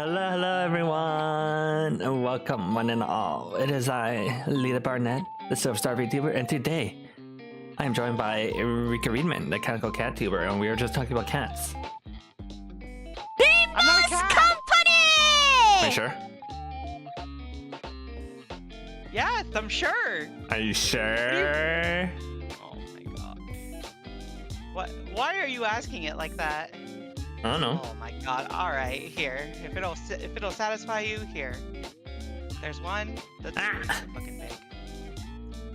Hello, everyone, and welcome one and all. It is I, Lita Barnett, the Silverstar VTuber, and today I am joined by Rika Reedman, the Canto Cat Tuber, and we are just talking about cats. Limbus Company! Are you sure? Yes, I'm sure. Are you sure? Oh my god. What? Why are you asking it like that? I don't know. Oh my god. All right, here. If it'll satisfy you, here. There's one that's pretty fucking big.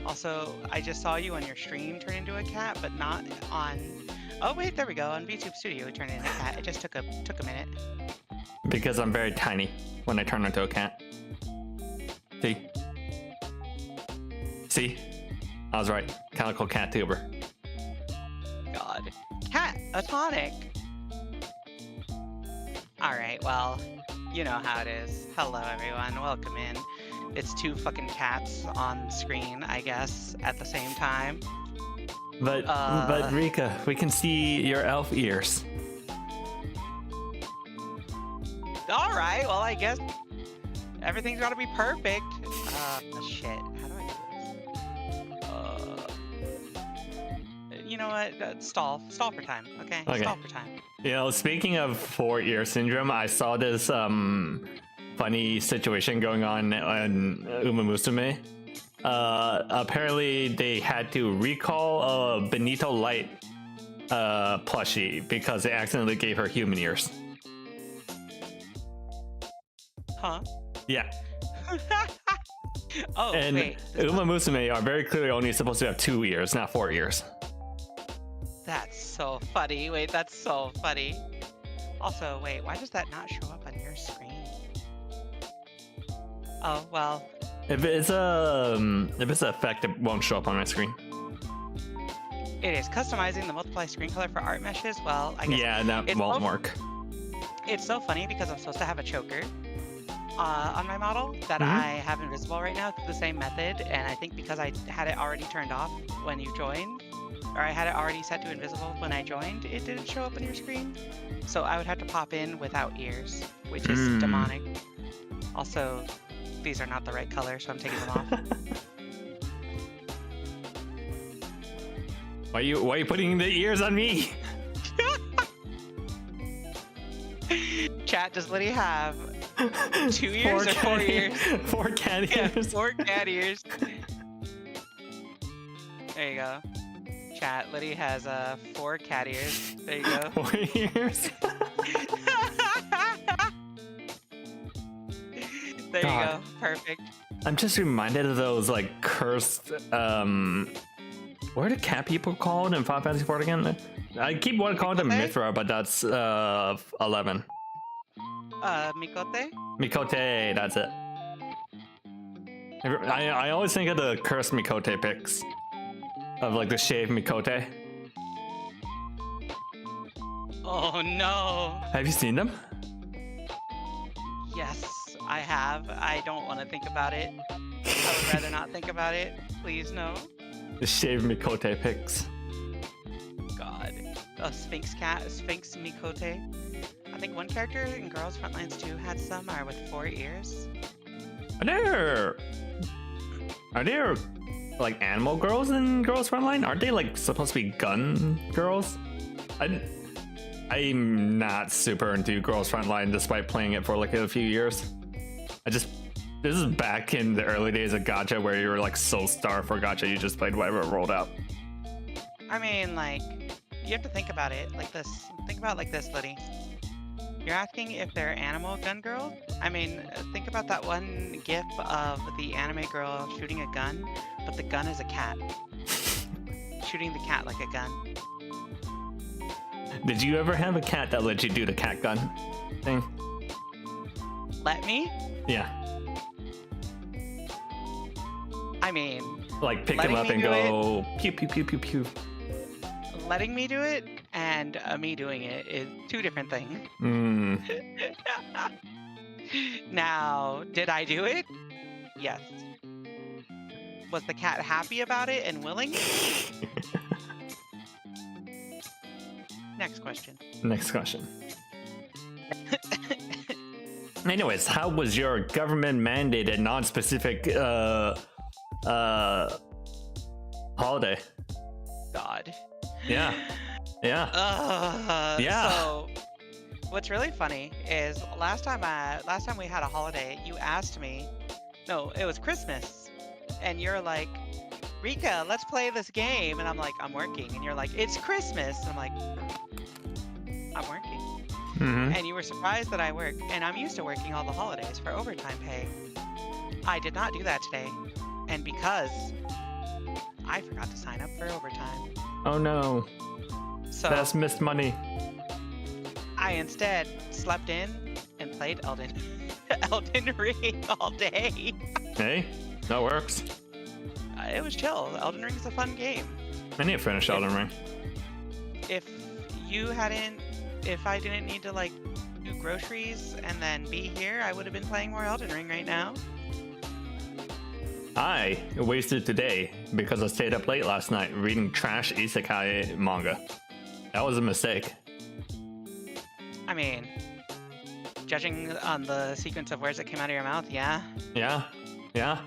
Also, I just saw you on your stream turn into a cat, but not on. Oh wait, there we go. On VTube Studio, it turned into a cat. It just took a minute. Because I'm very tiny when I turn into a cat. See? See? I was right. Canto Cat Tuber. God. Cat, a tonic. Alright, well, you know how it is. Hello, everyone. Welcome in. It's two fucking cats on screen, I guess, at the same time. But Rika, we can see your elf ears. Alright, well, I guess everything's gotta be perfect. Shit. How do I do this? You know what? Stall for time, okay? Stall for time. You know, speaking of four-ear syndrome, I saw this funny situation going on Uma Musume. Apparently, they had to recall a Benito Light plushie because they accidentally gave her human ears. Huh? Yeah. Oh, and wait. Uma Musume are very clearly only supposed to have 2 ears, not 4 ears. That's so funny. Wait, that's so funny. Also, wait, why does that not show up on your screen? Oh, well. If it's an effect, it won't show up on my screen. It is customizing the multiply screen color for art meshes. Well, I guess. Yeah, that won't work. It's so funny because I'm supposed to have a choker on my model that I have invisible right now through the same method, and I think because I had it already turned off when you joined, or I had it already set to invisible when I joined, it didn't show up on your screen. So I would have to pop in without ears, which is demonic. Also, these are not the right color, so I'm taking them off. Why are you putting the ears on me? Chat, does Liddy have 2 ears or 4 ears? 4 cat ears. Yeah, 4 cat ears. There you go. Chat, Liddy has 4 cat ears. There you go. 4 ears. There you go. Perfect. I'm just reminded of those like cursed what are the cat people called in Final Fantasy IV again? I keep wanting to call them Mithra, but that's 11. Mikote? Mikote, that's it. I always think of the cursed Mikote pics. Of like the shaved Mikote. Oh no! Have you seen them? Yes, I have. I don't want to think about it. I would rather not think about it. Please, no. The shaved Mikote pics. God. A Sphinx cat, a Sphinx Mikote. I think one character in Girls Frontlines 2 had some are with 4 ears. Are there like animal girls in Girls Frontline? Aren't they like supposed to be gun girls? I'm not super into Girls Frontline despite playing it for like a few years. This is back in the early days of gacha where you were like so starved for gacha you just played whatever rolled out. I mean, like, you have to think about it like this. Think about it like this, Liddy. You're asking if they're animal gun girls? I mean, think about that one gif of the anime girl shooting a gun, but the gun is a cat. Shooting the cat like a gun. Did you ever have a cat that let you do the cat gun thing? Let me? Yeah. I mean... Like pick him up and go pew pew pew pew pew. Letting me do it and me doing it is 2 different things. Now, did I do it? Yes. Was the cat happy about it and willing? Next question. Next question. Anyways, how was your government mandated non-specific holiday? God. Yeah. Yeah. Yeah. So what's really funny is last time we had a holiday, you asked me. No, it was Christmas, and you're like, Rika, let's play this game, and I'm like, I'm working, and you're like, it's Christmas, and I'm like, I'm working. Mm-hmm. And you were surprised that I work, and I'm used to working all the holidays for overtime pay. I did not do that today, and because I forgot to sign up for overtime. Oh no. So That's missed money. I instead slept in and played Elden Ring all day. Hey, that works. It was chill. Elden Ring's a fun game. I need to finish Elden Ring. If I didn't need to like do groceries and then be here, I would have been playing more Elden Ring right now. I wasted today because I stayed up late last night reading trash isekai manga. That was a mistake. I mean, judging on the sequence of words that came out of your mouth, yeah. Yeah. Yeah.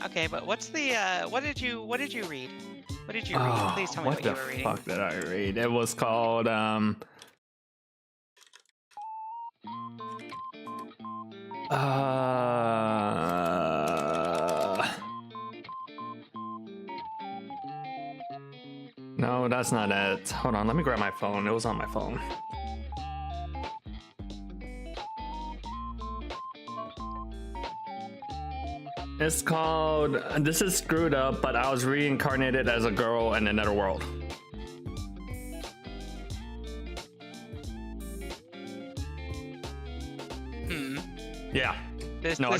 Okay, but what's the what did you read? What did you read? Please tell me what you were reading. What the fuck did I read? It was called no, that's not it. Hold on, let me grab my phone. It was on my phone. It's called This Is Screwed Up, but I was reincarnated as a girl in another world. Yeah. I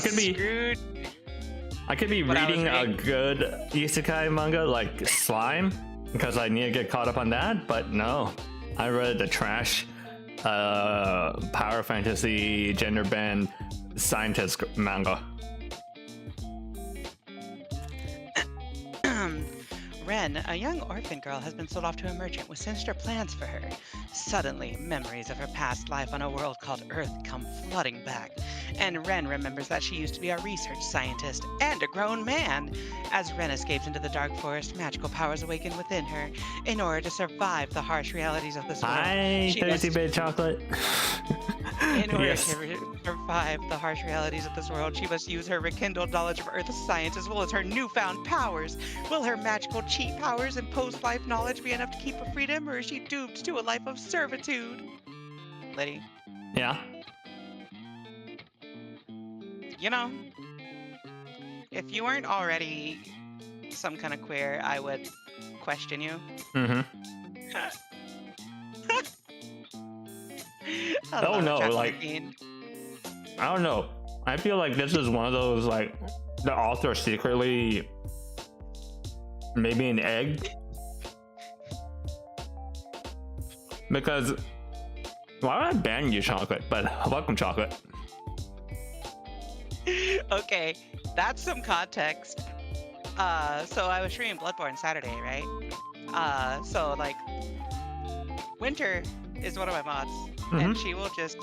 could be reading a good isekai manga like Slime because I need to get caught up on that, but no. I read the trash power fantasy gender bend scientist manga. Ren, a young orphan girl, has been sold off to a merchant with sinister plans for her. Suddenly, memories of her past life on a world called Earth come flooding back, and Ren remembers that she used to be a research scientist and a grown man. As Ren escapes into the dark forest, magical powers awaken within her. In order to survive the harsh realities of this world, Hi, 30-bit chocolate. In order to survive the harsh realities of this world, she must use her rekindled knowledge of Earth's science as well as her newfound powers. Will her magical chi powers and post-life knowledge be enough to keep her freedom, or is she doomed to a life of servitude? Liddy. Yeah? You know, if you weren't already some kind of queer, I would question you. Mm-hmm. Oh no, like, I don't know. I feel like this is one of those, like, the author secretly maybe an egg. Because, why would I ban you, chocolate? But welcome, chocolate. Okay, that's some context. So I was streaming Bloodborne Saturday, right? So like, Winter is one of my mods, and she will just,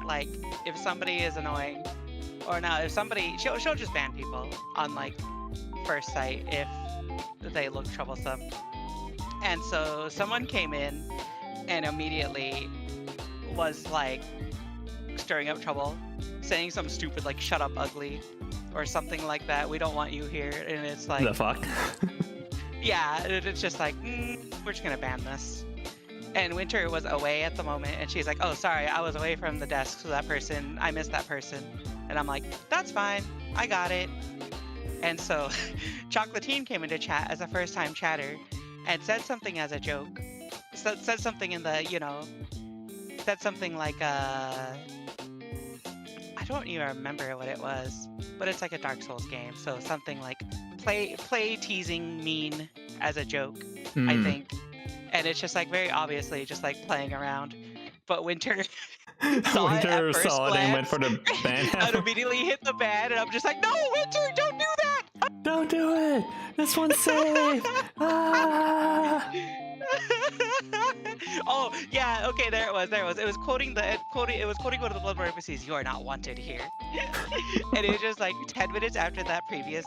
like, if somebody is annoying, or not, if somebody, she'll just ban people on, like, first sight if they look troublesome. And so someone came in and immediately was, like, stirring up trouble, saying something stupid like "shut up, ugly," or something like that. We don't want you here, and it's like, the fuck. Yeah, it's just like, we're just gonna ban this. And Winter was away at the moment, and she's like, "Oh, sorry, I was away from the desk, so that person, I missed that person." And I'm like, "That's fine, I got it." And so Chocolatine came into chat as a first-time chatter and said something as a joke. Said something in the, you know, said something like, I don't even remember what it was, but it's like a Dark Souls game, so something like play teasing mean as a joke, I think. And it's just like very obviously just like playing around. But Winter saw it at first saw it and went for the ban. and immediately hit the ban, and I'm just like, "No, Winter, don't do that! Don't do it! This one's safe! Ah! Oh yeah, okay, there it was. There it was. It was quoting quoting. It was quoting one of the Bloodborne NPCs. You are not wanted here. And it was just like 10 minutes after that previous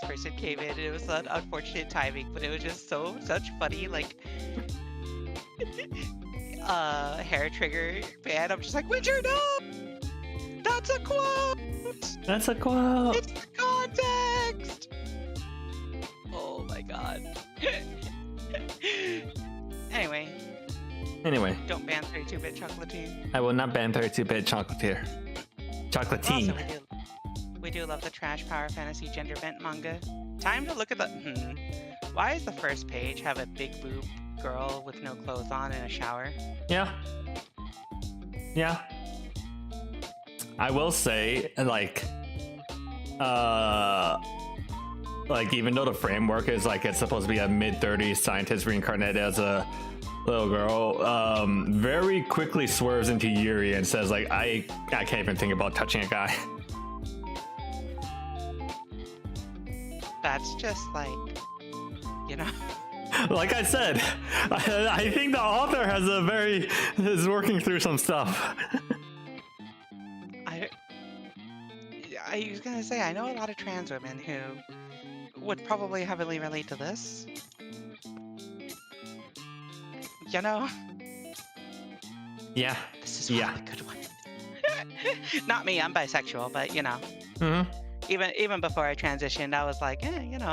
person came in. And it was an unfortunate timing, but it was just such funny like hair trigger fan. I'm just like, Witcher, no, that's a quote. That's a quote. It's the context. Oh my god. Anyway, don't ban 32-bit chocolatine. I will not ban 32-bit chocolatier. Chocolatine. Also, we do love the trash power fantasy gender bent manga. Time to look at the. Why does the first page have a big boob girl with no clothes on in a shower? Yeah. I will say, like even though the framework is like it's supposed to be a mid-30s scientist reincarnated as a little girl, very quickly swerves into Yuri and says like, I can't even think about touching a guy. That's just like, you know. Like I said, I think the author is working through some stuff. I was gonna say, I know a lot of trans women who would probably heavily relate to this. You know? Yeah. This is one of the good ones. Not me, I'm bisexual, but you know. Even before I transitioned, I was like, you know,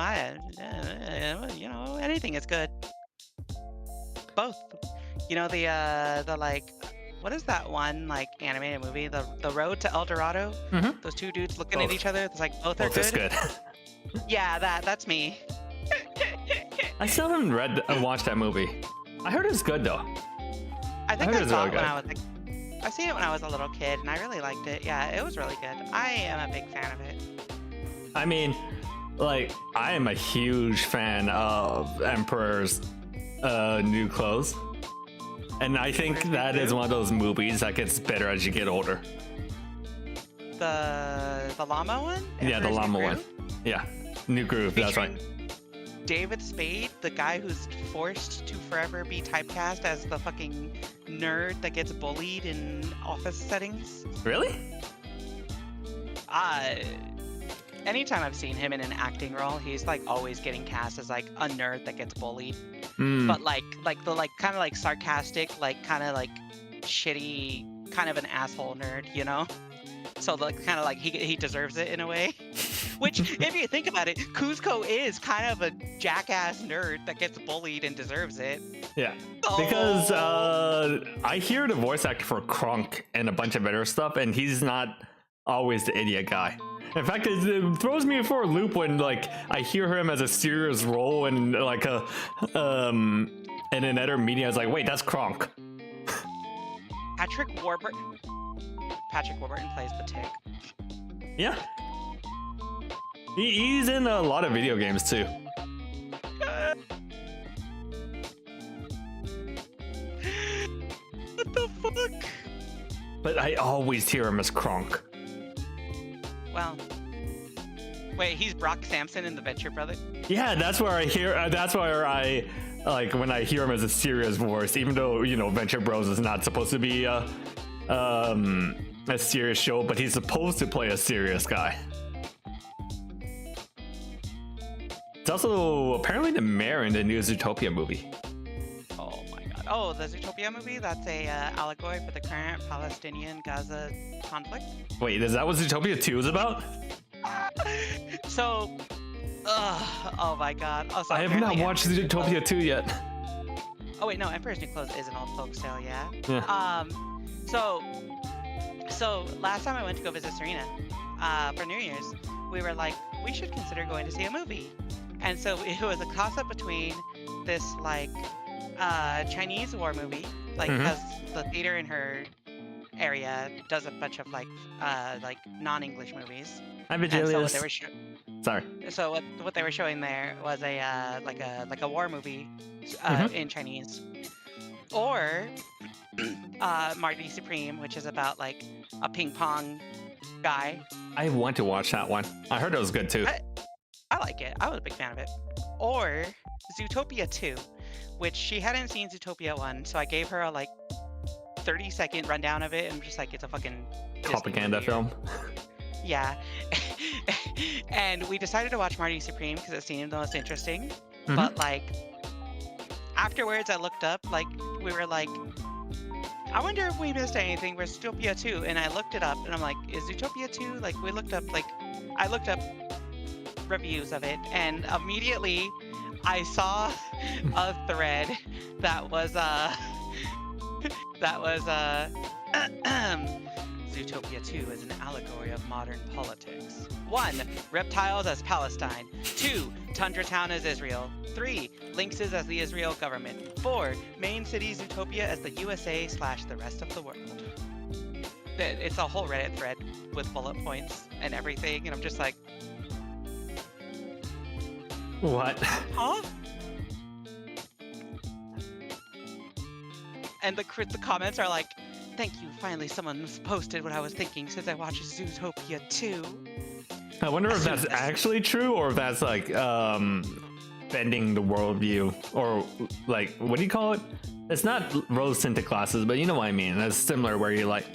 anything is good. Both. You know, the like, what is that one like animated movie? The Road to El Dorado. Those two dudes looking at each other. It's like both are good. Good. Yeah, that's me. I still haven't watched that movie. I heard it's good though. I think I saw it when I was like, I seen it when I was a little kid, and I really liked it. Yeah, it was really good. I am a big fan of it. I mean, like, I am a huge fan of Emperor's New Clothes, and I think that is one of those movies that gets better as you get older. The llama one? Yeah, the llama one. Yeah, New Groove. That's right. David Spade, the guy who's forced to forever be typecast as the fucking nerd that gets bullied in office settings. Really? Anytime I've seen him in an acting role, he's like always getting cast as like a nerd that gets bullied. But like the like kind of like sarcastic, like kind of like shitty, kind of an asshole nerd, you know? So like kind of like he deserves it in a way. Which, if you think about it, Kuzco is kind of a jackass nerd that gets bullied and deserves it. Yeah, because I hear the voice actor for Kronk and a bunch of other stuff, and he's not always the idiot guy. In fact, it throws me for a loop when like I hear him as a serious role and like in another media. I was like, wait, that's Kronk. Patrick Warburton plays the Tick. Yeah. He's in a lot of video games too. What the fuck? But I always hear him as Kronk. Well, wait, he's Brock Sampson in the Venture Brothers? Yeah, that's where I hear. That's where I like when I hear him as a serious voice, even though you know Venture Bros is not supposed to be a serious show, but he's supposed to play a serious guy. It's also apparently the mayor in the new Zootopia movie. Oh my god. Oh, the Zootopia movie? That's a allegory for the current Palestinian-Gaza conflict? Wait, is that what Zootopia 2 is about? So, oh my god. Oh, so I have not watched Zootopia 2 yet. Oh wait, no, Emperor's New Clothes is an old folk tale, yeah? Yeah. So last time I went to go visit Serena, for New Year's, we were like, we should consider going to see a movie. And so it was a toss-up between this like Chinese war movie, like because the theater in her area does a bunch of like non-English movies. I'm Vigilius. Sorry. So what they were showing there was a like a war movie in Chinese, or Marty Supreme, which is about like a ping pong guy. I want to watch that one. I heard it was good too. I like it. I was a big fan of it. Or Zootopia 2, which she hadn't seen Zootopia 1, so I gave her a like 30-second rundown of it, and I'm just like, it's a fucking Disney Propaganda movie. film. Yeah. And we decided to watch Marty Supreme because it seemed the most interesting. But like afterwards I looked up, like we were like, I wonder if we missed anything for Zootopia 2, and I looked it up and I'm like, is Zootopia 2? Like we looked up, like I looked up reviews of it, and immediately I saw a thread that was Zootopia 2 is an allegory of modern politics. 1. Reptiles as Palestine. 2. Tundra Town as Israel. 3. Lynxes as the Israel government. 4. Main city Zootopia as the USA/the rest of the world. It's a whole Reddit thread with bullet points and everything, and I'm just like, What? huh? And the comments are like, thank you, finally someone's posted what I was thinking since I watched Zootopia 2. I wonder if that's actually true, or if that's like bending the worldview, or like, what do you call it? It's not rose tinted glasses, but you know what I mean. That's similar, where you like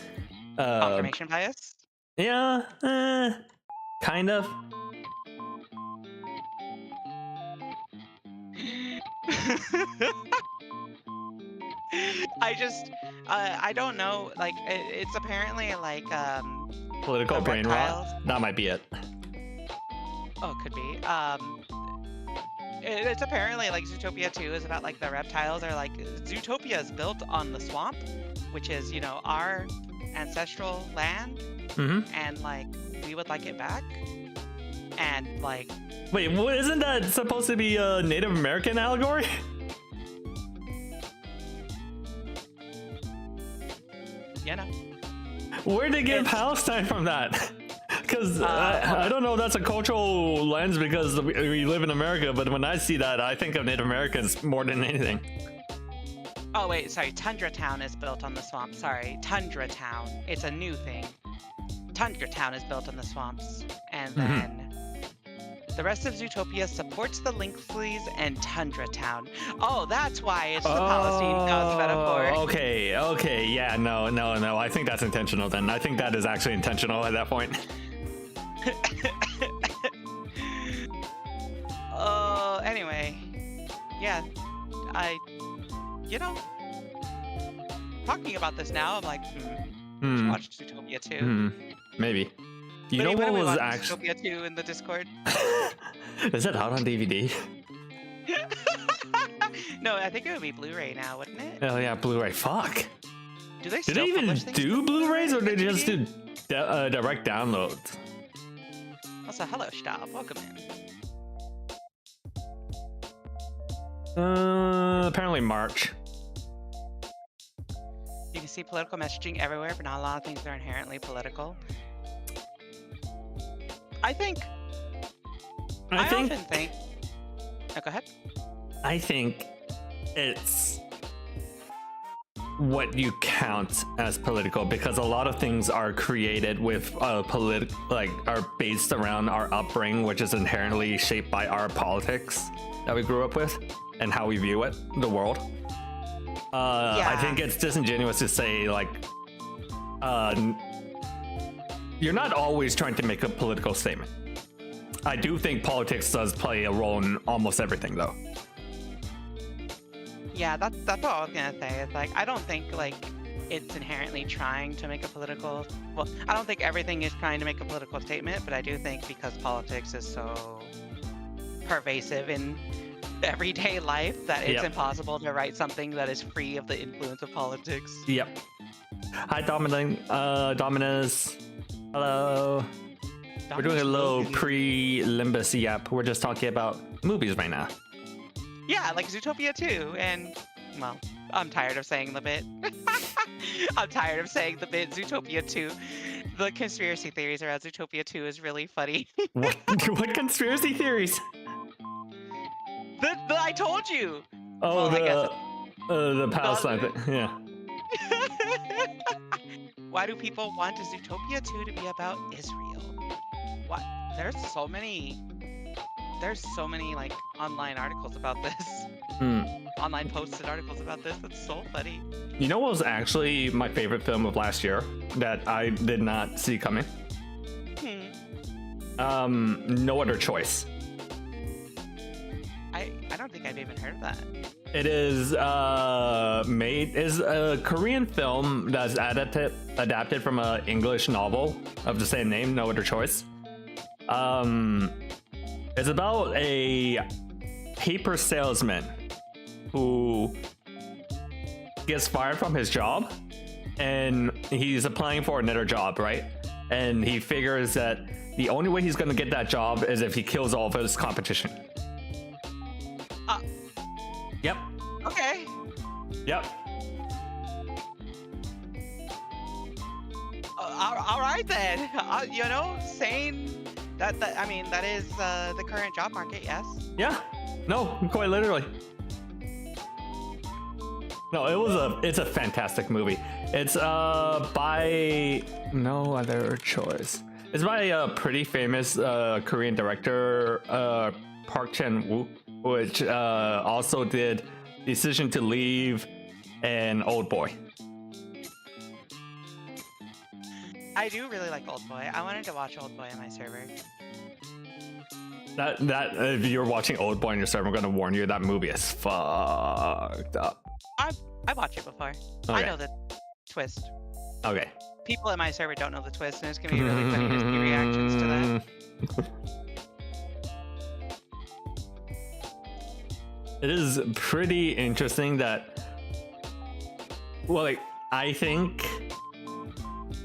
Confirmation bias. Yeah, kind of. I don't know, like it's apparently like Political the brain reptiles. rot. That might be it. Oh, it could be. It's apparently like Zootopia 2 is about like the reptiles are like, Zootopia is built on the swamp, which is, you know, our ancestral land, and like we would like it back. And like, wait, well, isn't that supposed to be a Native American allegory? you know, Where'd they get Palestine from that? Because I don't know if that's a cultural lens, because we live in America, but when I see that, I think of Native Americans more than anything. oh wait, sorry, Tundra Town is built on the swamp. Sorry, Tundra Town. It's a new thing. Tundra Town is built on the swamps, and then the rest of Zootopia supports the Lynxes and Tundra Town. Oh, that's why it's the Palestine God's metaphor. Okay, yeah, no, I think that's intentional then. I think that is actually intentional at that point. Anyway, yeah, you know, talking about this now, I'm like, should watch Zootopia 2. Maybe. You know what was actually Zootopia 2 in the Discord? Is it out on DVD? No, I think it would be Blu-ray now, wouldn't it? Oh yeah, Blu-ray. Fuck. Do they Do still they even publish things do on Blu-rays, or Blu-ray they and just do direct downloads? Also, hello, Stab. Welcome in. Apparently March. You can see political messaging everywhere, but not a lot of things are inherently political. I often think. Oh, go ahead. I think it's what you count as political, because a lot of things are created with are based around our upbringing, which is inherently shaped by our politics that we grew up with and how we view it, the world. I think it's disingenuous to say like you're not always trying to make a political statement. I do think politics does play a role in almost everything, though. Yeah, that's what I was gonna say. It's like, I don't think like it's inherently trying to make a political. Well, I don't think everything is trying to make a political statement, but I do think because politics is so pervasive in everyday life that it's impossible to write something that is free of the influence of politics. Yep. Hi, Dominus. Hello. We're doing a little pre-Limbus yap. We're just talking about movies right now. Yeah, like Zootopia 2, and, well, I'm tired of saying the bit. I'm tired of saying the bit Zootopia 2. The conspiracy theories around Zootopia 2 is really funny. What conspiracy theories? I told you! Oh, well, the Palestine thing, yeah. Why do people want Zootopia 2 to be about Israel? What? There's there's so many like online articles about this. Hmm. Online posted articles about this. That's so funny. You know what was actually my favorite film of last year that I did not see coming? No Other Choice. I don't think I've even heard of that. It is is a Korean film that's adapted from an English novel of the same name, No Other Choice. It's about a paper salesman who gets fired from his job and he's applying for another job, right? And he figures that the only way he's gonna get that job is if he kills all of his competition. Yep. Okay. Yep. All right then. You know, saying that I mean that is the current job market. Yes. Yeah. No, quite literally. No, it's a fantastic movie. It's by No Other Choice. It's by a pretty famous Korean director, Park Chan-wook, which also did Decision to Leave and Old Boy. I do really like Old Boy. I wanted to watch Old Boy on my server. That if you're watching Old Boy on your server, I'm gonna warn you that movie is fucked up. I watched it before. Okay. I know the twist. Okay. People in my server don't know the twist, and it's gonna be really funny to see reactions to that. It is pretty interesting that, well, like, I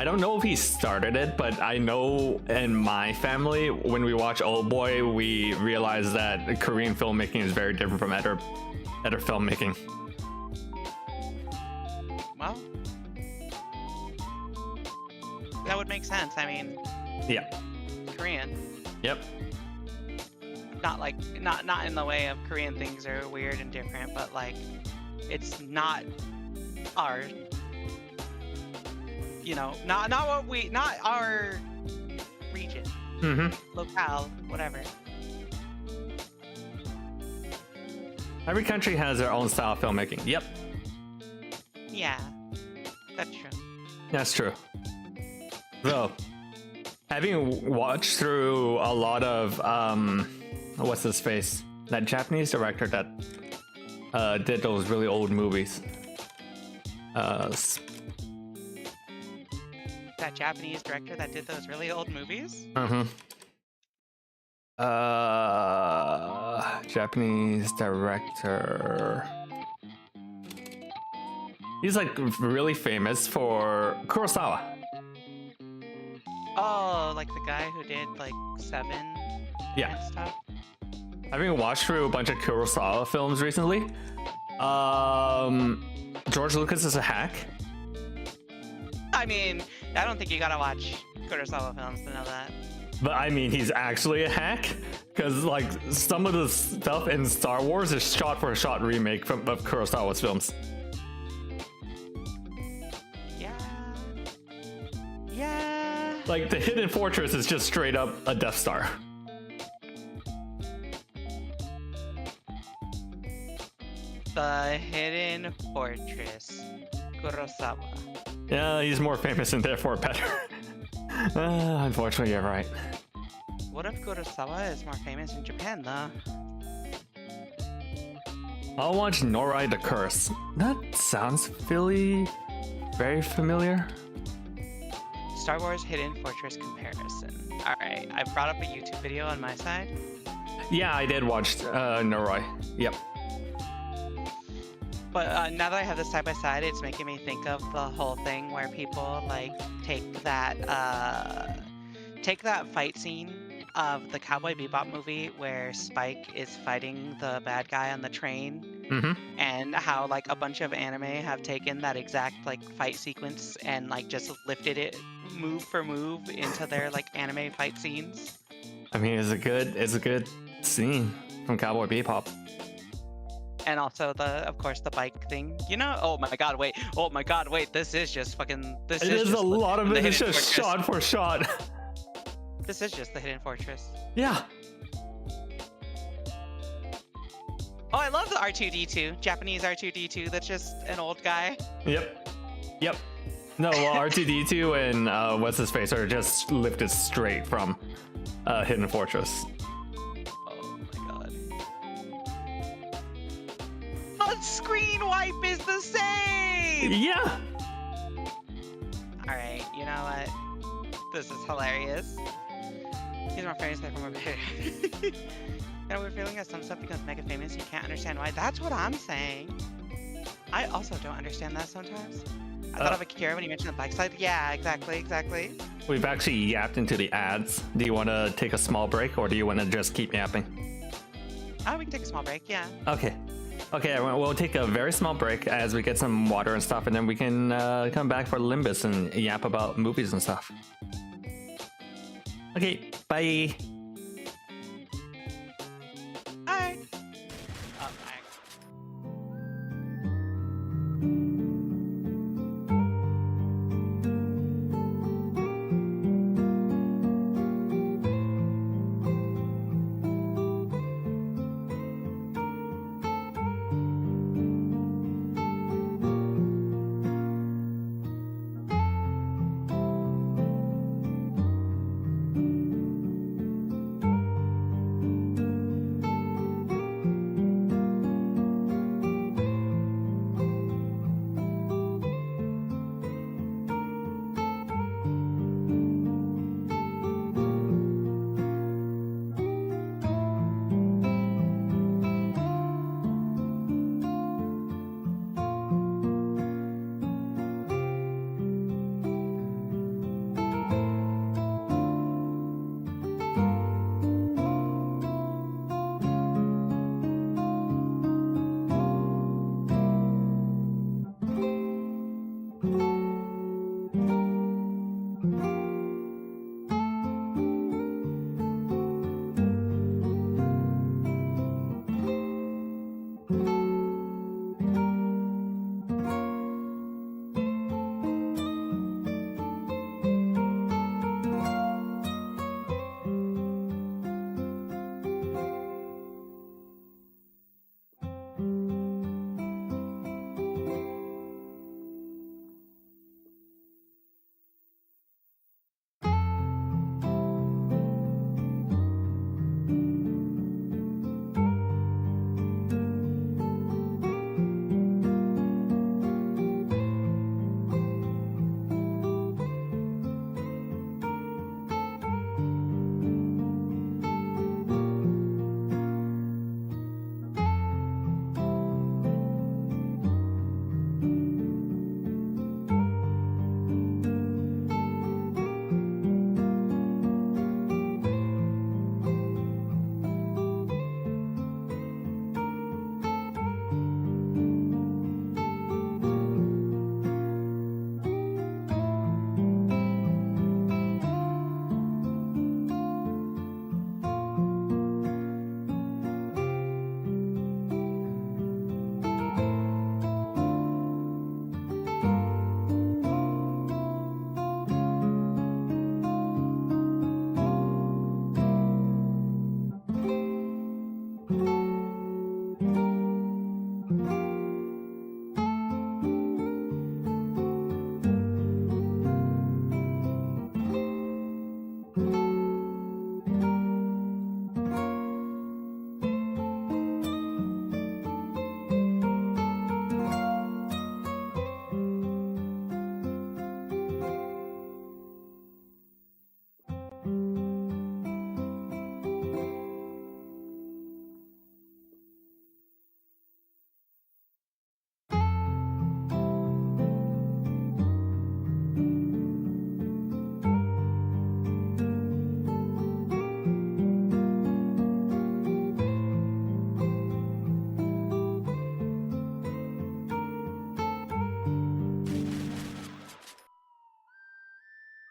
don't know if he started it, but I know in my family, when we watch Old Boy, we realize that Korean filmmaking is very different from other filmmaking. Well, that would make sense. I mean, Yeah. Korean. Yep. Not like not in the way of Korean things are weird and different, but like it's not our, you know, not our region, locale, whatever. Every country has their own style of filmmaking. Yep. Yeah, that's true. That's true. So, having watched through a lot of what's his face? That Japanese director that did those really old movies. That Japanese director that did those really old movies? Japanese director. He's like really famous for Kurosawa. Oh, like the guy who did like Seven Yeah. and stuff? Having watched through a bunch of Kurosawa films recently, George Lucas is a hack. I mean, I don't think you gotta watch Kurosawa films to know that. But I mean, he's actually a hack, because like some of the stuff in Star Wars is shot-for-shot remake of Kurosawa's films. Yeah. Like the Hidden Fortress is just straight up a Death Star. The Hidden Fortress. Kurosawa. Yeah, he's more famous and therefore better. Unfortunately, you're right. What if Kurosawa is more famous in Japan, though? I'll watch Norai the Curse. That sounds very familiar. Star Wars Hidden Fortress comparison. Alright, I brought up a YouTube video on my side. Yeah, I did watch Norai. Yep. But now that I have this side by side, it's making me think of the whole thing where people like take that fight scene of the Cowboy Bebop movie where Spike is fighting the bad guy on the train, and how like a bunch of anime have taken that exact like fight sequence and like just lifted it move for move into their like anime fight scenes. I mean, it's a good scene from Cowboy Bebop. And also of course the bike thing, you know. Oh my god, wait, this is just fucking, this It is is just a lot of the it is Hidden just Fortress. shot for shot. This is just the Hidden Fortress. Yeah. Oh, I love the R2D2, Japanese R2D2. That's just an old guy. Yep. Yep. No, well, R2D2 and what's his face are just lifted straight from Hidden Fortress. Oh my god. The screen wipe is the same! Yeah. Alright, you know what? This is hilarious. These are my favorites from over here. And we're feeling that some stuff becomes mega famous, you can't understand why. That's what I'm saying. I also don't understand that sometimes. I thought of Akira when you mentioned the bike slide. Yeah, exactly. We've actually yapped into the ads. Do you want to take a small break, or do you want to just keep yapping? Oh, we can take a small break, yeah. Okay. Okay, we'll take a very small break as we get some water and stuff, and then we can come back for Limbus and yap about movies and stuff. Okay, bye. Hi. Oh,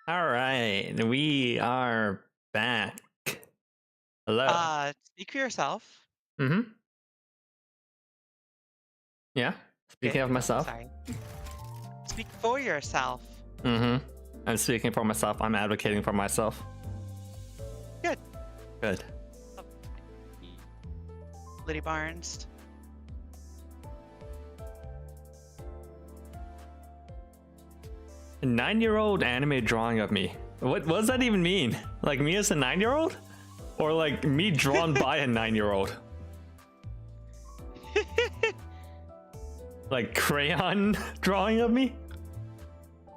All right, we are back. Hello. Speak for yourself. Mm-hmm. Yeah. Speaking of Oh, myself. sorry. Speak for yourself. Mm-hmm. I'm speaking for myself. I'm advocating for myself. Good. Good. Liddy Barnes. A 9-year-old anime drawing of me. What does that even mean? Like me as a 9-year-old? Or like me drawn by a 9-year-old? Like crayon drawing of me?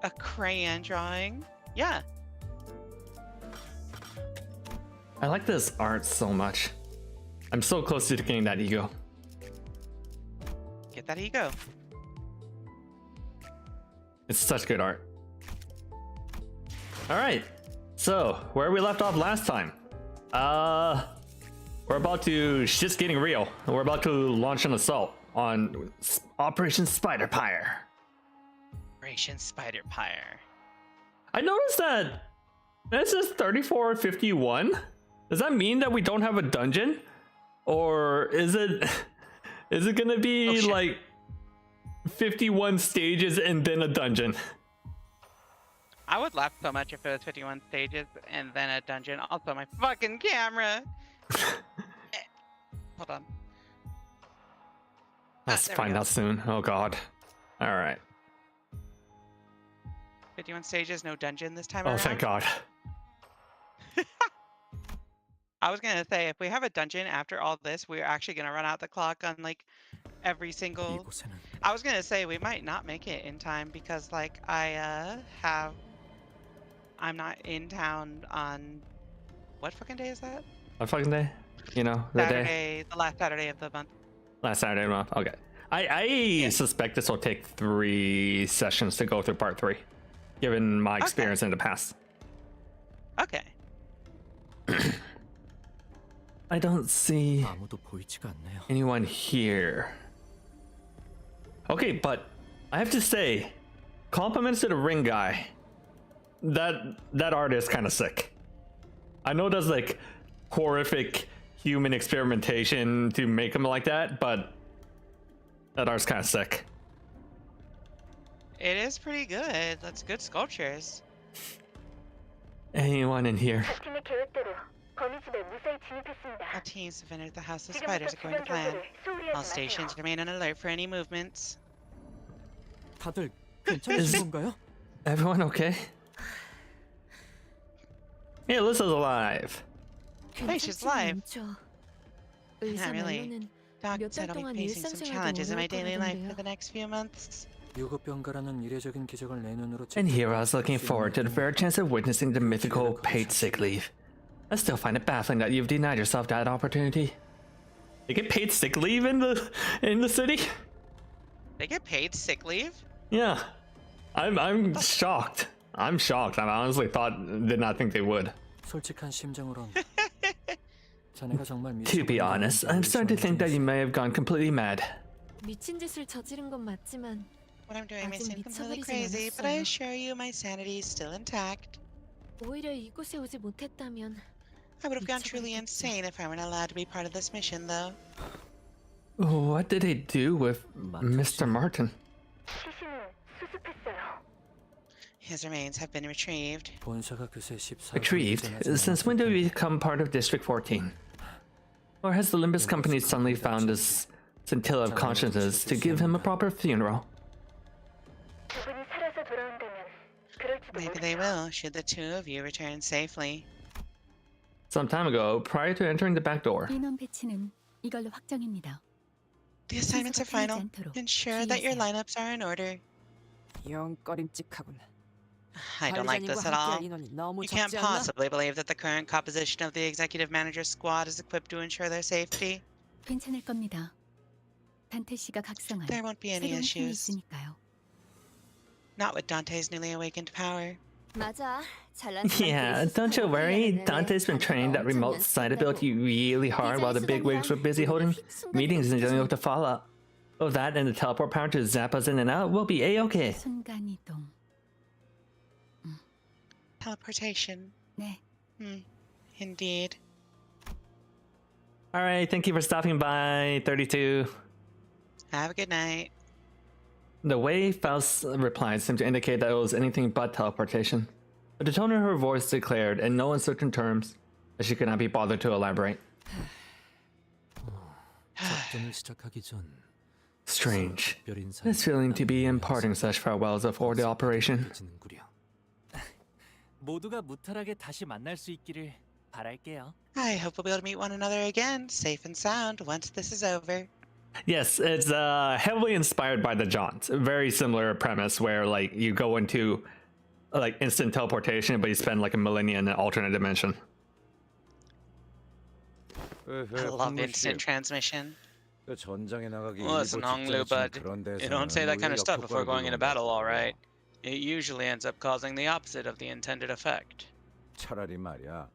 A crayon drawing? Yeah. I like this art so much. I'm so close to getting that ego. Get that ego. It's such good art. Alright, so where we left off last time. We're about to, shit's getting real. We're about to launch an assault on Operation Spider Pyre. Operation Spider Pyre. I noticed that this is 3451. Does that mean that we don't have a dungeon? Or is it gonna be like 51 stages and then a dungeon? I would laugh so much if it was 51 stages and then a dungeon. Also, my fucking camera. Hold on. Let's there we find go. out soon. Oh god. Alright. 51 stages, no dungeon this time Oh, around. thank god. I was gonna say, if we have a dungeon after all this, we're actually gonna run out the clock on like every single. I was gonna say we might not make it in time because like I'm not in town on what fucking day is that? What fucking day? You know, the Saturday, day? the last Saturday of the month. Last Saturday of the month. Okay. I suspect this will take 3 sessions to go through part 3, given my experience in the past. Okay. I don't see anyone here. Okay, but I have to say, compliments to the ring guy. That art is kind of sick. I know that's like horrific human experimentation to make him like that, but that art's kind of sick. It is pretty good. That's good sculptures. Anyone in here? Our teams have entered the House of Spiders according to plan. All stations remain on alert for any movements. 다들 Is 괜찮으신 건가요? everyone okay? Hey, Alyssa's alive. Hey, she's alive. Not really. Doc said I'll be facing some challenges in my daily life for the next few months. 유급병가라는 이례적인 기적을 내 눈으로 And here I was looking forward to the fair chance of witnessing the mythical paid sick leave. I still find it baffling that you've denied yourself that opportunity. You get paid sick leave in the city? They get paid sick leave? Yeah. I'm shocked. I'm shocked. I honestly did not think they would. 솔직한 심정으론 자네가 정말 To be honest, I'm starting to think that you may have gone completely mad. 미친 짓을 저지른 건 맞지만 What I'm doing may 아직 seem completely 미쳐버리진 crazy, but I 않았어요. assure you my sanity is still intact. 오히려 이곳에 오지 못했다면 I would have gone truly 미쳐버리겠지. insane if I weren't allowed to be part of this mission, though. What did they do with Mr. Martin? His remains have been retrieved. 본사가 그새 14일 Retrieved? Since when did we become part of District 14? Or has the Limbus Company suddenly found this scintilla of consciences to give him a proper funeral? Maybe they will, should the two of you return safely. Some time ago, prior to entering the back door. 인원 배치는 이걸로 확정입니다. The assignments are final. Ensure that your lineups are in order. 영 꺼림칙하군. I don't like this at all. 인원이 너무 You can't 적지 않나? possibly believe that the current composition of the executive manager's squad is equipped to ensure their safety. 괜찮을 겁니다. 단테 씨가 각성한 There won't be any 새로운 힘이 issues. 있으니까요. Not with Dante's newly awakened power. 맞아. Yeah, don't you worry. Dante's been training that remote side ability really hard while the bigwigs were busy holding meetings and dealing with the fallout. With that and the teleport power to zap us in and out, we'll be A-okay. 순간이동. Teleportation. 네. Indeed. Alright, thank you for stopping by, 32. Have a good night. The way Faust's replies seemed to indicate that it was anything but teleportation. But the tone of her voice declared, in no uncertain terms, that she could not be bothered to elaborate. 작전을 시작하기 전 Strange. This feeling to be imparting such farewells before the operation. 모두가 무탈하게 다시 만날 수 있기를 바랄게요. I hope we'll be able to meet one another again, safe and sound, once this is over. Yes, it's heavily inspired by the Jaunt. Very similar premise where like you go into like instant teleportation, but you spend like a millennia in an alternate dimension. I love instant transmission. Listen, Onglu, bud, you don't say that kind of stuff before going into battle, all right? It usually ends up causing the opposite of the intended effect. 차라리 말이야.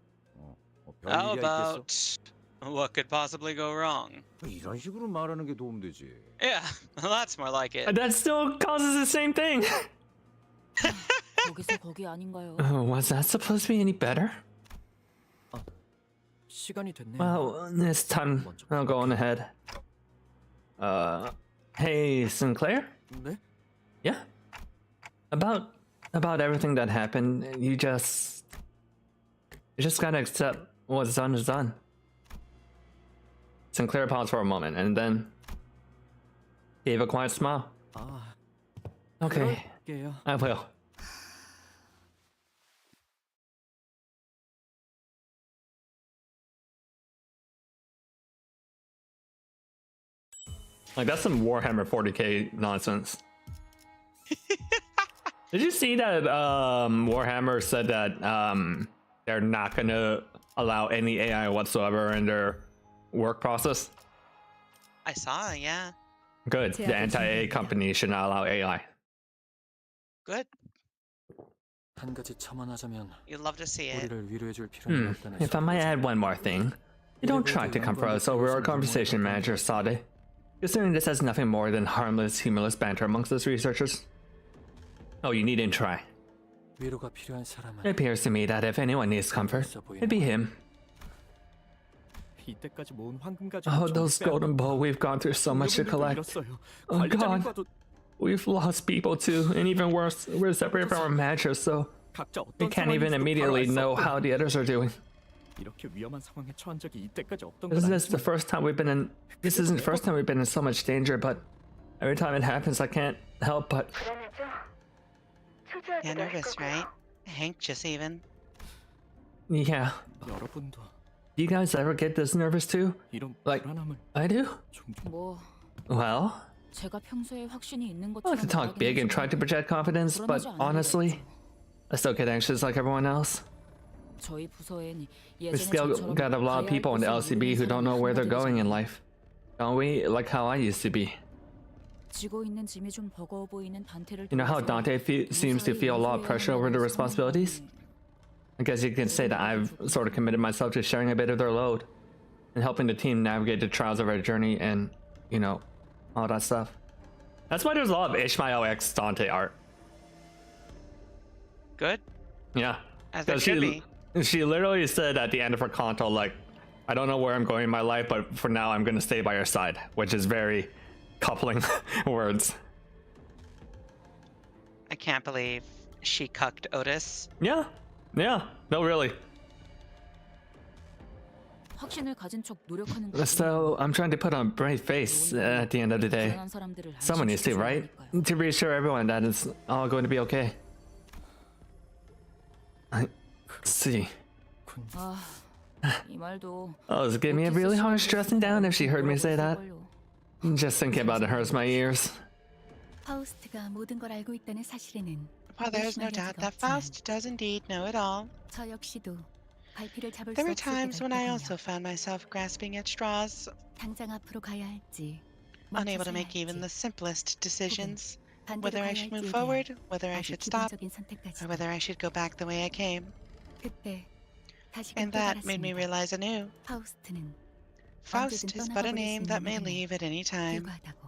How about what could possibly go wrong? 이런 식으로 말하는 게 도움되지. Yeah, well, that's more like it. That still causes the same thing. 거기서 거기 아닌가요? Was that supposed to be any better? 시간이 됐네요. Well, this time I'll go on ahead. Hey, Sinclair? 네? Yeah? About everything that happened, you just gotta accept what's done is done. Sinclair paused for a moment and then gave a quiet smile. 아, Okay, 그럴게요. I will. Like that's some Warhammer 40k nonsense. Did you see that Warhammer said that they're not gonna allow any AI whatsoever in their work process? I saw, yeah. Good. The anti-AI company should not allow AI. Good. 한 가지 첨언하자면 You'd love to see it. 우리를 위로해줄 필요는 없다는 If I might add one more thing, you don't try to comfort us over our conversation, Manager Sade. Considering this has nothing more than harmless, humorless banter amongst us researchers. Oh, you needn't try. 위로가 필요한 사람은 It appears to me that if anyone needs comfort, it'd be him. 이때까지 모은 황금 가지고 Oh, those golden bowl, we've gone through so much to collect. Oh god, we've lost people too, and even worse, we're separated from our managers, so we can't even immediately know how the others are doing. 이렇게 위험한 상황에 처한 적이 이때까지 없던 This 건 is the first time we've been in. This isn't the first time we've been in so much danger, but every time it happens, I can't help but. Yeah, nervous, right? Anxious even. Yeah. 여러분도 Do you guys ever get this nervous too? 이런 Like 불안함을 I do. 종종 뭐 Well, 제가 평소에 확신이 있는 I like to 것처럼 talk big and try to project confidence, but honestly, I still get anxious like everyone else. 저희 부서엔 We 예전에 still 저처럼 got a lot of 가야 할 people in the 곳을 LCB who 모르는 don't know where they're 사람들이 going in 생겨요. life. Don't we? Like how I used to be. 지고 있는 짐이 좀 버거워 보이는 단테를 You know how 도와서 Dante seems to feel a lot of pressure over the responsibilities? I guess you can say that I've sort of committed myself to sharing a bit of their load and helping the team navigate the trials of our journey and, you know, all that stuff. That's why there's a lot of Ishmael X Dante art. Good. Yeah. As there 'Cause should be. she literally said at the end of her Kanto, like, I don't know where I'm going in my life, but for now I'm going to stay by your side, which is very coupling words. I can't believe she cucked Otis. Yeah. Yeah. No, really. 확신을 가진 척 노력하는 So I'm trying to put on a brave face at the end of the day. 불안한 사람들을 Someone needs to, 안심시켜줘야 right? 하니까요. To reassure everyone that it's all going to be okay. I see. 아, 이 말도 Oh, it's giving me a really hard stressing down if she heard me say that. Just thinking about it hurts my ears. 파우스트가 모든 걸 알고 있다는 사실에는 Well, there's no doubt that Faust does indeed know it all. 저 역시도 갈피를 잡을 수 There were 없을 times 때가 when I 있거든요. also found myself grasping at straws, 당장 앞으로 가야 할지, unable to 멈춰서야 make even the 할지, simplest decisions, 반대로 whether I 가야 should move 할지에 forward, 대한 whether I 아주 should stop, 기본적인 선택까지. or whether I should go back the way I came. 그때 다시금 And that made me 깨달았습니다. realize anew, 파우스트는 Faust is but a name that may leave at any time. 불과하다고.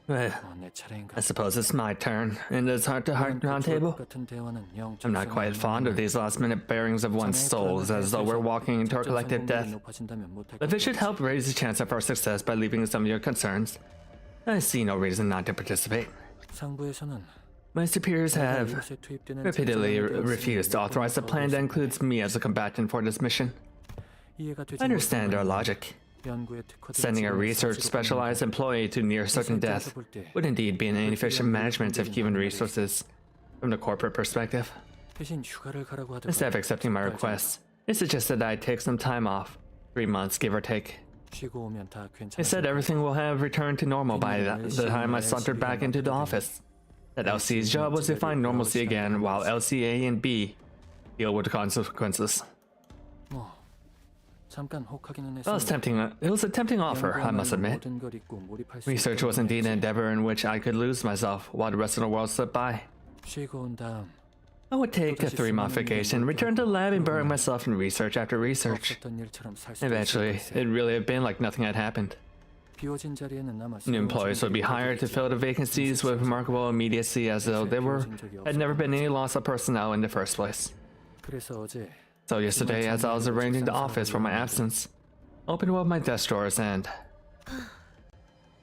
Well, 내 차례인가? I suppose it's my turn in this heart-to-heart roundtable. 같은 대화는 영 I'm not quite fond of these last-minute bearings of one's souls, as though we're walking into our collective death. But if it should help raise the chance of our success by leaving some of your concerns, I see no reason not to participate. 상부에서는 My superiors have repeatedly refused to authorize a plan that includes me as a combatant for this mission. I understand their logic. 연구에 특화된 Sending a 직원을 research 사지로 specialized 보내는 employee to near certain 회사 death 입장에서 볼 때 would indeed be an inefficient management of human resources from the corporate perspective. 대신 휴가를 가라고 하더라도 Instead of accepting my 적당하지 request, it suggested that I take some time off, 3 months give or take. 않나. 쉬고 오면 다 It 괜찮아질 said 거야. everything will have returned to normal by the time I sauntered back into the office. That LC's job was to find normalcy again, while LCA and B deal with the consequences. 뭐 잠깐 혹하기는 It was 했었는데 it was a tempting offer, I must admit. 모든 걸 잊고 몰입할 수 Research was 있도록 indeed an 했지. endeavor in which I could lose myself while the rest of the world slipped by. 쉬고 온 다음 I would take a 3-month vacation, return to the lab, and bury myself in research after research. 없었던 일처럼 살 수도 Eventually, 있을 it'd really have been like nothing had happened. 비워진 자리에는 남아 New employees would be hired to fill the vacancies with remarkable immediacy as though there had never been any loss of personnel in the first place. 그래서 어제 So yesterday, as I was arranging the office for my absence, I opened one of my desk drawers and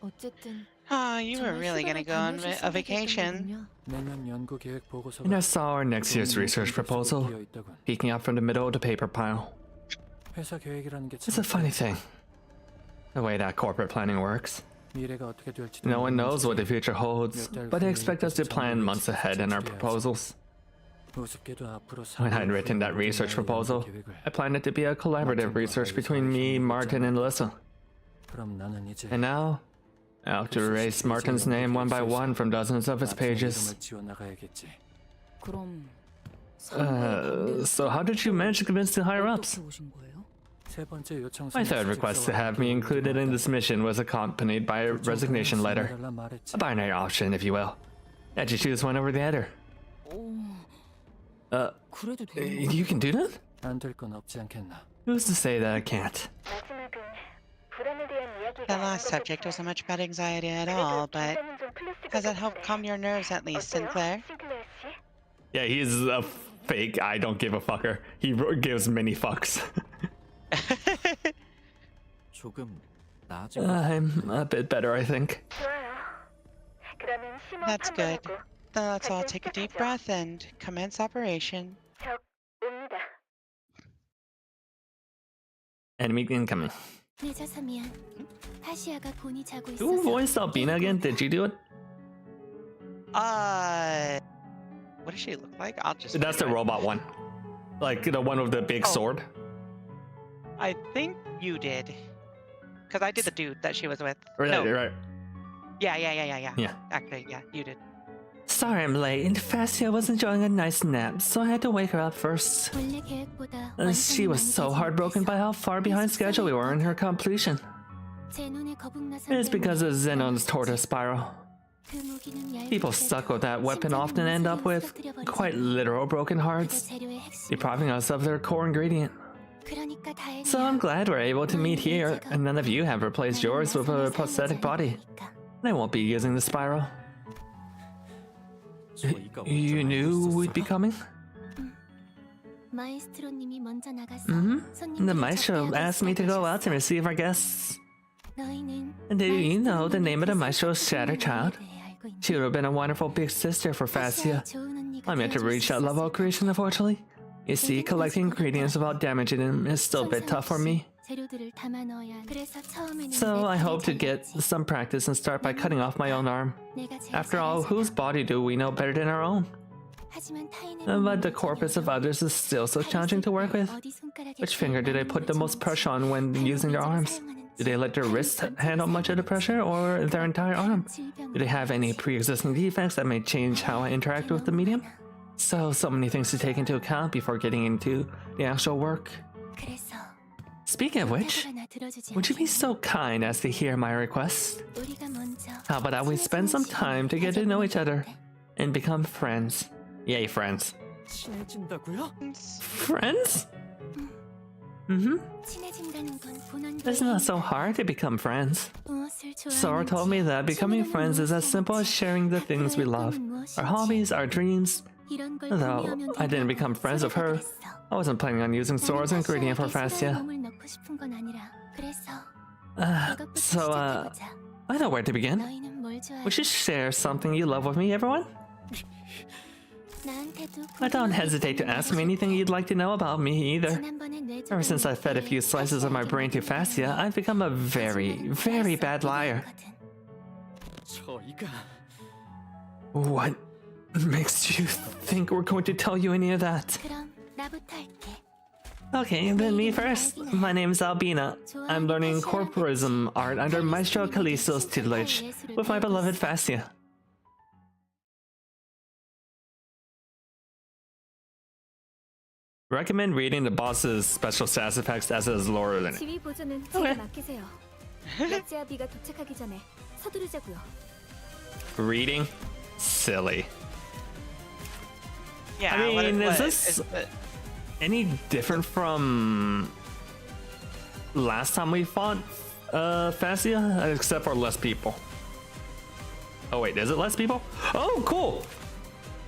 어쨌든 Ah, you were really gonna go on a vacation. 내년 연구 계획 보고서가 I saw our next year's research proposal 비어 있다군. peeking out from the middle of the paper pile. 회사 계획이라는 게 It's a funny thing, the way that corporate planning works. 미래가 어떻게 될지도 No one 모르는 knows what the 주제에 future holds, but they expect us to plan months ahead in our proposals. 우습게도 앞으로 When I had written that research proposal, I planned it to be a collaborative research between me, Martin, and Alyssa. 그럼 나는 이제 And now, I have to erase Martin's name one by one from dozens of his pages. 이름을 지워 나가야겠지. 그럼 So how did you manage to convince the higher-ups? 어떻게 오신 거예요? 세 번째 요청 My third request to have me included in this mission was accompanied by a resignation letter. A binary option, if you will. I had to choose one over the other. 그래도 되는 You can do that? 안될 건 없지 않겠나. Who's to say that I can't? The last subject wasn't much about anxiety at all, but has that helped calm your nerves at least, Sinclair? Yeah, he's a fake I don't give a fucker. He gives many fucks. 조금 나아진 I'm a bit better, I think. That's good. Then let's all take a deep breath and commence operation. Enemy incoming. 늦어서 미안. 파시아가 본이 자고 Who 있어서. voiced Albina again? Did you do it? What does she look like? I'll just. That's the figure it. robot one. Like the one with the big Oh. sword. I think you did. Because I did the dude that she was with. Right, No. right. Yeah. Yeah. Actually, yeah, you did. Sorry I'm late. Fascia was enjoying a nice nap, so I had to wake her up first. 원래 계획보다 She was so heartbroken by how far behind schedule we were in her completion. 제 눈에 거북나서 It's because of Xenon's tortoise spiral. 그 무기는 얇은 People stuck with that weapon often end up with quite literal broken hearts, 재료의 핵심. depriving us of their core ingredient. 그러니까 다행이야. So I'm glad we're able to meet here, and none of you have replaced yours with a prosthetic body. I won't be using the spiral. You knew we'd be coming? 마에스트로님이 먼저 나가서 The maestro asked me to go out to receive our guests. 너희는 And do you know the name of the maestro's shattered child? 알고 있는 She would have been a wonderful big sister for Fascia. 좋은 언니가 I'm yet to reach that level of creation, unfortunately. You see, collecting ingredients without damaging them is still a bit tough for me. 재료들을 담아 넣어야 하는. 그래서 처음에는 So I 내 hope to 팔이 get 달렸지. some practice and start by cutting off my own arm. 내가 제일 After all, 잘하잖아. whose body do we know better than our own? 하지만 타인의 But the 몸은 corpus of others is still so challenging to work with. 어디 손가락에 Which finger do they put the most pressure on when using their arms? Do they let their wrists handle much of the pressure, or their entire arm? Do they have any pre-existing defects that may change how I interact with the medium? So many things to take into account before getting into the actual work. 그래서 Speaking of which, 부탁을 하나 들어주지 would you be 않겠니? so kind as to hear my request? 우리가 먼저 How about we spend some time to get to know each other and become friends? Yay, friends. 친해진다고요? Friends? Mm-hmm. 친해진다는 건 본원 It's not so hard to become friends. 무엇을 Sora told me that becoming friends is as simple as sharing the things we love, our hobbies, our dreams. 이런 걸 Though 공유하면 I didn't become friends with her, I wasn't planning on using Sora's ingredient for Fascia. 몸을 넣고 싶은 건 아니라 그래서 이것부터 So, 시작해보자. I know where to begin. 너희는 뭘 좋아해? We should share something you love with me, everyone? Don't hesitate to ask me anything you'd like to know about me either. Ever since I fed a few slices of my brain to Fascia, I've become a very, very bad liar. What makes you think we're going to tell you any of that? Okay, then me first. My name's Albina. I'm learning corporism art under Maestro Callisto's tutelage with my beloved Fascia. Recommend reading the boss's special stats effects as it is lower than it. 지휘 보조는 Okay. 제가 맡기세요. 라지아 비가 도착하기 전에 서두르자고요. Reading? Silly. Yeah, I mean, what is this any different from last time we fought Fascia? Except for less people. Oh wait, is it less people? Oh, cool!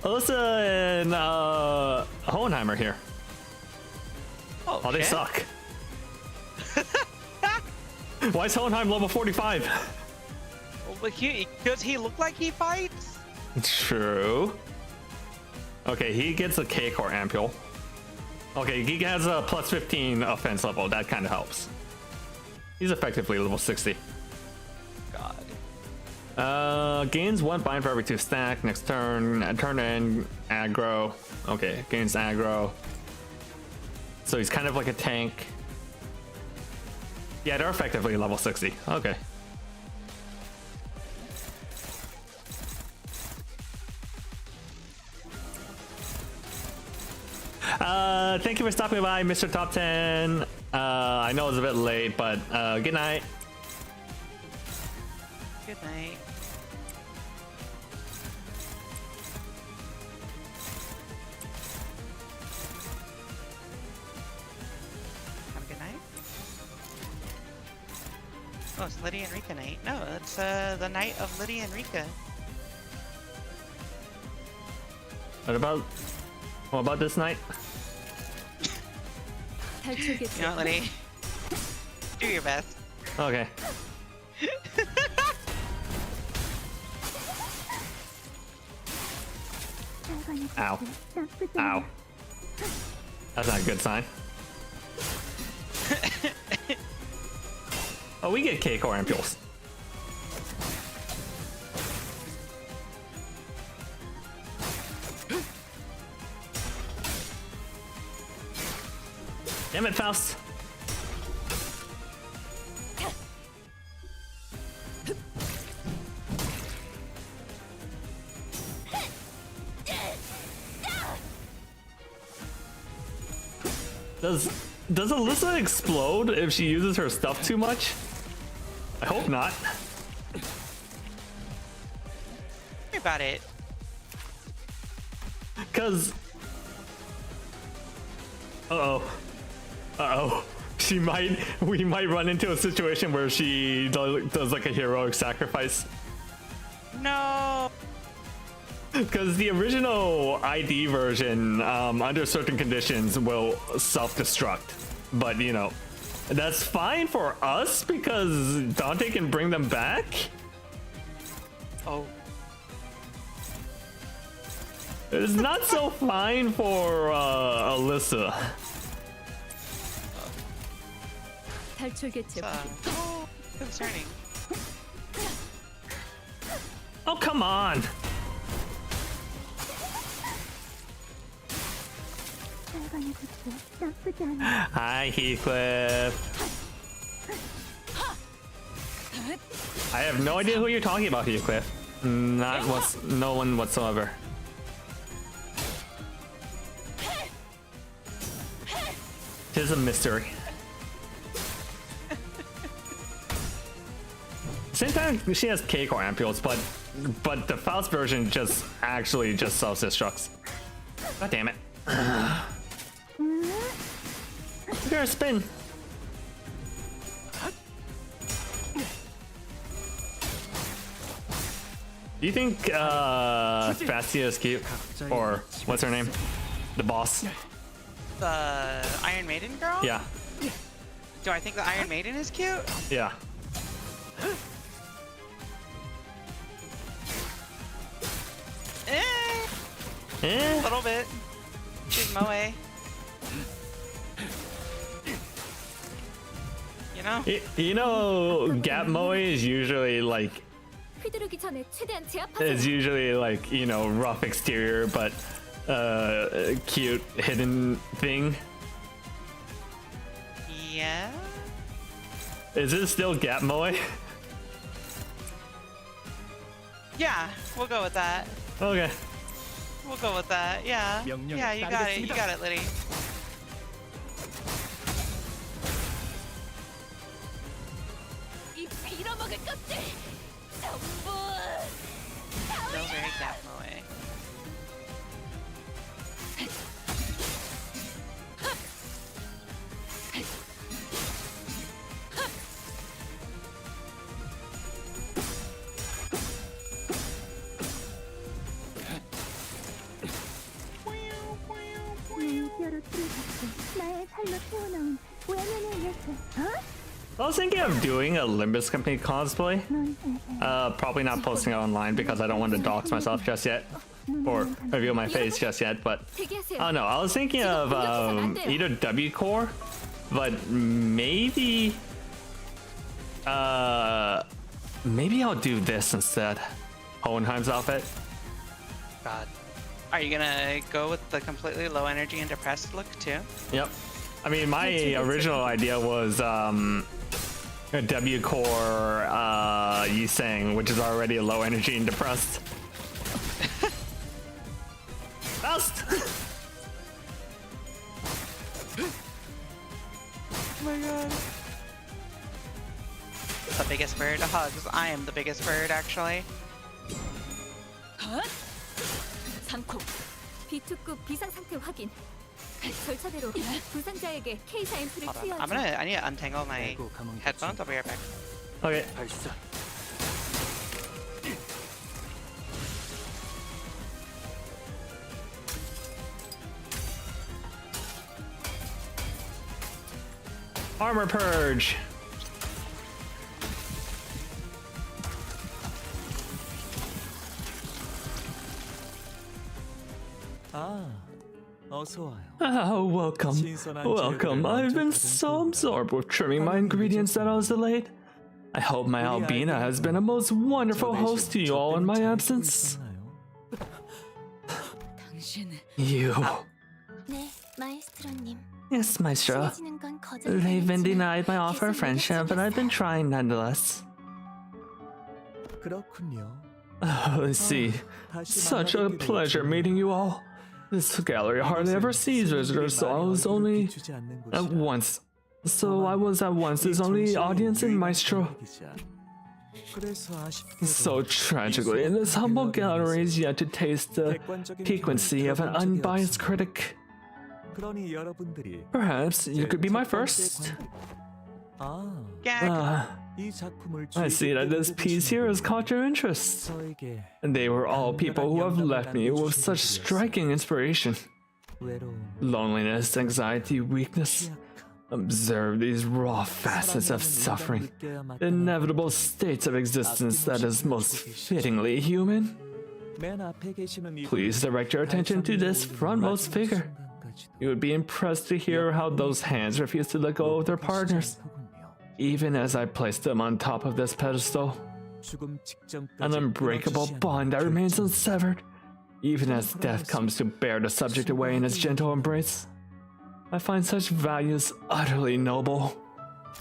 Alyssa and Hohenheimer here. Oh, they shit. suck. Why is Hohenheim level 45? Well, does he look like he fights? True. Okay, he gets a K core ampule. Okay, he has a plus 15 offense level. That kind of helps. He's effectively level 60. God. Gains 1 bind for every 2 stack. Next turn, turn in aggro. Okay, gains aggro. So he's kind of like a tank. Yeah, they're effectively level 60. Okay. Thank you for stopping by, Mr. Top 10. I know it's a bit late, but good night. Good night. Have a good night. Oh, it's Lydia and Rika night. No, it's the night of Lydia and Rika. What about this night? You know what, Lydia? Do your best. Okay. Ow. Ow. That's not a good sign. Oh, we get K core ampules. Damn it, Faust. Does Alyssa explode if she uses her stuff too much? I hope not. Worry about it. Cause uh-oh. We might run into a situation where she does like a heroic sacrifice. No. Because the original ID version, under certain conditions, will self-destruct. But, you know, that's fine for us because Dante can bring them back? Oh. It's not so fine for Alyssa. Concerning. Oh, come on! Hi, Heathcliff. I have no idea who you're talking about, Heathcliff. No one whatsoever. Tis a mystery. Same time, she has K core ampules, but the Faust version just self-destructs. God damn it. Look at her spin. Do you think Fascia is cute? Or what's her name? The boss? The Iron Maiden girl? Yeah. Do I think the Iron Maiden is cute? Yeah. Eh. Eh? A little bit. She's Moe. You know? You know, Gap Moe is usually like 휘두르기 전에 최대한 it's 제압하세요. usually like, you know, rough exterior but cute hidden thing. Yeah. Is it still Gap Moe? Yeah, we'll go with that. Okay. We'll go with that. Yeah. 명령에 Yeah, you got it. You 따르겠습니다. got it, Liddy. 이 빌어먹을 것들 전부 No very Gap Moe. I was thinking of doing a Limbus Company cosplay. Probably not posting it online because I don't want to dox myself just yet. Or reveal my face just yet, but 대기하세요. I don't know. I was thinking of either W Core, but maybe maybe I'll do this instead. Hohenheim's outfit. God. Are you gonna go with the completely low energy and depressed look too? Yep. I mean, my original idea was a W Core Yiseng, which is already low energy and depressed. Faust! Oh my god. The biggest bird hugs. I am the biggest bird, actually. 헛! 3코 B2급 비상 상태 확인. 절차대로 부상자에게 K사 앰플을 Hold on. 투여하죠. I need to untangle my 알고 가면 headphones. I'll be right back. Okay. 발사. Armor Purge. 아, 어서 와요. Oh, welcome. Welcome. I've been so absorbed with trimming my ingredients that I was delayed. I hope my Albina has been a most wonderful host to you all in my absence. 당신은 You. 네, 마에스트로님. Yes, Maestro. 친해지는 건 They've been 거절당했지만 denied my offer of 계속 friendship, but I've been trying nonetheless. 그렇군요. Oh, I see. Such a pleasure meeting you all. This gallery hardly ever sees visitors, so I was only at once. So I was at once his only audience in Maestro. So tragically, this humble gallery is yet to taste the piquancy of an unbiased critic. Perhaps you could be my first. Gag. I see that this piece here has caught your interest. And they were all people who have left me with such striking inspiration. Loneliness, anxiety, weakness. Observe these raw facets of suffering, the inevitable states of existence that is most fittingly human. Please direct your attention to this frontmost figure. You would be impressed to hear how those hands refuse to let go of their partners, even as I place them on top of this pedestal. An unbreakable bond that remains unsevered, even as death comes to bear the subject away in its gentle embrace. I find such values utterly noble.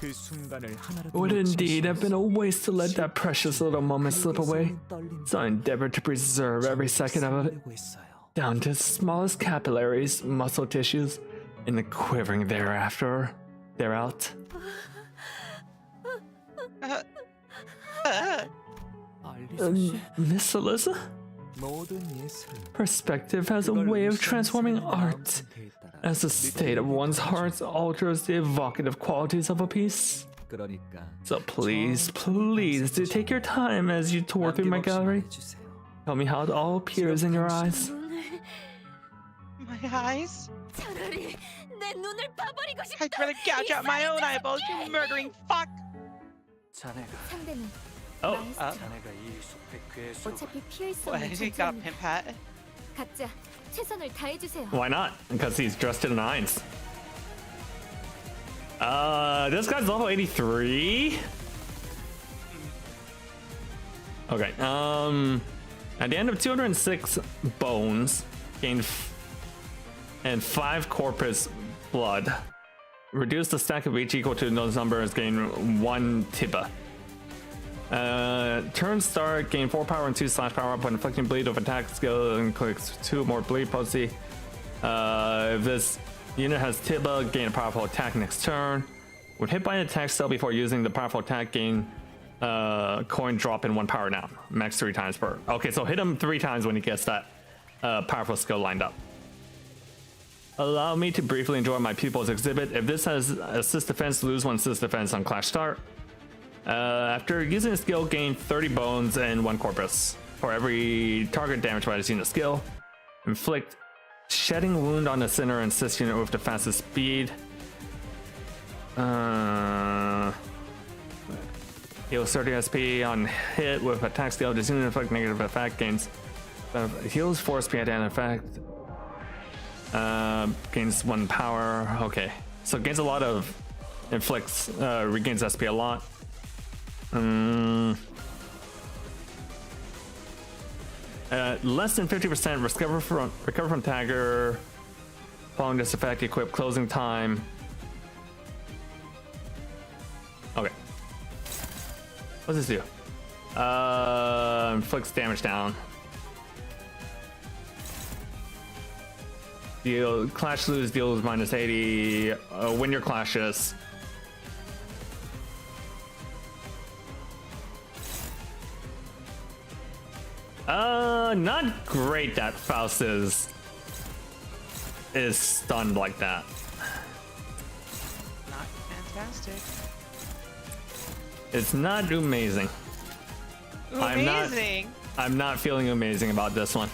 It would indeed have been a waste to let that precious little moment slip away, so I endeavored to preserve every second of it, down to its smallest capillaries, muscle tissues, and the quivering thereafter. Miss Alyssa? Perspective has a way of transforming art, as the state of one's heart alters the evocative qualities of a piece. So please do take your time as you tour through my gallery. Tell me how it all appears in your eyes. My eyes? 차라리 내 눈을 봐버리고 싶다. I'd rather gouge out my own eyeballs, you murdering fuck! 자네가 상대는 Oh, 자네가 이 숲의 괴수. 어차피 피할 수 What, 없는 he got a 존재입니다. pimp hat? 각자 최선을 다해 주세요. Why not? Because he's dressed to the nines. This guy's level 83. Okay. At the end of 206 bones, gain and 5 corpus blood. Reduce the stack of each equal to those numbers. Gain 1 tiba. Turn start, gain 4 power and 2 slash power up when inflicting bleed of attack skill and clicks 2 more bleed potency. If this unit has Tiba, gain a powerful attack next turn. When hit by an attack spell before using the powerful attack, gain coin drop in 1 power down. Max 3 times per. Okay, so hit him 3 times when he gets that powerful skill lined up. Allow me to briefly enjoy my pupil's exhibit. If this has assist defense, lose 1 assist defense on clash start. After using a skill, gain 30 bones and 1 corpus. For every target damage by this unit skill, inflict shedding wound on the center and assist unit with the fastest speed. Heals 30 SP on hit with attack skill. This unit inflict negative effect, gains heals 4 SP at end effect. Gains 1 power. Okay, so gains a lot of inflicts, regains SP a lot. Less than 50% recover from tagger. Following this effect, equip closing time. Okay. What's this do? Inflicts damage down. Deal clash lose deals minus 80. Win your clashes. Not great that Faust is stunned like that. Not fantastic. It's not amazing. Amazing. I'm not feeling amazing about this one.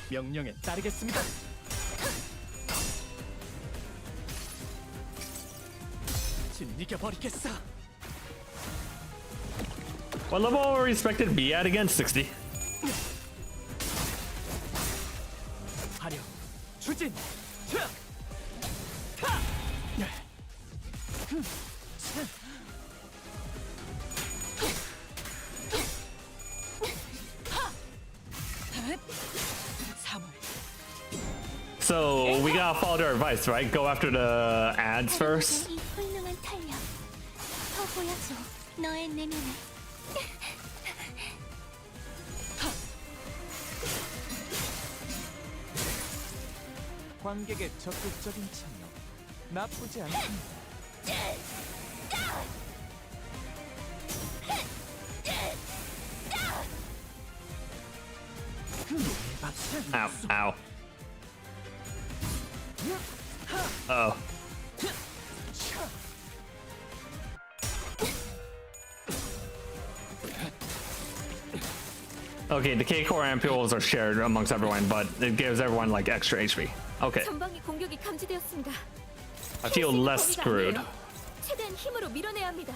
명령에 따르겠습니다. 진이겨 버리겠어. What level are we expected to be at again? 60. 화력, 추진, So we gotta follow their advice, right? Go after the ads first. 이 훌륭한 탄력. 더 보여줘. 너의 내면을. 관객의 적극적인 참여 나쁘지 않습니다. Ow, ow. Oh. Okay, the K-core ampules are shared amongst everyone, but it gives everyone like extra HP. Okay. 전방의 공격이 감지되었습니다. I feel less screwed. 최대한 힘으로 밀어내야 합니다.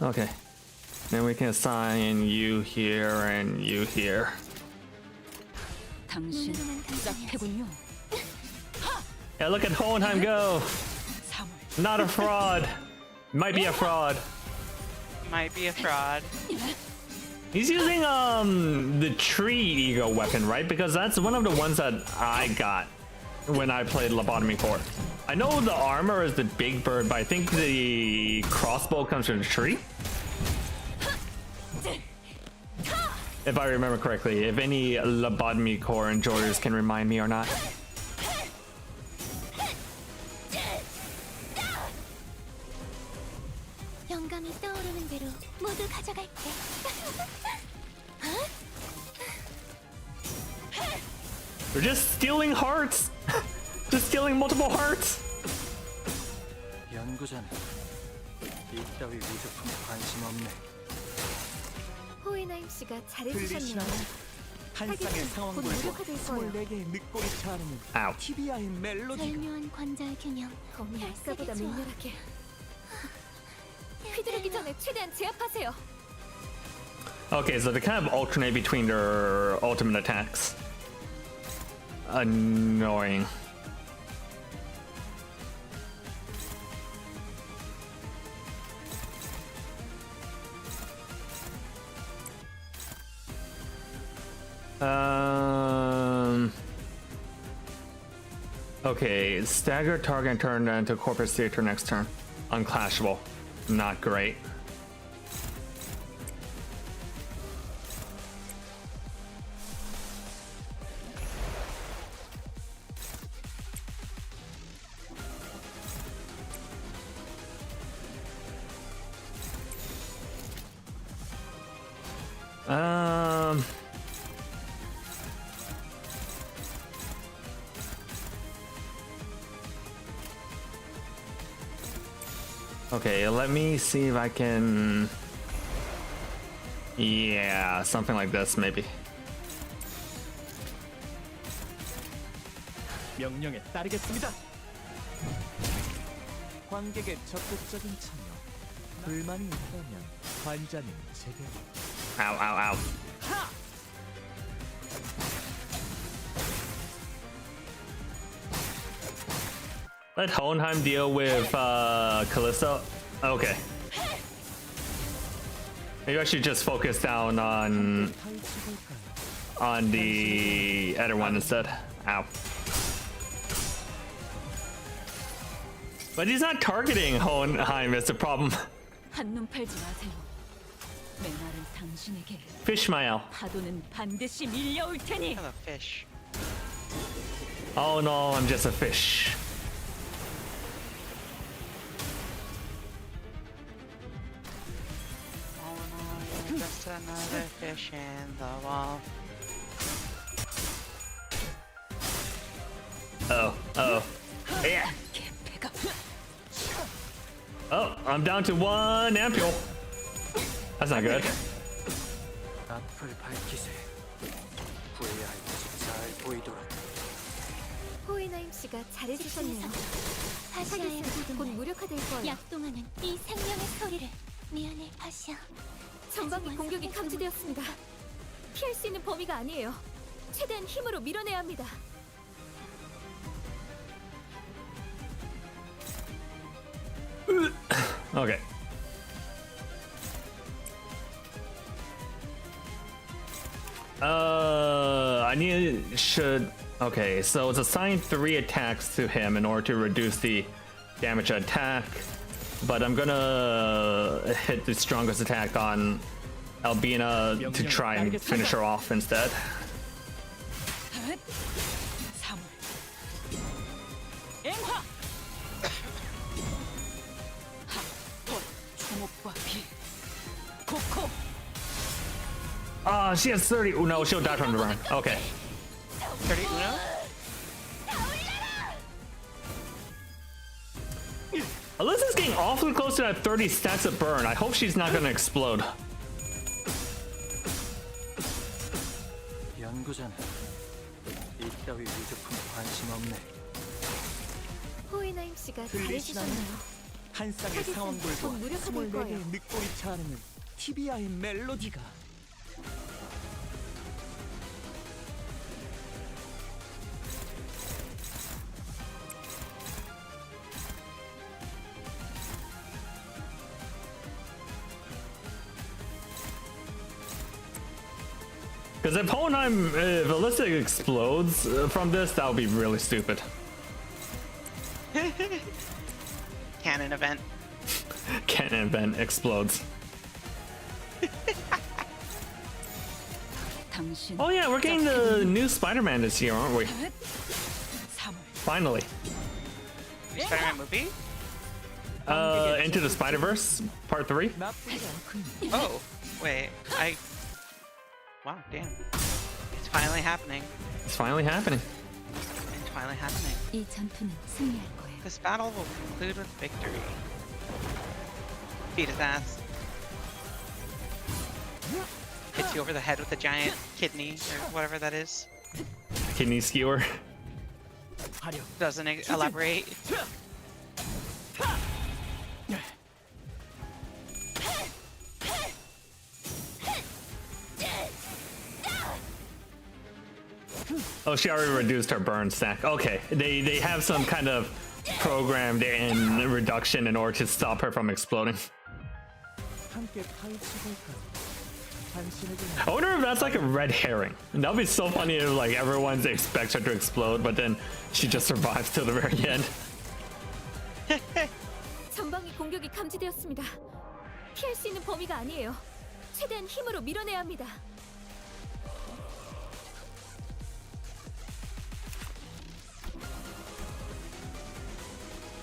Okay. Then we can assign you here and you here. 당신 짝패군요. Yeah, look at Hohenheim go! Not a fraud! Might be a fraud. Might be a fraud. He's using the tree ego weapon, right? Because that's one of the ones that I got when I played Lobotomy Core. I know the armor is the big bird, but I think the crossbow comes from the tree. If I remember correctly, if any Lobotomy Core enjoyers can remind me or not. 영감이 떠오르는 대로 모두 가져갈게. They're just stealing hearts! Just stealing multiple hearts! 연구자는 이따위 위조품에 관심 없네. 호에나임 씨가 잘해주셨네요. 한 쌍의 상황들과 24개의 늑골이 차하는 Ow. 티비아의 멜로디가 절묘한 관절 균형. 범위 아까보다 좋아. 맹렬하게. 휘두르기 전에 최대한 제압하세요. Okay, so they kind of alternate between their ultimate attacks. Annoying. Okay, stagger target and turn into corpus theater next turn. Unclashable. Not great. Okay, let me see if I can... Yeah, something like this, maybe. 명령에 따르겠습니다. 관객의 적극적인 참여. 불만이 있다면 관자는 제대로. Ow, ow, ow. Let Hohenheim deal with Callisto. Okay. Maybe I should just focus down on the other one instead. Ow. But he's not targeting Hohenheim is the problem. 한눈 팔지 마세요. 메말은 당신에게 Fishmael. 파도는 반드시 밀려올 테니. I'm a fish. Oh no, I'm just a fish. Oh no, you're just another fish in the wall. Oh, oh. Yeah. 개패가 Oh, I'm down to 1 ampule. That's not good. 앞을 밝히세. VI 잘 보이도록. 호이나임 씨가 잘해주셨네요. 파시아의 곧 부름을 무력화될 거예요. 약동하는 이 생명의 소리를. 미안해, 파시아. 전방위 공격이 감지되었습니다. 피할 수 있는 범위가 아니에요. 최대한 힘으로 밀어내야 합니다. Okay. Okay, so it's assigned 3 attacks to him in order to reduce the damage attack, but I'm gonna hit the strongest attack on Albina to try and finish her off instead. 사물. 앵화. 주목과 비. 코코. She has 30. Oh no, she'll die from the burn. Okay. 30 Uno? Alyssa's getting awfully close to that 30 stats of burn. I hope she's not gonna explode. 연구자는 이따위 위조품 관심 없네. 호이나임 씨가 들리시나요? 잘해주셨네요. 한 쌍의 상황들과 곧 무력화될 거예요. 24개의 늑골이 차하는 티비아의 멜로디가. Because if Alyssa explodes from this, that would be really stupid. Cannon event. Cannon event explodes. 당신. Oh yeah, we're getting the new Spider-Man this year, aren't we? 사물. Finally. New Spider-Man movie? Into the Spider-Verse, Part 3. 나쁘지 않군. Oh, wait. Wow, damn. It's finally happening. It's finally happening. It's finally happening. 이 전투는 승리할 거예요. This battle will conclude with victory. Beat his ass. hits you over the head with a giant kidney or whatever that is. Kidney skewer. Doesn't elaborate. Oh, she already reduced her burn stack. Okay, they have some kind of programmed in reduction in order to stop her from exploding. I wonder if that's like a red herring. That'd be so funny if like everyone expects her to explode, but then she just survives till the very end. 전방위 공격이 감지되었습니다. 피할 수 있는 범위가 아니에요. 최대한 힘으로 밀어내야 합니다.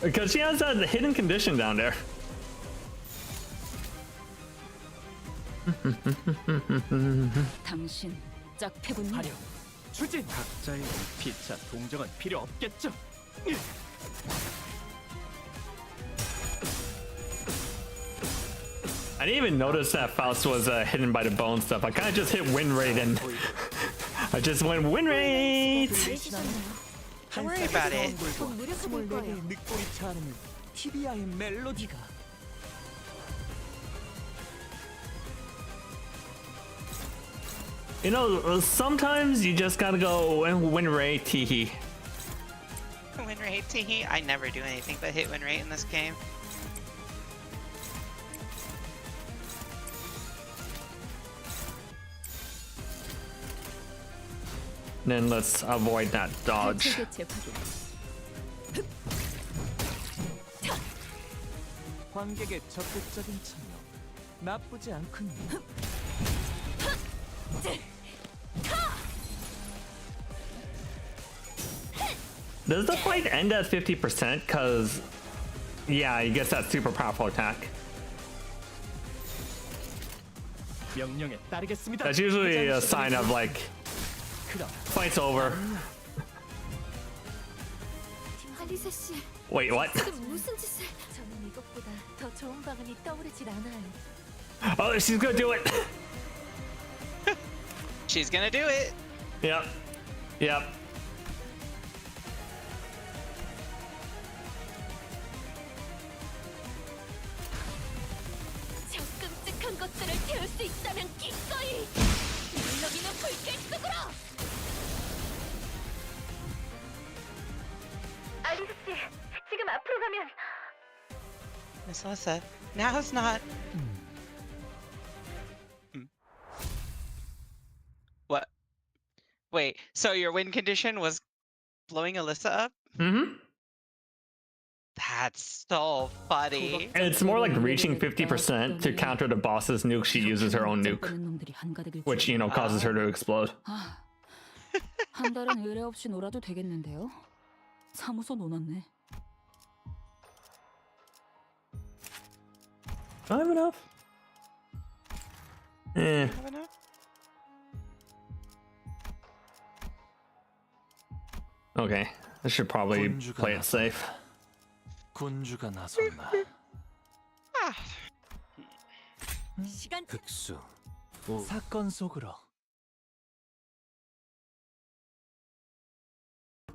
Because she has that hidden condition down there. 당신 짝패군요. 화력, 추진. 각자의 피차 동정은 필요 없겠죠. I didn't even notice that Faust was hidden by the bone stuff. I kind of just hit win rate and I just went win rate. Don't worry about it. 좀 무력해 보일 거예요. 늑보리차 않으면 TBI의 멜로디가. You know, sometimes you just gotta go and win rate, teehee. Win rate, teehee. I never do anything but hit win rate in this game. Then let's avoid that dodge. 관객의 적극적인 참여 나쁘지 않군요. Does the fight end at 50%? Cause yeah, I guess that's super powerful attack. 명령에 따르겠습니다. That's usually a sign of like fight's over. 알리사 씨, Wait, what? 지금 무슨 짓을? 저는 이것보다 더 좋은 방안이 떠오르질 않아요. Oh, she's gonna do it. She's gonna do it. Yep. Yep. 저 끔찍한 것들을 태울 수 있다면 기꺼이 물러기는 불길 속으로. 알리스 씨, 지금 앞으로 가면. Miss Alyssa, now's not. What? Wait, so your win condition was blowing Alyssa up? Mm-hmm. That's so funny. And it's more like reaching 50% to counter the boss's nuke. She uses her own nuke, which, you know, causes her to explode. 한 달은 의뢰 없이 놀아도 되겠는데요? 사무소 놓았네. I have enough. Eh. Have enough? Okay, I should probably play it safe. 군주가 나섰나. Ah. 시간 흑수. 사건 속으로.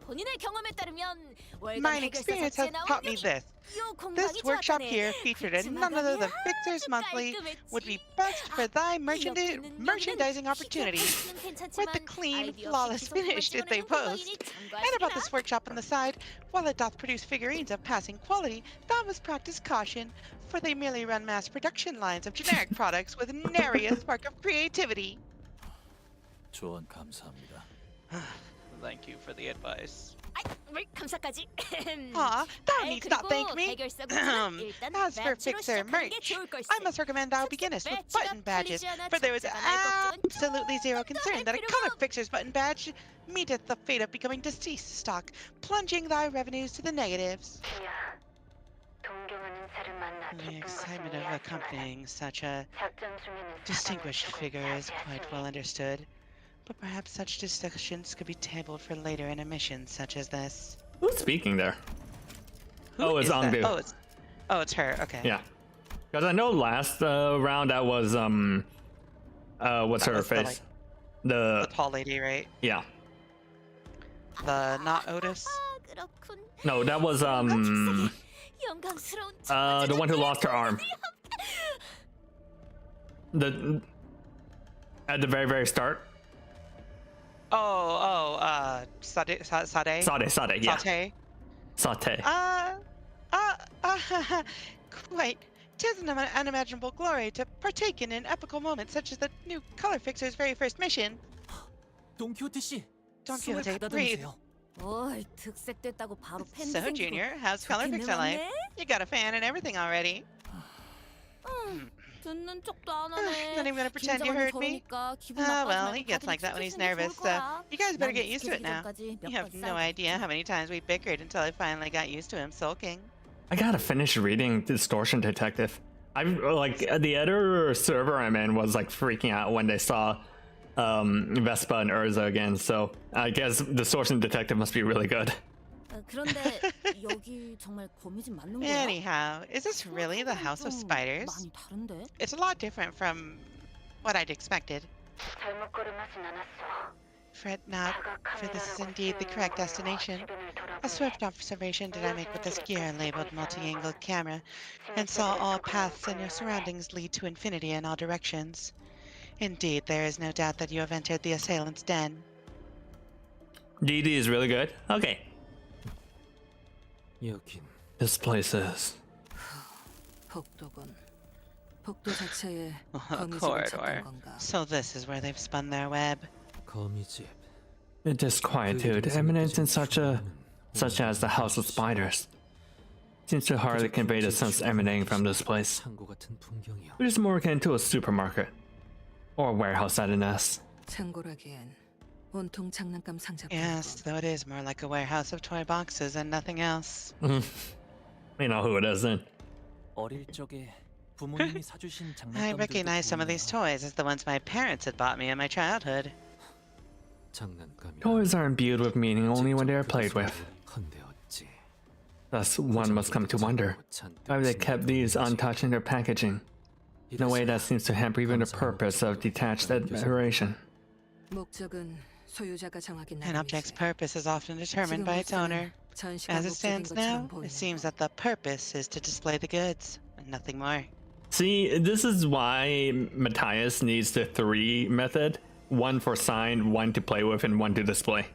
본인의 경험에 따르면 My experience has taught me this. This workshop here, featured in none other than Fixers Monthly, would be best for thy merchandising opportunities. With the clean, flawless finish that they boast. And about this workshop on the side, while it doth produce figurines of passing quality, thou must practice caution, for they merely run mass production lines of generic products with nary a spark of creativity. 조언 감사합니다. Thank you for the advice. 왜 감사까지? Aw, thou needst not thank me. As for Fixer merch, I must recommend thou beginnest with button badges, for there is absolutely zero concern that a color Fixer's button badge meeteth the fate of becoming deceased stock, plunging thy revenues to the negatives. The excitement of accompanying such a distinguished figure is quite well understood. But perhaps such discussions could be tabled for later in a mission such as this. Who's speaking there? Who it's is that? Angbu. Oh, it's her. Okay. Yeah. Because I know last round that was what's That her was the, face? like, The the tall lady, right? yeah. The not Otis. 그렇군. No, that was 영광스러운 the one who lost her arm. The at the very start. Sade. Sade, yeah. Saute. Saute. Quite. 'Tis an unimaginable glory to partake in an epical moment such as the new color fixer's very first mission. 돈키호테 씨, Don 숨을 Quixote, 가다듬으세요. breathe. 어이, 득색됐다고 바로 팬 So, 생기고. Junior, how's color 좋긴 fixer life? 해봤네? You got a fan and everything already. 듣는 척도 안 하네. Not even gonna pretend you 긴장하면 heard me. 저러니까 기분 Ah, 나빠지 well, 말고 he gets 다들 like that when he's 익숙해지는 게 nervous, 좋을 so 거야. you guys better 난 get used to it 익숙해지기 now. 전까지 몇 You have 번 no 싸웠거든. idea how many times we bickered until I finally got used to him sulking. I gotta finish reading Distortion Detective. I'm like the editor server I'm in was like freaking out when they saw Vespa and Urza again. So I guess Distortion Detective must be really good. 그런데 여기 정말 거미집 맞는 거야? Anyhow, is this really the House of 좀 Spiders? 많이 다른데? It's a lot different from what I'd expected. Fret not, for this is indeed the correct destination. A swift observation did I make with this gear labeled multi-angled camera, and saw all paths in your surroundings lead to infinity in all directions. Indeed, there is no doubt that you have entered the assailant's den. DD is really good. Okay. 여긴 This place is. 복도군. 복도 자체에 A 거미집을 corridor. 찾던 건가? So this is where they've spun their web. 거미집. The disquietude emanates in such as the House of Spiders. Seems to hardly convey the sense emanating from this place. 창고 같은 풍경이요. It is more akin to a supermarket. Or a warehouse at an S. 창고라기엔 온통 장난감 상자뿐. Yes, though it is more like a warehouse of toy boxes and nothing else. You know who it isn't. 어릴 적에 부모님이 사주신 I 장난감들도 recognize some of these 보이네요. toys as the ones my parents had bought me in my childhood. 장난감이. Toys are imbued with meaning only when they are played with. 헌데었지. Thus, one must come to wonder why they kept these untouched in their packaging, in a way that seems to hamper even the purpose of detached admiration. 목적은 소유자가 정하기 An object's 나름이지. purpose is often determined by its owner. 전시가 As it 목적인 stands now, 것처럼 보이네. it seems that the purpose is to display the goods, and nothing more. See, this is why Matthias needs the 3 method. One for sign, one to play with, and one to display.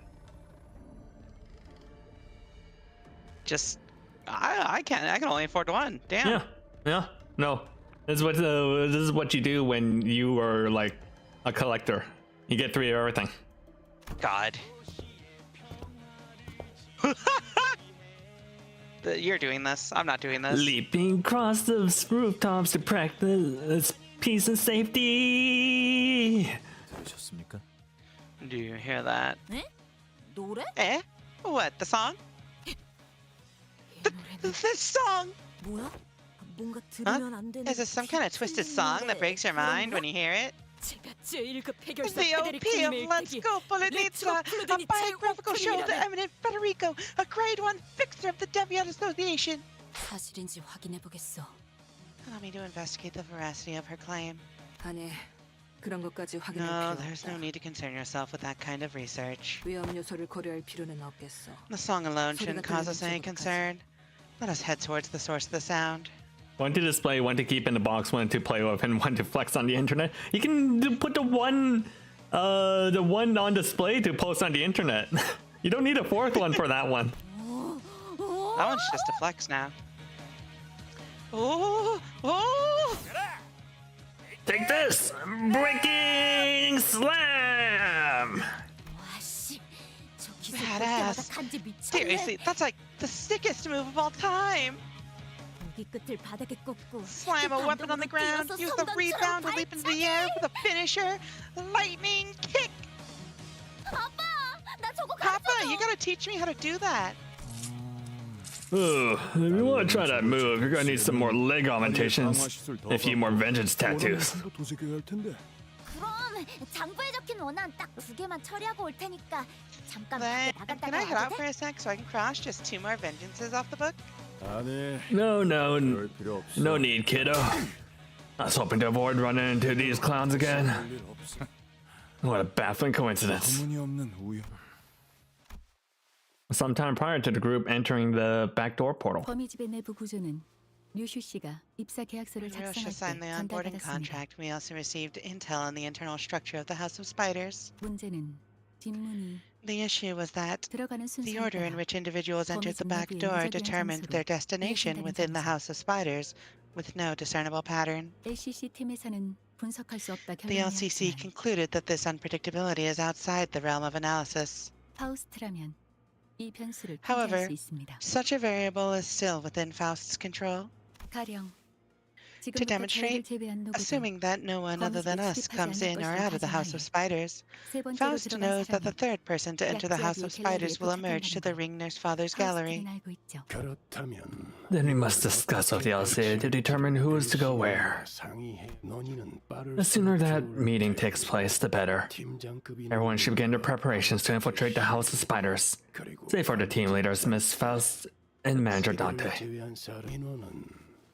Just, I can only afford one. Damn. Yeah, no. This is what you do when you are like a collector. You get 3 of everything. God. You're doing this. I'm not doing this. Leaping across the rooftops to practice peace and safety. 들으셨습니까? Do you hear that? 네? 노래? Eh? What? The song? This song? 뭐야? 뭔가 들으면 안 되는 Is this some kind of twisted song that breaks your mind when you hear it? 제가 제1급 It's 해결사 the OP 페데리코 of Let's 밀대기. Go Polonitsa, a biographical show of the eminent Federico, a grade 1 fixer of the Deviant Association. 사실인지 확인해 보겠어. Allow me to investigate the veracity of her claim. 아니, 그런 것까지 확인할 No, 필요 there's no 없다. need to concern yourself with that kind of research. 위험 요소를 고려할 필요는 없겠어. The song alone shouldn't cause us any concern. Let us head towards the source of the sound. One to display, one to keep in the box, one to play with, and one to flex on the internet. You can put the one on display to post on the internet. You don't need a 4th one for that one. That one's just a flex now. Oh, oh! Take this! Breaking slam! 와씨, 저 기술 볼 Badass. 때마다 간지 미쳤네. Seriously, that's like the sickest move of all time. 고기 끝을 바닥에 꽂고 Slam a weapon on the ground, use the rebound to leap into the air with a finisher, lightning kick. 아빠, 나 저거 Papa, you gotta teach me how to do that. Ooh, if you want to try that move, you're gonna need some more leg augmentations, and a few more vengeance tattoos. 그럼 장부에 적힌 원한 딱 2개만 처리하고 올 테니까 잠깐 Then, 밖에 can 나갔다가 I head out 와도 for 돼? a sec so I can cross just 2 more vengeances off the book? 아니, No, 그럴 필요 없어. no need, kiddo. I was hoping to avoid running into these clowns again. What a baffling coincidence. Sometime prior to the group entering the backdoor portal. 범이 집의 내부 구조는 류슈 씨가 입사 계약서를 Rosha 작성할 signed the 때 onboarding 전달받았습니다. contract. We also received intel on the internal structure of the House of Spiders. 문제는 뒷문이 The issue was that 들어가는 the order in 순서에 which individuals entered the back 범위 door 정보에 determined 인적이한 their 장소로 destination 이어진다는 within the 점이죠. House of Spiders, with no discernible pattern. LCC 팀에서는 분석할 수 없다 The LCC 결론이었지만 concluded that this unpredictability is outside the realm of analysis. 파우스트라면 이 변수를 However, 통제할 수 있습니다. such a variable is still within Faust's control. 가령 To 지금부터 저희를 demonstrate, 제외한 누구도 assuming that no one other than us comes in or out of the House of Spiders, 세 번째로 Faust 들어간 knows that the 사람은 third person to enter the House of 약지하게 Spiders will 갤러리에 emerge to the 도착한다는 ring nurse father's gallery. 파우스트는 알고 있죠. Then we must discuss with the LCA to determine who is to go where. The sooner that meeting takes place, the better. Everyone should begin their preparations to infiltrate the House of Spiders. Save for the team leaders, Miss Faust and Manager Dante.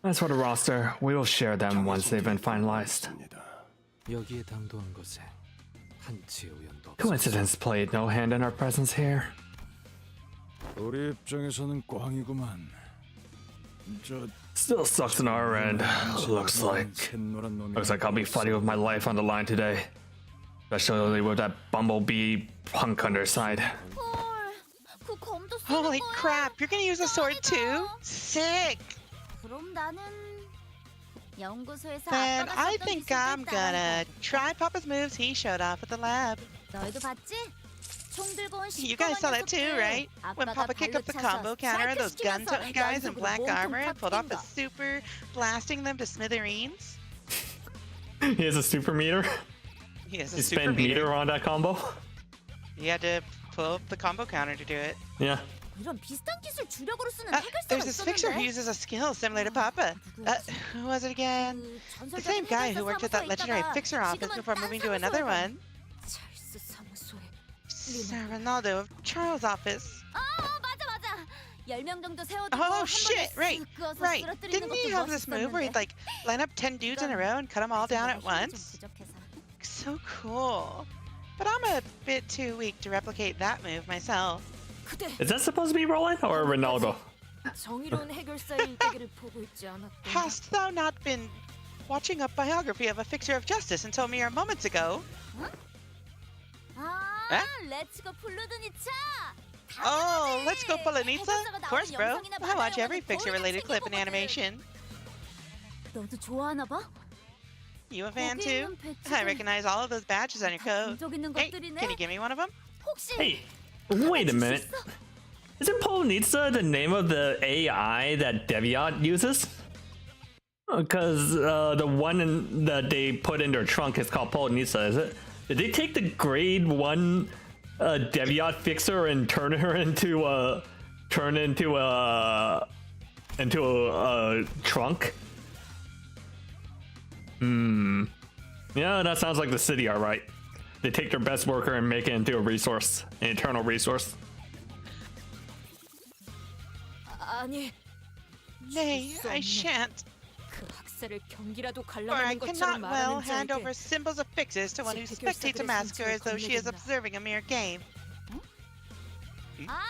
As for the roster, we will share them once they've been finalized. 여기에 당도한 것에 한치의 우연도 없어. Coincidence played no hand in our presence here. 우리 입장에서는 꽝이구만. 저 Still sucks on our end. Looks like I'll be fighting with my life on the line today. Especially with that bumblebee punk on their side. 헐, 그 검도 쓰는 Holy 거야? crap, you're gonna use a sword too? Sick! 그럼 나는 연구소에서 Then 아빠가 I 썼던 think 기술들 I'm gonna 따라해봐야겠다. try Papa's moves he showed off at the lab. 너희도 봤지? 총 들고 온 You guys saw that too, 녀석들. right? When 아빠가 Papa kicked up the 발로 combo 차서 counter, those 쌀 gun-toting guys in 연습으로 black 몸통 armor and pulled off 터뜨린 a 거. super, blasting them to smithereens. He has a super meter. He has a He super spent meter on that combo. He had to pull up the combo counter to do it. Yeah. 이런 비슷한 기술 주력으로 쓰는 There's 해결사가 this fixer who 있었는데. uses a skill similar to Papa. Who was it again? 그 The 전설적인 same guy 해결사 who worked at that 사무소에 legendary 있다가 fixer office 지금은 before 딴 moving to 사무소에 another 가. one. 찰스 사무소에. Sir Ronaldo of Charles' office. 맞아. 10명 정도 세워두고 Oh 한 번에 shit! Right, 쓱 그어서 right. 쓰러뜨리는 Didn't he 것도 have this move where he'd 멋있었는데. like line up 10 dudes in a row and cut them all down at 힘이 좀 once? 부족해서. So cool. But I'm a bit too weak to replicate that move myself. 그대 Is that supposed to be Roland or Ronaldo? 정의로운 해결사의 일대기를 보고 있지 않았던. Hast thou not been watching a biography of a fixer of justice until mere moments ago? 아, 렛츠고 플루드니차. Oh, let's go Polonitsa? Of course, bro. I watch every fixer-related clip in animation. 너도 좋아하나 봐? You a fan 거기 too? 있는 I 배지들 recognize all of those badges on your coat. 감독 있는 Hey, 것들이네. can you give me one of them? 혹시 Hey, wait a minute. Isn't Polonitsa the name of the AI that Deviant uses? Because the one that they put in their trunk is called Polonitsa, is it? Did they take the grade 1 Deviant fixer and turn her into a trunk? Yeah, that sounds like the city, alright. They take their best worker and make it into a resource, an eternal resource. 아니 Nay, I shan't. 그 학살을 경기라도 For I 관람하는 것처럼 cannot well 말하는 hand 자에게 over symbols of fixes to one who spectates a massacre as though she is observing a mere game. 아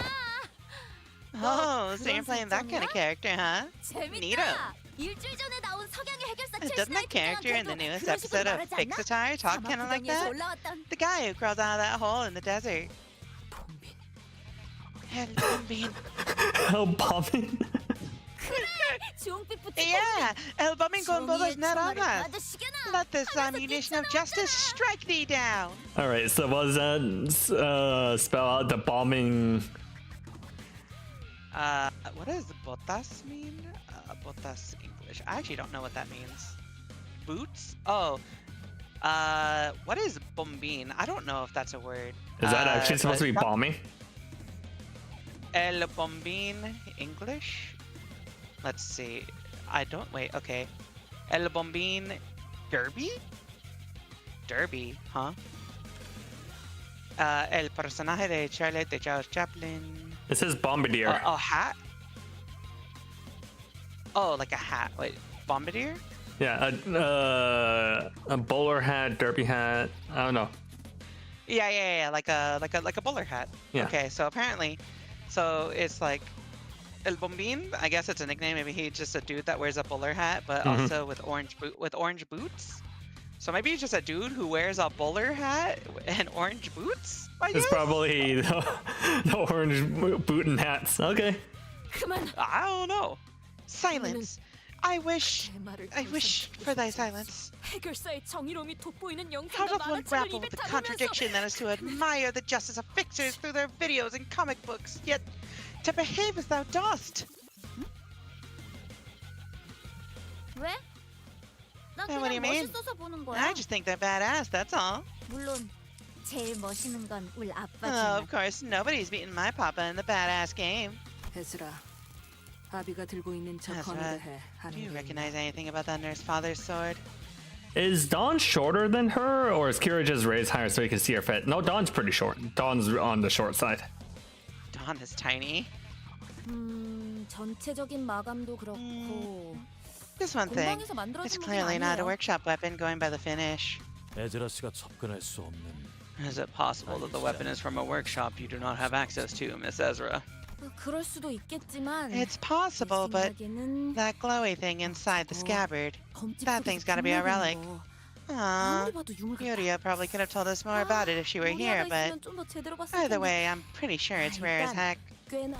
Oh, so you're playing that kind of character, huh? Neato. 재밌다. 일주일 전에 나온 석양의 해결사 Doesn't that character in the newest episode of Fix Attire talk kind of like that? 올라왔던 The guy who crawls out of that hole in the desert. 봄빈. Hello, Bean. Oh, bombing. 주홍빛 붙이 Yeah, el bombing con bolas naranjas. 받으시게나. Let this ammunition of justice strike thee down. Alright, so what does that spell out the bombing? What does botas mean? Botas English. I actually don't know what that means. Boots? Oh. What is bombin? I don't know if that's a word. Is that actually supposed to be but- bombing? El bombin English? Let's see. I don't wait. Okay. El bombin derby? Derby, huh? El personaje de Charlotte de Charles Chaplin. It says bombardier. Oh, hat? Oh, like a hat. Wait, bombardier? Yeah, a bowler hat, derby hat. I don't know. Yeah, like a bowler hat. Yeah. Okay, so apparently, it's like El Bombín. I guess it's a nickname. Maybe he's just a dude that wears a bowler hat, but also with orange boots. So maybe he's just a dude who wears a bowler hat and orange boots. I guess? It's probably the orange boot and hats. Okay. 그만. I don't know. Silence. I wish for thy silence. 해결사의 정의로움이 돋보이는 How 영상과 does one 만화책을 grapple 입에 with the 담으면서 contradiction that is to admire the justice of fixers through their videos and comic books, yet to behave as thou dost? 왜? 난 What do you 그냥 mean? 멋있어서 보는 거야. I just think they're badass, that's all. 물론 제일 멋있는 건 우리 Oh, 아빠지만. of course, nobody's beaten my papa in the badass game. 에즈라, 아비가 들고 있는 저 Ezra, 검에 대해 Do 아는 you 게 recognize 있나? anything about that nurse father's sword? Is Dawn shorter than her, or is Kira just raised higher so you can see her fit? No, Dawn's pretty short. Dawn's on the short side. Dawn is tiny. 전체적인 마감도 그렇고. Just one thing. 공방에서 만들어진 It's 건 clearly not a 아니에요. workshop weapon going by the finish. 에즈라 씨가 접근할 수 없는 Is it possible that the weapon is from a workshop you do not have access to, Miss Ezra? 그럴 수도 있겠지만. It's possible, but 생각에는 that glowy thing inside the scabbard, 검집 that 속에서 thing's gotta be a relic. 분명히 거. Aww. 아무리 봐도 유물 같아. Yuria probably could have told us more about it if she were here, 모니아가 but 있으면 좀더 제대로 봤을 either 텐데. way, I'm pretty sure it's rare as heck. 꽤나.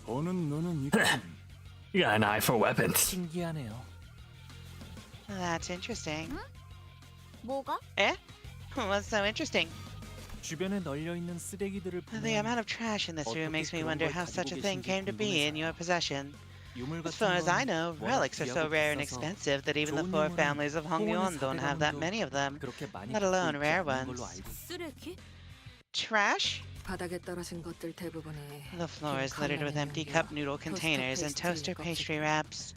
보는 눈은 있군. You got an eye for weapons. 신기하네요. That's interesting. 뭐가? Eh? What's so interesting? 주변에 널려 있는 쓰레기들을 The 보면 amount of trash in this room 어떻게 makes me 그런 wonder 걸 how such a 가지고 thing 계신지 came to be in 궁금해서요. your possession. 유물 As 같은 far as I 건 know, 워낙 relics are so 귀하고 rare and 비싸서 expensive that even the 좋은 four 유물은 families of Hongyeon 호원에 don't have that 사대방도 many of them, 그렇게 많이 let 갖고 alone 있지 rare 않는 걸로 ones. 알고 있어요. 쓰레기? Trash? 바닥에 떨어진 것들 대부분이 The floor is littered with empty cup noodle containers and toaster pastry wraps.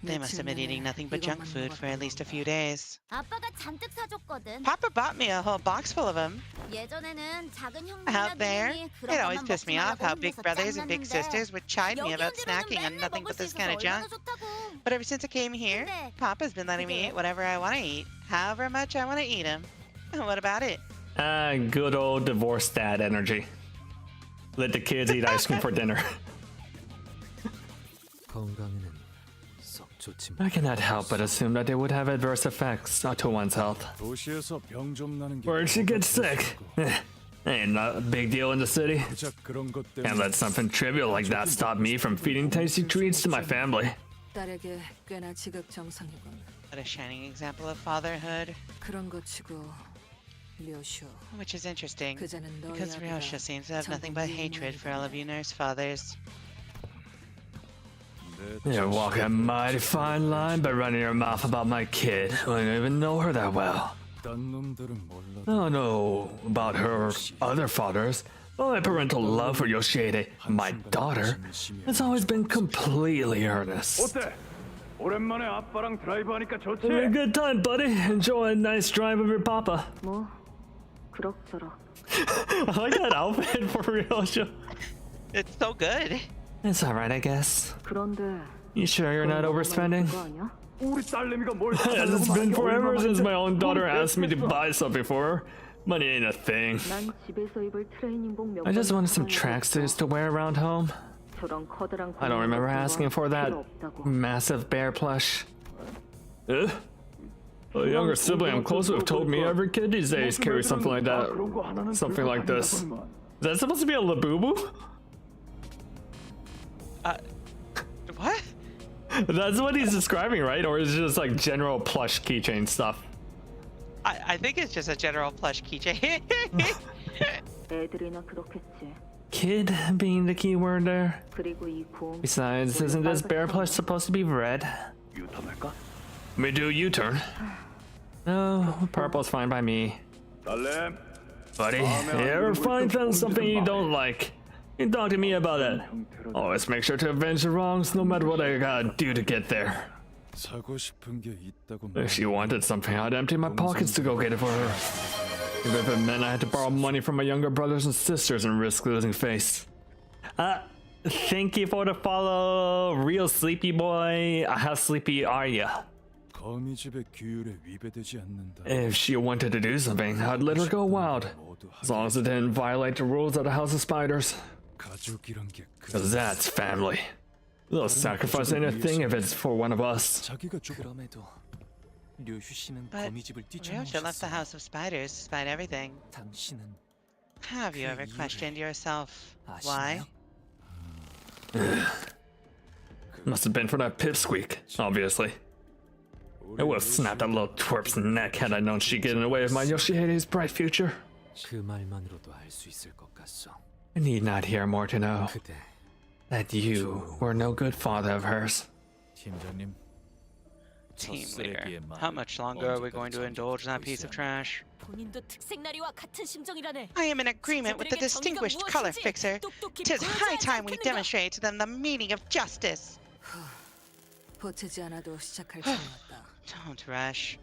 They must have been eating nothing but junk food for at least a few days. 아빠가 잔뜩 사줬거든. Papa bought me a whole box full of them. 예전에는 작은 형님이나 Out there, 누님이 it 그런 always 것만 pissed me 먹지 off how 말라고 big 혼내서 brothers and big 짠났는데 sisters would chide me 여기 about 온 뒤로는 snacking on 맨날 nothing but 먹을 수 this 있어서 kind of 얼마나 junk. 좋다고. But ever since I came here, 근데 Papa's been letting me 그게 eat whatever I want to eat, however much I want to eat them. What about it? Good old divorced dad energy. Let the kids eat ice cream for dinner. 건강에는 썩 좋지 I cannot help but assume that they would have adverse effects to one's health. 도시에서 병 좀 나는 게 Where'd she get sick? Ain't not a big deal in the city. 고작 그런 것 Can't 때문에 let something trivial like that stop me from feeding tasty treats to my family. 딸에게 꽤나 지극정성이군. What a shining example of fatherhood. 그런 것 치고 료쇼, Which is interesting, 그자는 너희 because Ryosha 아비가 seems to have nothing but hatred for all of you nurse fathers. You're walking a mighty fine line by running your mouth about my kid when you don't even know her that well. 딴 놈들은 몰라도 I don't know about her other fathers, but my parental love for Yoshide, my daughter, has always been completely earnest. 어때? 오랜만에 아빠랑 드라이브 하니까 좋지? Having a good time, buddy. Enjoy a nice drive with your papa. 뭐 그럭저럭. I like that outfit for real. It's so good. It's alright, I guess. 그런데 You sure you're not overspending? 그거 아니야? 우리 딸내미가 뭘 It's been forever since my own daughter asked me to buy something for her. Money ain't a thing. 난 집에서 입을 트레이닝복 몇 I just 번 wanted some 사용해봤어. tracksuits to wear around home. 저런 커다란 I don't remember asking for that 필요 없다고. massive bear plush. A younger sibling I'm close with told me every kid these days carries something like that. Something like this. Is that supposed to be a Labubu? What? That's what he's describing, right? Or is it just like general plush keychain stuff? I think it's just a general plush keychain. 애들이나 그렇겠지. Kid being the key word there. 그리고 이 곰. Besides, isn't this bear plush supposed to be red? 유턴할까? Me do U-turn. No, purple's fine by me. 딸내 Buddy, you ever find something you don't like? You talk to me about it. Always make sure to avenge the wrongs no matter what I gotta do to get there. 사고 싶은 게 있다고 If she wanted something, I'd empty my pockets to go get it for her. Even if it meant I had to borrow money from my younger brothers and sisters and risk losing face. Thank you for the follow, real sleepy boy. How sleepy are ya? 거미집의 규율에 위배되지 않는다. If she wanted to do something, I'd let her go wild. As long as it didn't violate the rules of the House of Spiders. 가족이란 게 Cause that's family. They'll sacrifice anything if it's for one of us. 자기가 죽어. 그럼에도 류휴 씨는 But 거미집을 Ryosha left the 뛰쳐넘으셨어요. House of Spiders despite everything. 당신은 Have you ever 이유를 questioned yourself? Why? 아시나요? Must have been for that pipsqueak, obviously. I would have snapped that little twerp's neck had I known she'd get in the way of my Yoshihade's bright future. 그 말만으로도 알 수 있을 것 같소. I need not hear more to know 그대 that you were no good father of hers. 팀장님. Team leader, how much longer are we going to indulge in that piece of trash? 본인도 특색나리와 같은 심정이라네. I am in agreement with the distinguished color fixer. Tis high time we demonstrate to them the meaning of justice. 보채지 않아도 시작할 참이었다. Don't rush.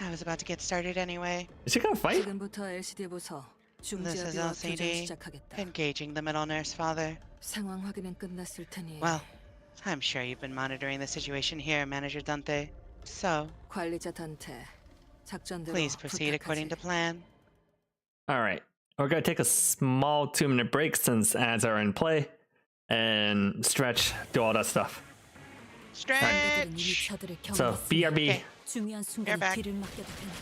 I was about to get started anyway. Is she gonna fight? 지금부터 LCD 부서 This is 중지하기와 교전 LCD. 시작하겠다. Engaging the middle nurse father. 상황 확인은 끝났을 테니 Well, I'm sure you've been monitoring the situation here, Manager Dante. So, 관리자 단테 작전대로 please proceed according to 부탁하지. plan. Alright, we're gonna take a small 2-minute break since ads are in play. And stretch, do all that stuff. 그들은 이미 Stretch! 저들을 So, 경험했으니 BRB. Okay. 중요한 You're 순간에 back. 뒤를 맡겨도 되네.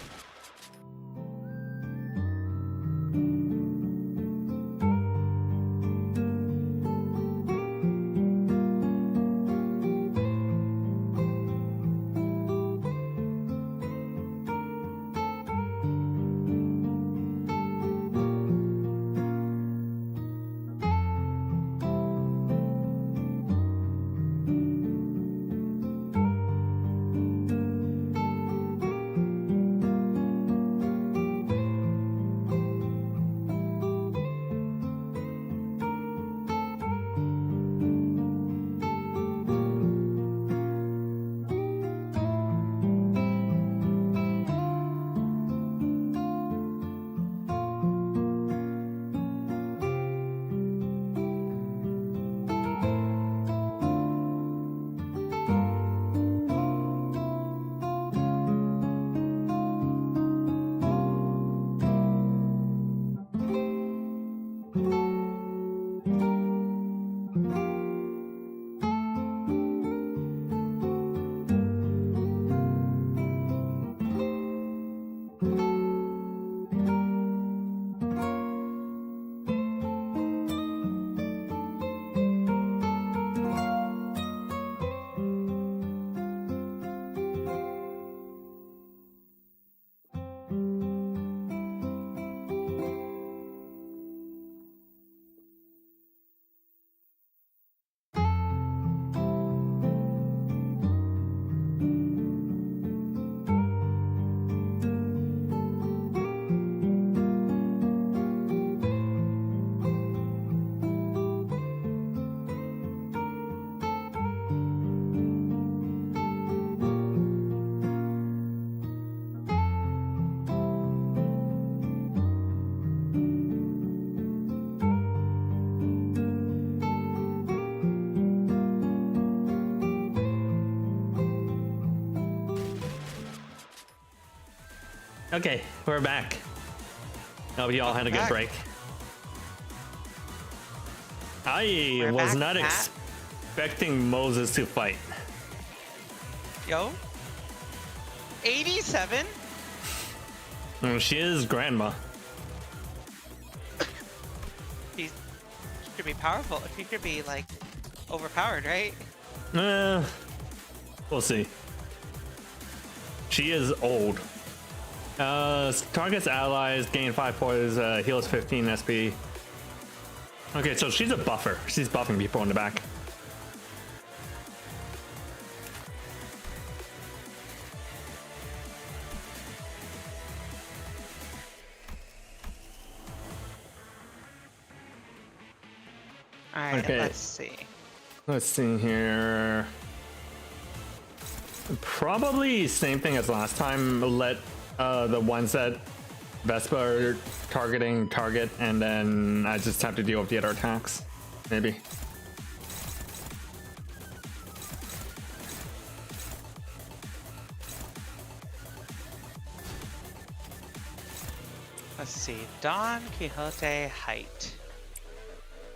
Okay, we're back. Hope you all had a good Back. break. I We're was back, not Pat. expecting Moses to fight. Yo? 87? She is grandma. She could be powerful. She could be, like, overpowered, right? We'll see. She is old. Targets allies, gain 5 poise, heals 15 SP. Okay, so she's a buffer. She's buffing people in the back. Alright, Okay. let's see. Let's see here. Probably same thing as last time. Let the ones that Vespa are targeting target, and then I just have to deal with the other attacks. Maybe. Let's see. Don Quixote height.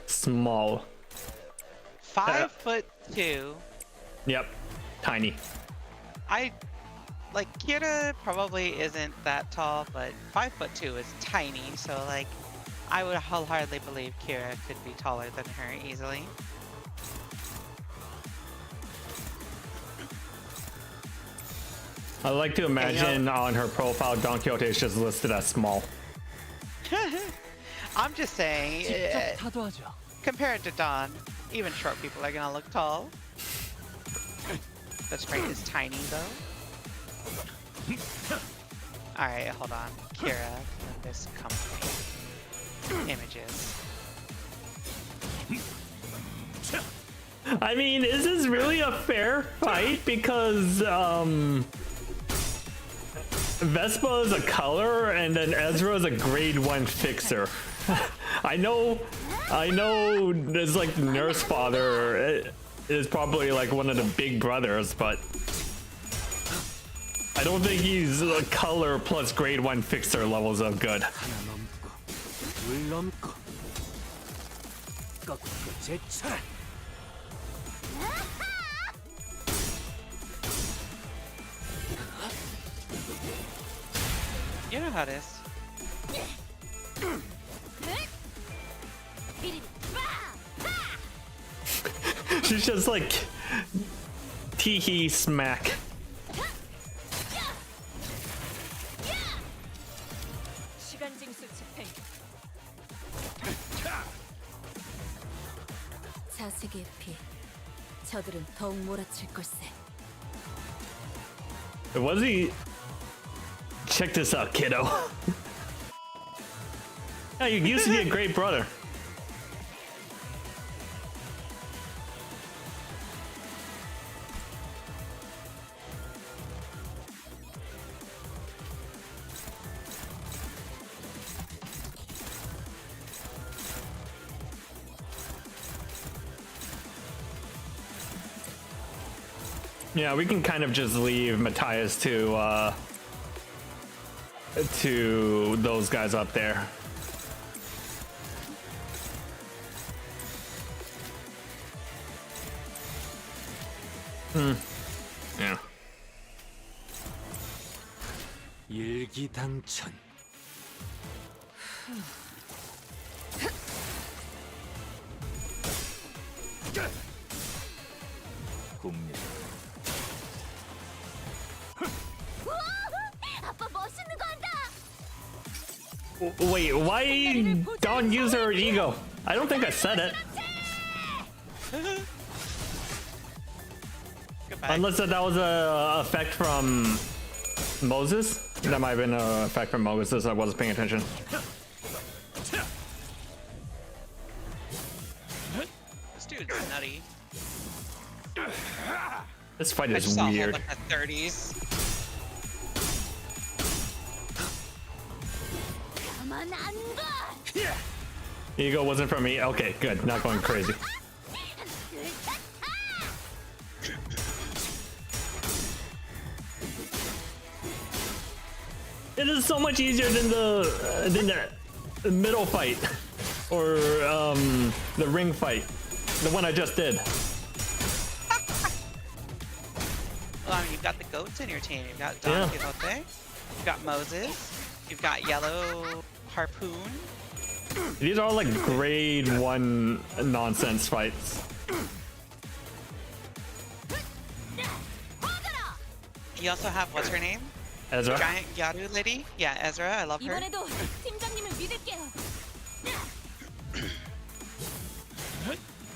Small. 5'2". Yep. Tiny. Like Kira probably isn't that tall, but 5'2" is tiny. So like, I would wholeheartedly believe Kira could be taller than her easily. I like to imagine on her profile, Don Quixote is just listed as small. I'm just saying, 직접 타도하죠. compared to Don, even short people are gonna look tall. The straight is tiny though. Alright, hold on. Kira, Limbus Company. Images. I mean, is this really a fair fight? Because, Vespa is a color, and then Ezra is a grade 1 fixer. I know it's like the nurse father is probably like one of the big brothers, but I don't think he's a color plus grade 1 fixer levels of good. 하나 넘고 둘 넘고 꺾고 제쳐라. You know how it is. She's just like tee-hee smack. 시간 징수 집행. 자식의 피. 저들은 더욱 몰아칠 걸세. Was he? Check this out, kiddo. Yeah, you used to be a great brother. Yeah, we can kind of just leave Matthias to those guys up there. Yeah. 일기당천. 국립. 아빠 멋있는 거 한다. Wait, why don't use her ego? I don't think I said it. Goodbye. Unless that was a effect from Moses. That might have been an effect from Moses. I wasn't paying attention. This dude's nutty. This fight I is just saw a whole weird. bunch of 30s. 가만 안 가. Ego wasn't from me. Okay, good. Not going crazy. It is so much easier than the middle fight, or the ring fight, the one I just did. Well, I mean, you've got the goats in your team. You've got Don Quixote. You've got Moses. You've got Yellow Harpoon. These are all like grade 1 nonsense fights. You also have, what's her name? Ezra. Giant Gyaru lady? Yeah, Ezra. I love her. 이번에도 팀장님을 믿을게요.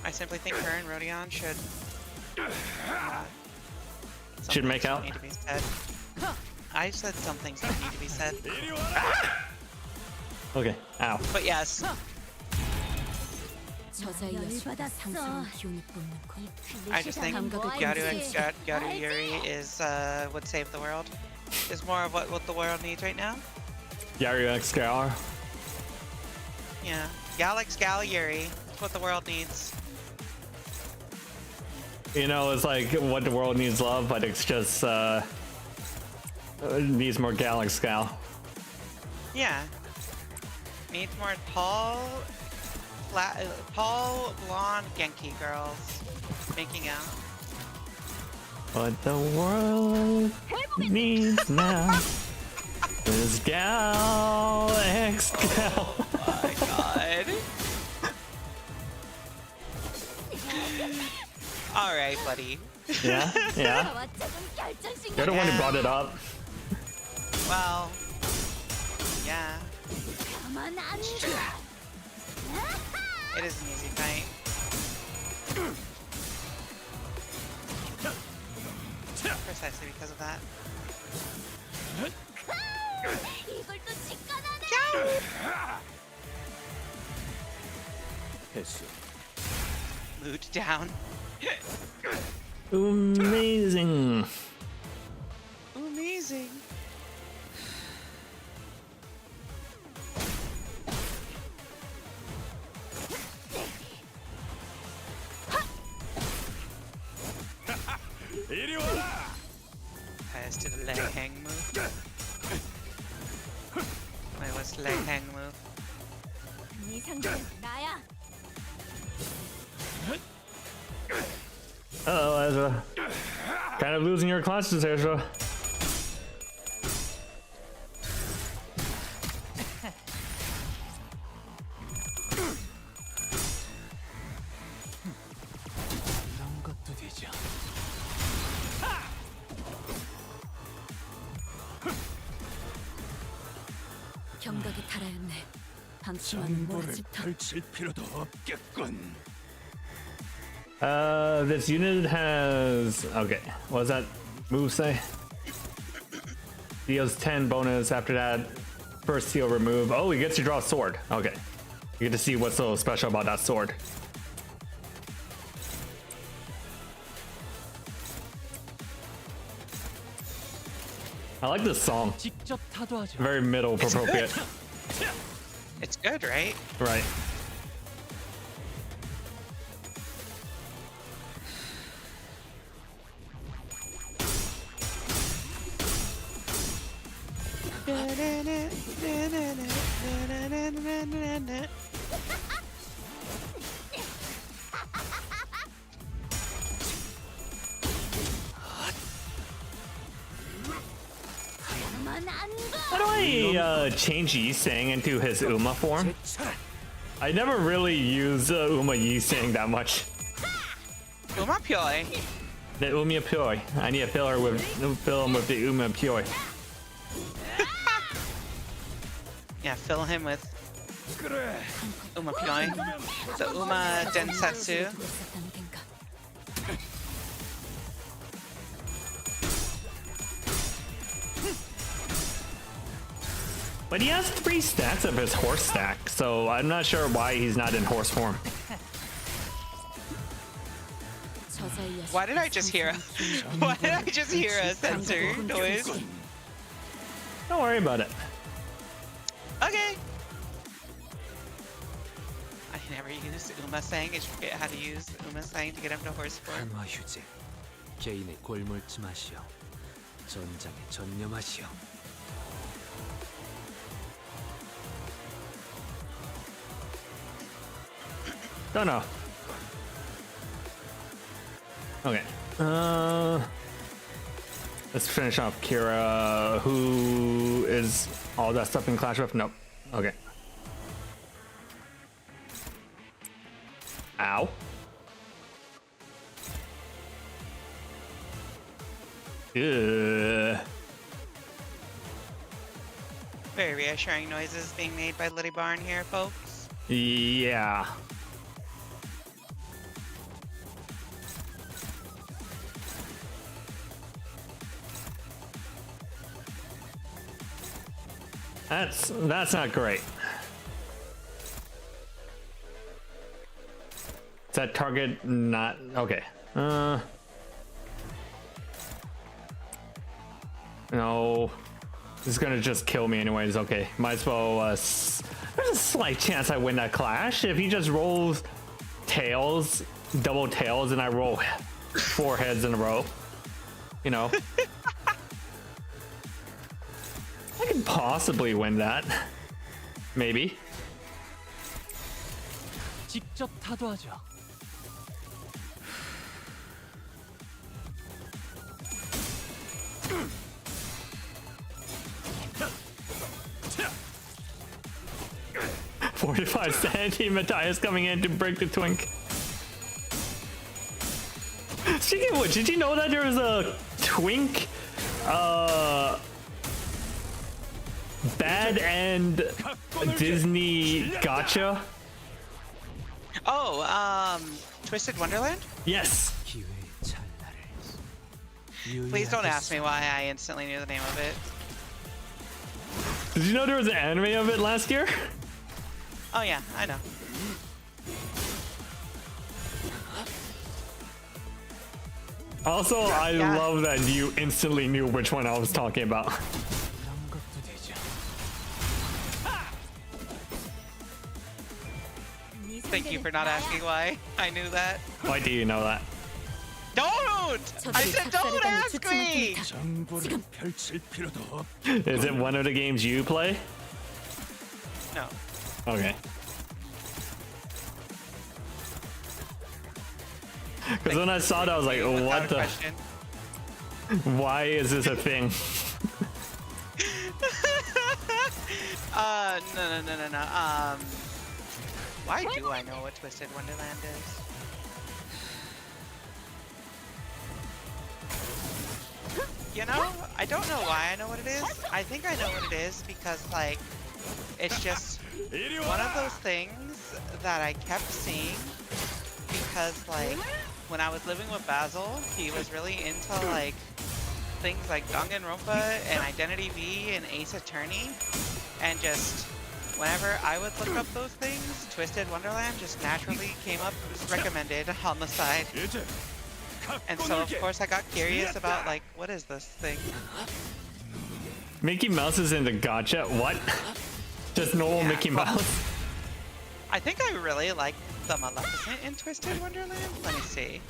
I simply think her and Rodion should... Should make some out? things Need to be said. I said some things that need to be said. Okay. Ow. But yes, 저자의 상승 기운이 뿜는 것. I just think Gyaru Yuri is would save the world. Is more of what the world needs right now. Yari XKR. Yeah, Galax Gal Yuri. That's what the world needs. You know, it's like what the world needs love, but it's just needs more Galax Gal. Yeah, Needs more tall, blonde Genki girls making out. What the world needs now is gal X gal. Oh my god. Alright, buddy. Yeah, yeah. You're the one who brought it up. Well, yeah. It is an easy fight. Precisely because of that. Mood down. Amazing. Amazing. Has to the leg hang move. Wait, what's the leg hang move? Uh-oh, Ezra. Kind of losing your classes, Ezra. 이런 것도 되죠. 경각이 달아였네. 방심하는 정보를 모라집터. 펼칠 필요도 없겠군. This unit has... Okay, what does that move say? Deals 10 bonus after that. First heal remove. Oh, he gets to draw a sword. Okay. You get to see what's so special about that sword. I like this song. 직접 타도하죠. Very middle appropriate. It's good, right? Right. How do I change Yi Sang into his Uma form? I never really use Uma Yi Sang that much. Uma Pyoy. The Uma Pyoy. I need to fill him with the Uma Pyoy. Yeah, fill him with Uma Pyoy. The Uma Densetsu. But he has 3 stacks of his horse stack, so I'm not sure why he's not in horse form. Why did I just hear a sensor noise? Don't worry about it. Okay. I never used Uma Sang. I should forget how to use Uma Sang to get him to horse form. 한화 휴재. 개인의 골몰지 마시오. 전장에 전념하시오. Don't know. Okay. Let's finish off Kira. Who is all that stuff in Clash with? Nope. Okay. Ow. Ugh. Very reassuring noises being made by Liddy Barn here, folks. Yeah. That's not great. Is that target not okay? No, this is gonna just kill me anyways. Okay, might as well. There's a slight chance I win that clash if he just rolls tails, double tails, and I roll 4 heads in a row. You know. I could possibly win that. Maybe. 직접 타도하죠. $45 cent. Matthias coming in to break the twink. Speaking of which, did you know that there was a twink bad and Disney gotcha? Oh, Twisted Wonderland? Yes. Please don't ask me why I instantly knew the name of it. Did you know there was an anime of it last year? Oh yeah, I know. Also, I Yeah. love that you instantly knew which one I was talking about. Thank you for not asking why. I knew that. Why do you know that? Don't! I said don't ask me! 장부를 펼칠 필요도 없. Is it one of the games you play? No. Okay. Because when I saw it, I was like, oh, Without what a the? question. Why is this a thing? No. Why do I know what Twisted Wonderland is? You know, I don't know why I know what it is. I think I know what it is because, like, it's just one of those things that I kept seeing because, like, when I was living with Basil, he was really into, like, things like Danganronpa and Identity V and Ace Attorney, and just whenever I would look up those things, Twisted Wonderland just naturally came up recommended on the side. And so of course I got curious about, like, what is this thing? Mickey Mouse is in the gotcha? What? Just normal Yeah, Mickey well, Mouse? I think I really like the Maleficent in Twisted Wonderland. Let me see.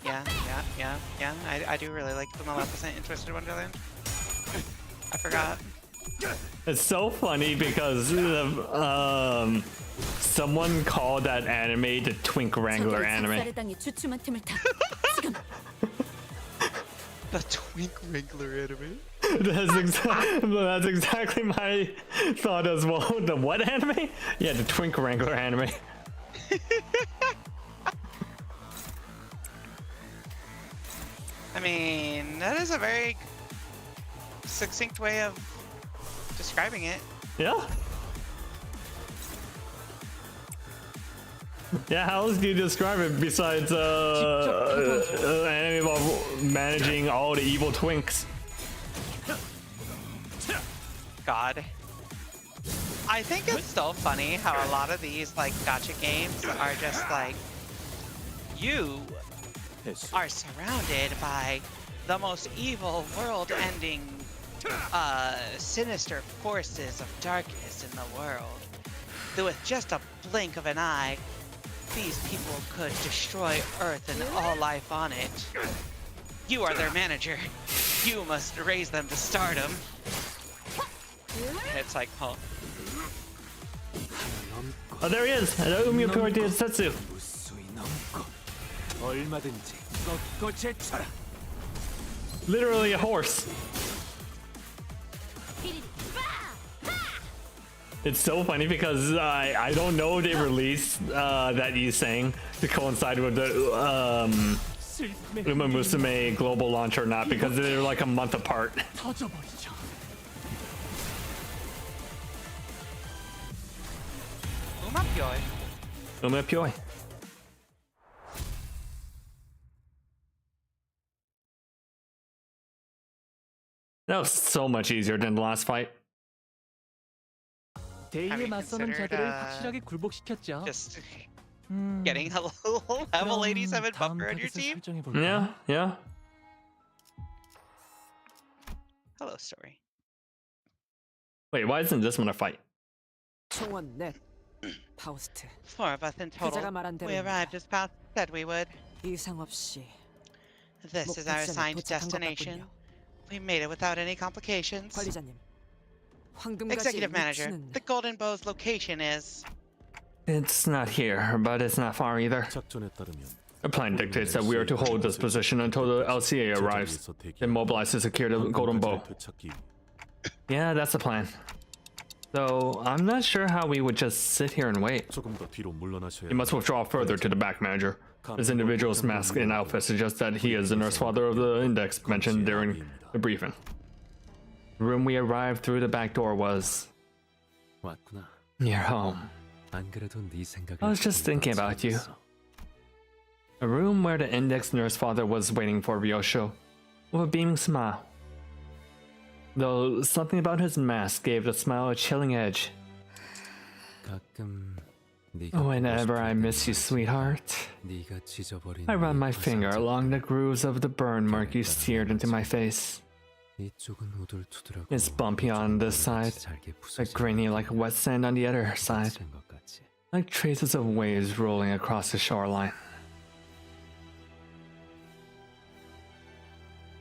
Yeah. I do really like the Maleficent in Twisted Wonderland. I forgot. It's so funny because someone called that anime the Twink Wrangler anime. The Twink Wrangler anime? That's exactly my thought as well. The what anime? Yeah, the Twink Wrangler anime. I mean, that is a very succinct way of describing it. Yeah. Yeah, how else do you describe it besides an anime about managing all the evil twinks? God. I think it's so funny how a lot of these, like, gacha games are just like, you are surrounded by the most evil, world-ending, sinister forces of darkness in the world. That with just a blink of an eye, these people could destroy Earth and all life on it. You are their manager. You must raise them to stardom. It's like, oh. Oh, there he is! Hello, Miyokuri Tetsu. 얼마든지 꺾고 제쳐라. Literally a horse. It's so funny because I don't know if they released that you sang to coincide with the Uma Musume global launch or not, because they're like a month apart. 터져버리죠. Umapyoi. Uma Pyoi. That was so much easier than the last fight. 대의에 Having 맞서는 considered, 자들을 확실하게 굴복시켰죠. Just getting a level 87 buffer on your team? Yeah, yeah. Hello, story. Wait, why isn't this one a fight? 총원 넷. 파우스트. 4 of us in total. 그자가 말한 We 대로입니다. arrived as Past said we would. 이상 없이 This is our 목표지점에 assigned 도착한 것 destination. 같군요. We made it without any complications. 관리자님, Executive Manager, the Golden Bow's location is... It's not here, but it's not far either. 작전에 따르면 The plan dictates that we are to hold this position until the LCA arrives, then mobilize to secure the Golden Bow. 되찾기 Yeah, that's the plan. Though, I'm not sure how we would just sit here and wait. 조금 더 뒤로 물러나셔야 You must withdraw further to the back, Manager. This individual's mask and outfit suggest that he is the nurse father of the index mentioned during the briefing. The room we arrived through the back door was 왔구나. your home. 안 그래도 네 생각을 I was just thinking about you. A room where the index nurse father was waiting for Ryosho with a beaming smile. Though something about his mask gave the smile a chilling edge. 가끔 네가 Whenever I miss you, sweetheart, 네가 찢어버린 I run my 네 finger 화살짝. along the grooves of the burn mark you seared into my face. 이쪽은 우둘투둘하고 It's bumpy on this side, 잘게 but 부서진 grainy like wet sand on the other side, 것 같지. like traces of waves rolling across the shoreline.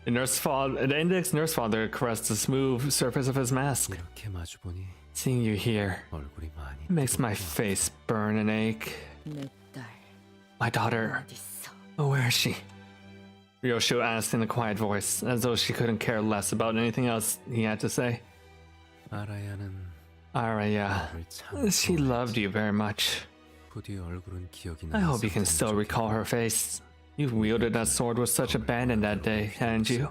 The index nurse father caressed the smooth surface of his mask. 이렇게 마주보니 Seeing you here 얼굴이 많이 makes my 뜨겁구나. face burn and ache. 내 딸 My daughter, 어딨어? where is she? Ryosho asked in a quiet voice, as though she couldn't care less about anything else he had to say. 아라야는 Araya, 너를 참 she loved you very much. 부디 얼굴은 기억이 I 나는 hope you can still recall her face. You wielded that sword with such abandon that day, hadn't you?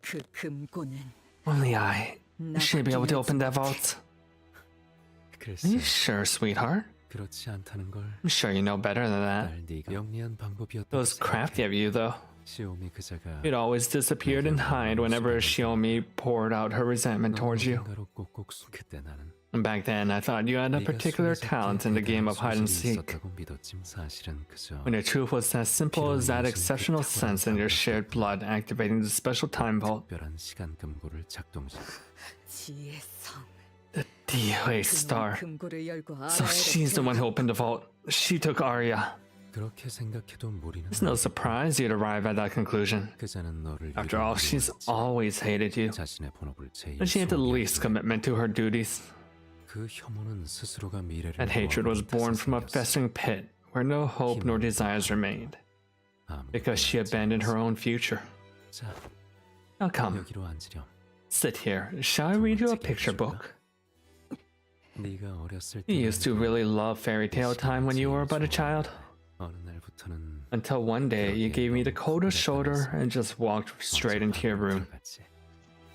그 금고는 Only I should be able to open that vault. Are 글쎄 you sure, sweetheart? 그렇지 않다는 걸 I'm sure you know better than that. 날 네가 영리한 방법이었다고 It was crafty of you, though. 시오미 그자가 It always disappeared and hide whenever Shiomi poured out her resentment towards you. 누군가로 꼭꼭 그때 나는 And back then, I thought you had a 네가 particular 숨어서 talent in the game of hide and 소질이 seek. 있었다고 믿었지만 사실은 그저 When the truth was as simple as that exceptional sense in your shared blood activating the special time vault. 특별한 시간 금고를 작동시 지혜의 성. The DOA star. 금고를 열고 So she's the one who opened the vault. She took Arya. 그렇게 생각해도 무리는 It's no surprise you'd arrive at that conclusion. 그자는 너를 After all, she's 위로하기 always hated you. 자신의 본업을 제일 And she had the 소홀히 least 하기에 commitment to her duties. 그 혐오는 스스로가 미래를 That hatred was 모아버린 born from a 탓에 festering pit where no hope nor desires remained, 생겼어. because she abandoned her own future. 자, Now come, 여기로 앉으렴. sit here. Shall I read you a picture book? 네가 어렸을 You 때 used to really love fairy tale time when you were but a child. 어느 날부터는 Until one day you gave me the coldest shoulder and just walked straight into your room.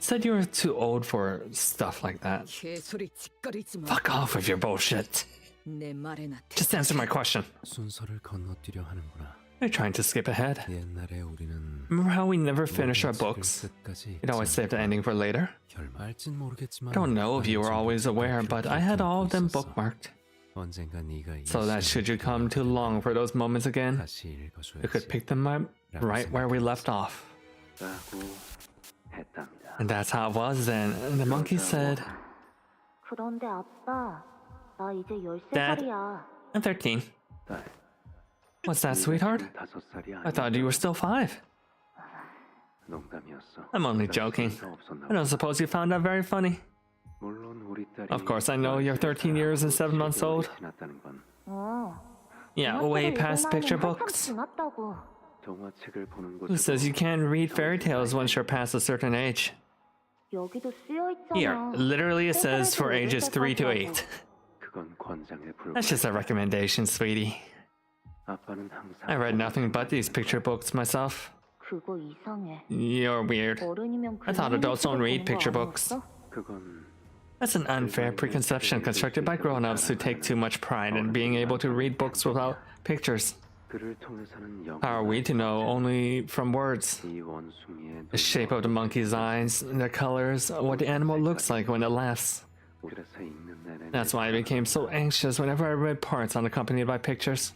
Said you were too old for stuff like that. 개소리 짓거리지 마. Fuck off with your bullshit. 내 말에나 Just answer my question. 순서를 건너뛰려 하는구나. You're trying to skip ahead. 옛날에 우리는 Remember how we never finished our 모든 books? 책을 끝까지 We'd always save the ending for later. 알진 모르겠지만 I don't know if you were always aware, but I had all of them bookmarked. 언젠가 네가 So that should you come to long for those moments again, 다시 읽어줘야지. you could pick them up right where we left off. And that's how it was then. And the monkey said, 그런데 아빠, 나 이제 Dad. 13살이야. I'm 13. What's that, sweetheart? I thought you were still 5. I'm only joking. I don't suppose you found that very funny. Of course, I know you're 13 years and 7 months old. 어, Yeah, way past picture books. 지났다고. Who says you can't read fairy tales once you're past a certain age? 여기도 쓰여 있잖아. Here, literally it says for ages 3 to 8. That's just a recommendation, sweetie. I read nothing but these picture books myself. 그거 이상해. You're weird. 어른이면 I thought adults don't read 보는 거 picture books. 아니었어? That's an unfair preconception constructed by grown-ups who take too much pride in being able to read books without pictures. How are we to know only from words? The shape of the monkey's eyes, their colors, what the animal looks like when it laughs. That's why I became so anxious whenever I read parts unaccompanied by pictures.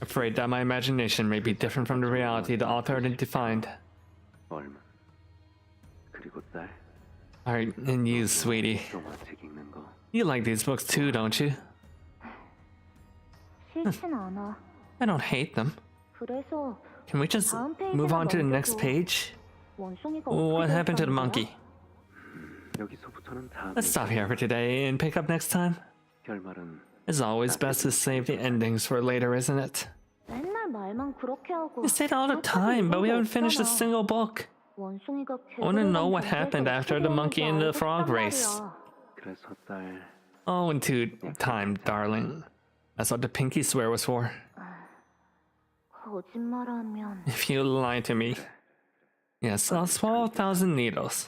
Afraid that my imagination may be different from the reality the author had defined. Alright, and you, sweetie. You like these books too, don't you? 싫진 않아. I don't hate them. 그래서 Can we just move on to the next page? 원숭이가 What 어떻게 happened to the 되었다는 monkey? 거야? Let's stop here for today and pick up next time. It's always best to save the endings for later, isn't it? You say it all the time, but we haven't finished a single book. I want to know what happened after the monkey and the frog race. Oh, in due time, darling. That's what the pinky swear was for. If you lie to me, yes, I'll swallow 1,000 needles.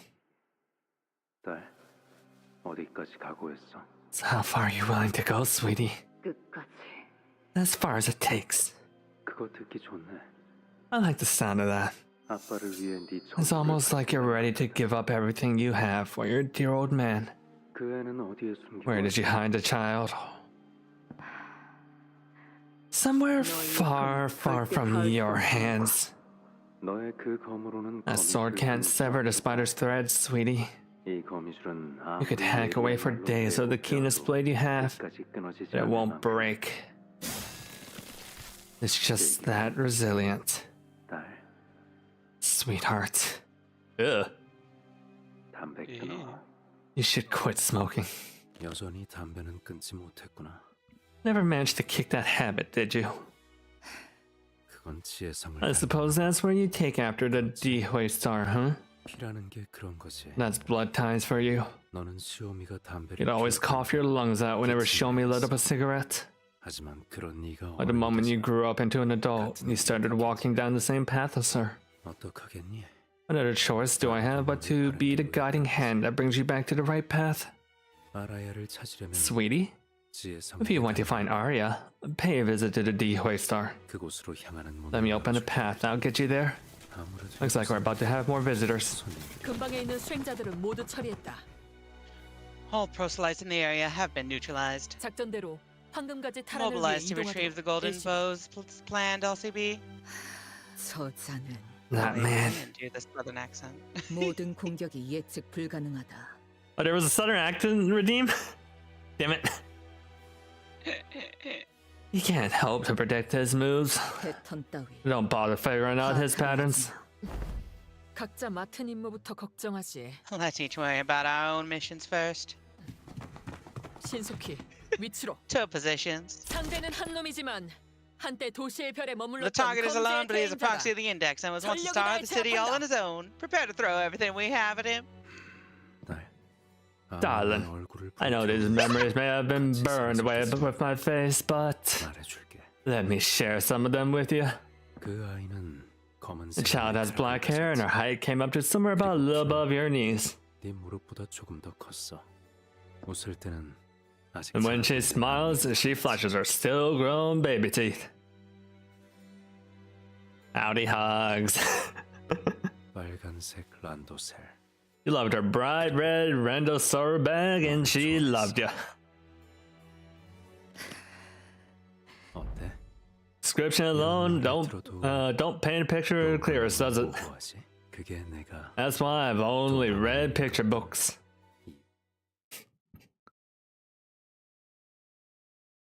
So how far are you willing to go, sweetie? As far as it takes. I like the sound of that. It's almost like you're ready to give up everything you have for your dear old man. Where did you hide the child? Somewhere far, far from your hands. That sword can't sever the spider's threads, sweetie. You could hack away for days with the keenest blade you have, but it won't break. It's just that resilient. Sweetheart. Ugh. You should quit smoking. Never managed to kick that habit, did you? I suppose that's where you take after the Dihui star, huh? That's blood ties for you. You'd always cough your lungs out whenever Shomi lit up a cigarette. But the moment you grew up into an adult, you started walking down the same path as her. What other choice do I have but to be the guiding hand that brings you back to the right path? Sweetie? If you want to find Arya, pay a visit to the Dihui Star. Let me open the path, I'll get you there. Looks like we're about to have more visitors. All proselytes in the area have been neutralized. Mobilized to retrieve the golden bows planned, LCB. That man. Do the southern accent. Oh, there was a southern accent redeem? Damn it. You can't help to predict his moves. Don't bother figuring out his patterns. Let's each worry about our own missions first. To positions. The target is alone, but he is a proxy of the index and was once a star of the city all on his own. Prepare to throw everything we have at him. Darling, I know these memories may have been burned away with my face, but let me share some of them with you. The child has black hair and her height came up to somewhere about a little above your knees. And when she smiles, she flashes her still-grown baby teeth. Howdy hugs. You loved her bright red Randosor bag, and she loved you. Description alone don't paint a picture clearest, does it? That's why I've only read picture books.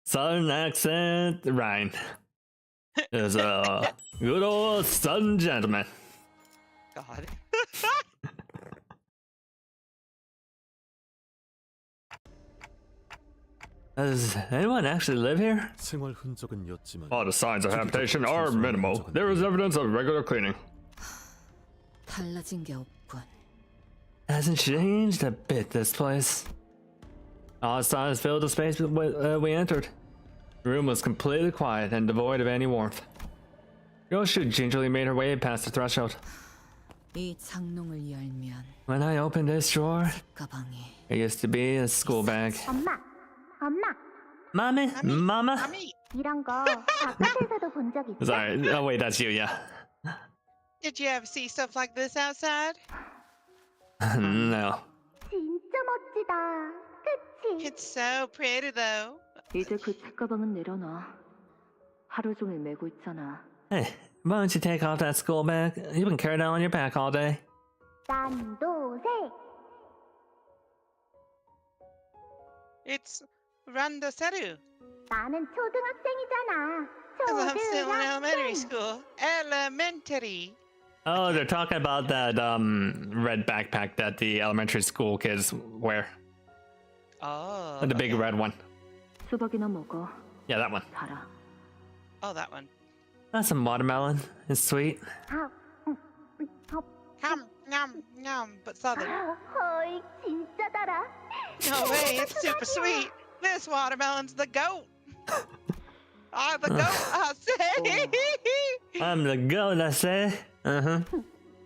Southern accent, Ryan is a good old Southern gentleman. God. Does anyone actually live here? All the signs of habitation are minimal. There is evidence of regular cleaning. Hasn't changed a bit, this place. All the signs filled the space we entered. The room was completely quiet and devoid of any warmth. Yoshu gingerly made her way past the threshold. When I opened this drawer, it used to be a school bag. Mommy? Mama? Sorry, oh wait, that's you, yeah. Did you ever see stuff like this outside? No. It's so pretty though. Hey, why don't you take off that school bag? You've been carrying it on your back all day. It's Randoseru. 나는 초등학생이잖아. I'm still in elementary school. Elementary. Oh, they're talking about that red backpack that the elementary school kids wear. Oh. The big okay. red one. 수박이나 먹어. Yeah, that one. 달아. Oh, that one. That's some watermelon. It's sweet. Yum, but southern. 헐, 진짜 달아. No way, it's super sweet. This watermelon's the goat. I'm the goat, I say. I'm the goat, I say.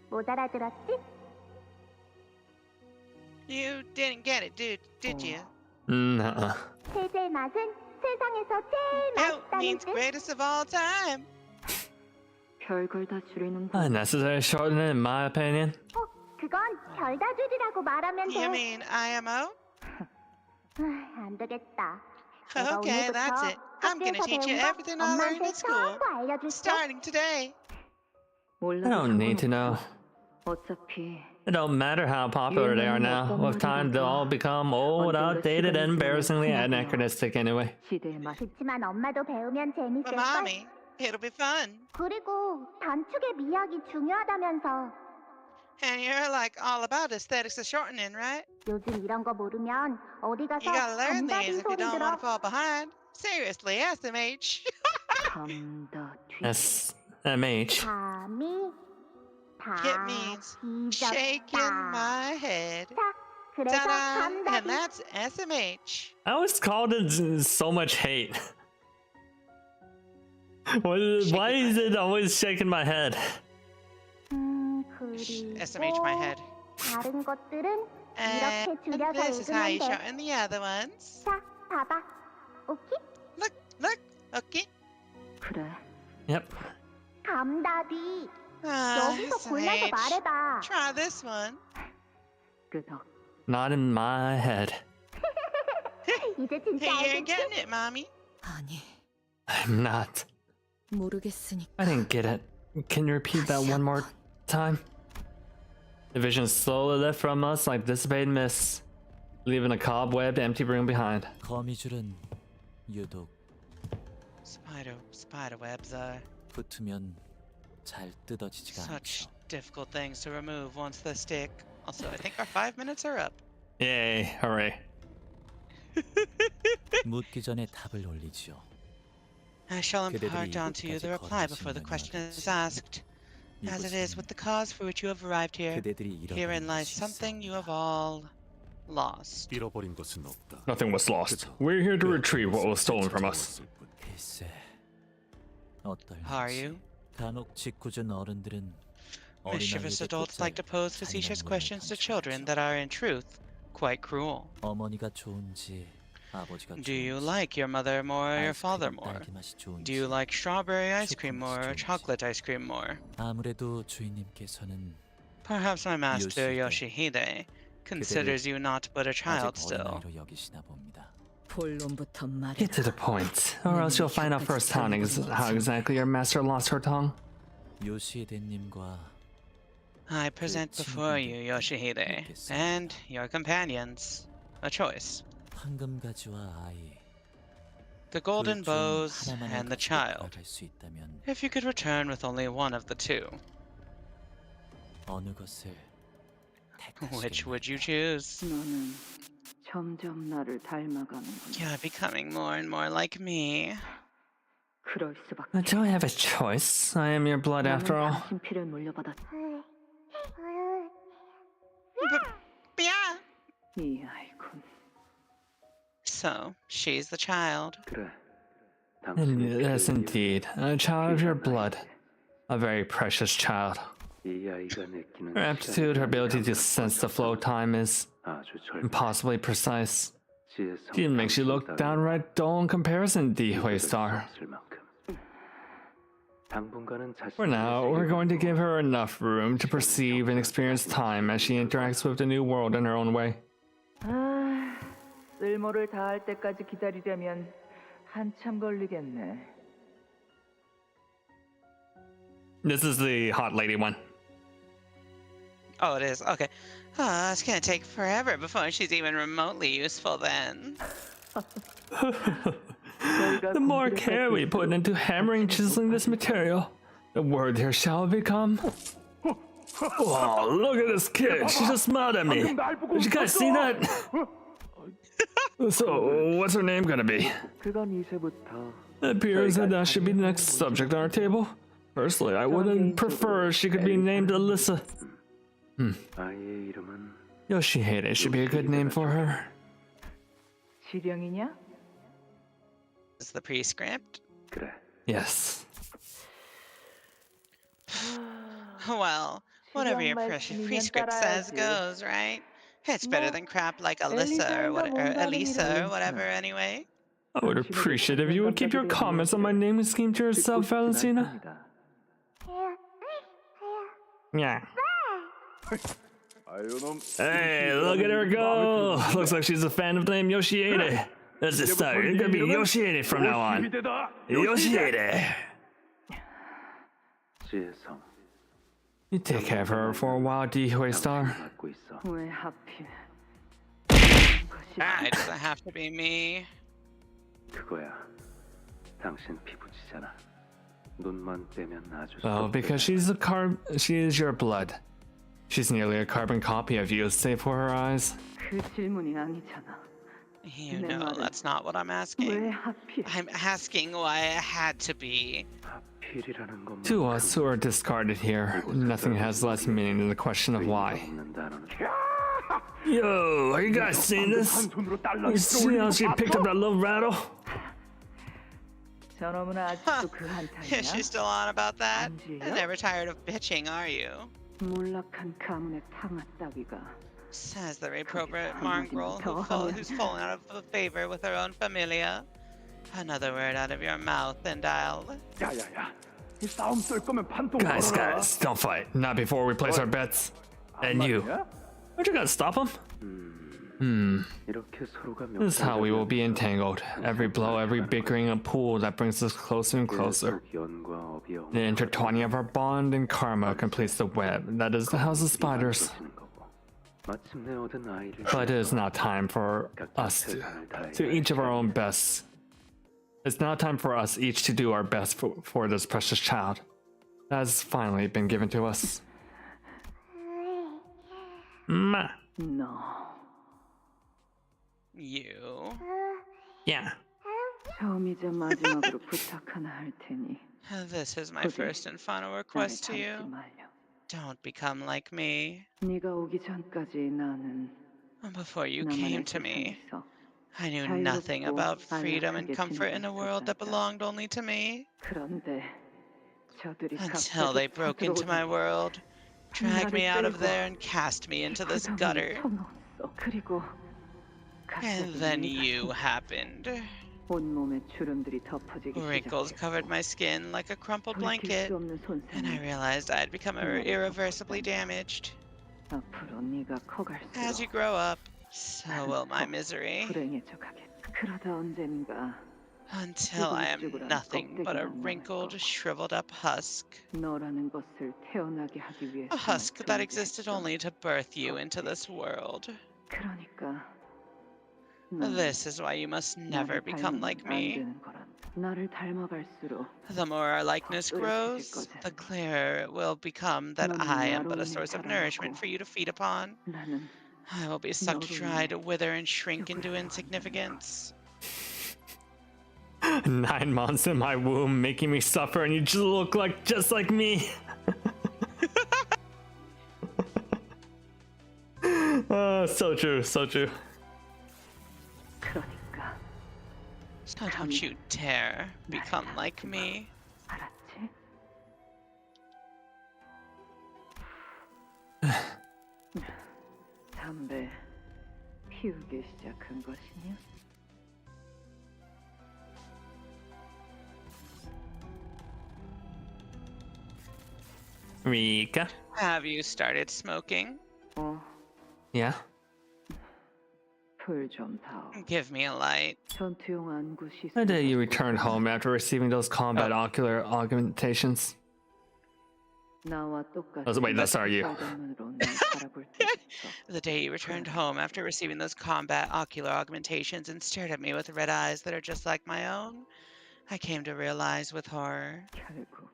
못 알아들었지? You didn't get it, did you? Nuh-uh. 세제의 맛은 세상에서 제일 Goat 맛있다는 means 뜻. greatest of all time. 별걸 다 줄이는 거. Unnecessary shortening, in my opinion. 그건 별다줄이라고 말하면 You 돼. mean IMO? 안 되겠다. 내가 Okay, that's 오늘부터 it. I'm gonna 학교에서 teach you 배운 거 everything I learned 엄마한테 at school. 전부 알려줄게. Starting today. I don't need to know. 어차피 It don't matter how popular they are now. With time, they'll all become old, outdated, and embarrassingly anachronistic anyway. 시대의 맛. 그치만 엄마도 배우면 But 재밌을걸? mommy, it'll be fun. 그리고 단축의 미학이 중요하다면서. And you're like all about aesthetics of shortening, right? 요즘 이런 거 모르면 어디 가서 You gotta learn these 감다디 if you 소리 don't 들어. want to fall behind. Seriously, SMH. 감다 뒤. SMH. 감이 It means 다 shaking 뒤졌다. my head. 자, 그래서 Ta-da! And 감다디. that's SMH. I always called it so much hate. Why is it always shaking my head? 그리고 SMH my head. 다른 것들은 And 이렇게 줄여서 this is how you 읽으면 돼. shorten the other ones. 자, 봐봐. 오케이? Look, okay. 그래. Yep. 감다디. Ah, 여기서 골라서 SMH. 말해봐. Try this one. 끄덕. Not in my head. 이제 진짜 Hey, you're 알겠지? getting it, mommy. 아니, I'm not. 모르겠으니까. I didn't get it. Can you repeat that one more time? The vision slowly left from us like dissipated mist, leaving a cobwebbed, empty room behind. 거미줄은 유독 Spider webs are 붙으면 잘 뜯어지지가 such 않죠. difficult things to remove once they stick. Also, I think our 5 minutes are up. Yay, hooray. 묻기 전에 답을 올리지요. I shall 그대들이 impart onto you the reply before the question is asked. As it is with the cause for which you have arrived here, 그대들이 herein 잃어버린 lies 것이 something you have 있사옵니다. all lost. 잃어버린 것은 없다. Nothing was lost. We're here to retrieve what was stolen from us. 글쎄, 어떨지. Are you? 간혹 짓궂은 어른들은 Mischievous 어린아이에게 adults like to pose facetious questions to children that are in truth quite cruel. 어머니가 좋은지 아버지가 Do you 좋은지, like your mother more or your father 아이스크림, more? 딸기 맛이 좋은지, Do you like strawberry ice cream more or 좋은지. chocolate ice cream more? 아무래도 주인님께서는 Perhaps my master Yoshihide. Yoshihide considers you not but a child 아직 still. 어린아이로 여기시나 봅니다. 본론부터 말해. Get to the point, or else you'll find out firsthand how exactly your master lost her tongue. 요시히데님과 I present before you Yoshihide and your companions a choice. 황금가지와 아이, The golden 둘중 bows 하나만을 and the 가지고 child. 돌아갈 수 있다면 If you could return with only one of the two, 어느 것을 which 택하시겠나요? would you choose? 너는 점점 나를 닮아가는구나. You're becoming more and more like me. 그럴 수밖에. Do I have a choice? I am your blood after all. 당신 피를 물려받았. Yeah. 이 아이군. So, she's the child. 그래. Yes, indeed. A child of your blood. A very precious child. Her aptitude, her ability to sense the flow of time is impossibly precise. She makes you look downright dull in comparison, Dihui Star. For now, we're going to give her enough room to perceive and experience time as she interacts with the new world in her own way. 아, 쓸모를 다할 때까지 기다리려면 한참 걸리겠네. This is the hot lady one. Oh, it is? Okay. Oh, it's gonna take forever before she's even remotely useful then. The more care we put into hammering and chiseling this material, the worthier shall it become. Oh, look at this kid. She just smiled at me. Did you guys see that? So, what's her name gonna be? 그건 이제부터 It appears that that should be the next subject on our table. Personally, I wouldn't prefer she could be named Alyssa. 아이의 이름은 Yoshihide should be a good name for her. 지령이냐? Is the pre-script? 그래. Yes. Well, whatever your pre-script says goes, right? It's better than crap like Alyssa or Elisa or whatever anyway. I would appreciate if you would keep your comments on my naming scheme to yourself, Valentina. Yeah. Hey, look at her go! Looks like she's a fan of the name Yoshihide. Let's just start. It's gonna be Yoshihide from now on. Yoshihide! 지혜성, You take care of her for a while, Dihoi Star. 맡고 있어. 왜 하필? It doesn't have to be me. 그거야. 당신 피부지잖아. 눈만 떼면 아주. Well, because she is your blood. She's nearly a carbon copy of you, save for her eyes. 그 질문이 아니잖아. You know, that's not what I'm asking. 왜 하필? I'm asking why it had to be. 하필이라는 것만. To us who are discarded here, nothing has less meaning than the question of why. 없는 단어는 Yo, are you guys seeing this? You see how she picked up that little rattle? 저놈은 아직도 그 한탕이야? Is she still on about that? 안지요? Never tired of bitching, are you? 몰락한 가문의 탕아 따위가 Says the reprobate mongrel who's fallen out of favor with her own familia. Another word out of your mouth and I'll... 야야야, 이 싸움 쏠 거면 판통 Guys, 걸어라. guys, don't fight. Not before we place our bets. And you. Aren't you gonna stop him? 이렇게 서로가 This is how we will be entangled. Every blow, every bickering, a pool that brings us closer and closer. 연과 업이 The intertwining of our bond and karma completes the web that is the house of spiders. 마침내 얻은 아이를 But it is now time for us to each of our own best. It's now time for us each to do our best for this precious child that has finally been given to us. Ma. 너 You? Yeah. 처음이자 마지막으로 부탁 하나 할 테니 This is my first and final request to 닮지 you. 말려. Don't become like me. 네가 오기 전까지 나는 Before you 나만의 came to me, 세상에서 I knew nothing about freedom and comfort in a world that belonged only to me. 그런데 저들이 Until they broke into my world, dragged me out of there and cast me into this gutter. 그리고 And then you happened. 온몸에 주름들이 덮어지기 Wrinkles 시작해. covered my skin like a crumpled 돌이킬 blanket, 수 없는 and I 손상이 realized I'd become irreversibly damaged. 앞으로 네가 As you 커갈수록 grow up, so will my misery. 불행해져 가겠. 그러다 언젠가 Until I am nothing but a wrinkled, shriveled up husk. 너라는 것을 태어나게 하기 위해 A husk that existed only to birth you into this world. 그러니까 This is why you must never become like me. 나를 닮아갈수록 The more our likeness grows, the clearer it will become that I am but a source of nourishment for you to feed upon. 나는 I will be sucked dry to wither and shrink into insignificance. 9 months in my womb, making me suffer, and you just look just like me. So true, so true. 그러니까 So don't you dare become like me. 알았지? 담배 피우기 시작한 것이냐? Rika? Have you started smoking? Yeah? 불 좀 다오. Give me a light. 전투용 안구 시술. The day you returned home after receiving those combat ocular augmentations. 나와 똑같이. Oh, wait, that's are you. 빨간눈으로 날 바라볼 때 있어. The day you returned home after receiving those combat ocular augmentations and stared at me with red eyes that are just like my own, I came to realize with horror. 결국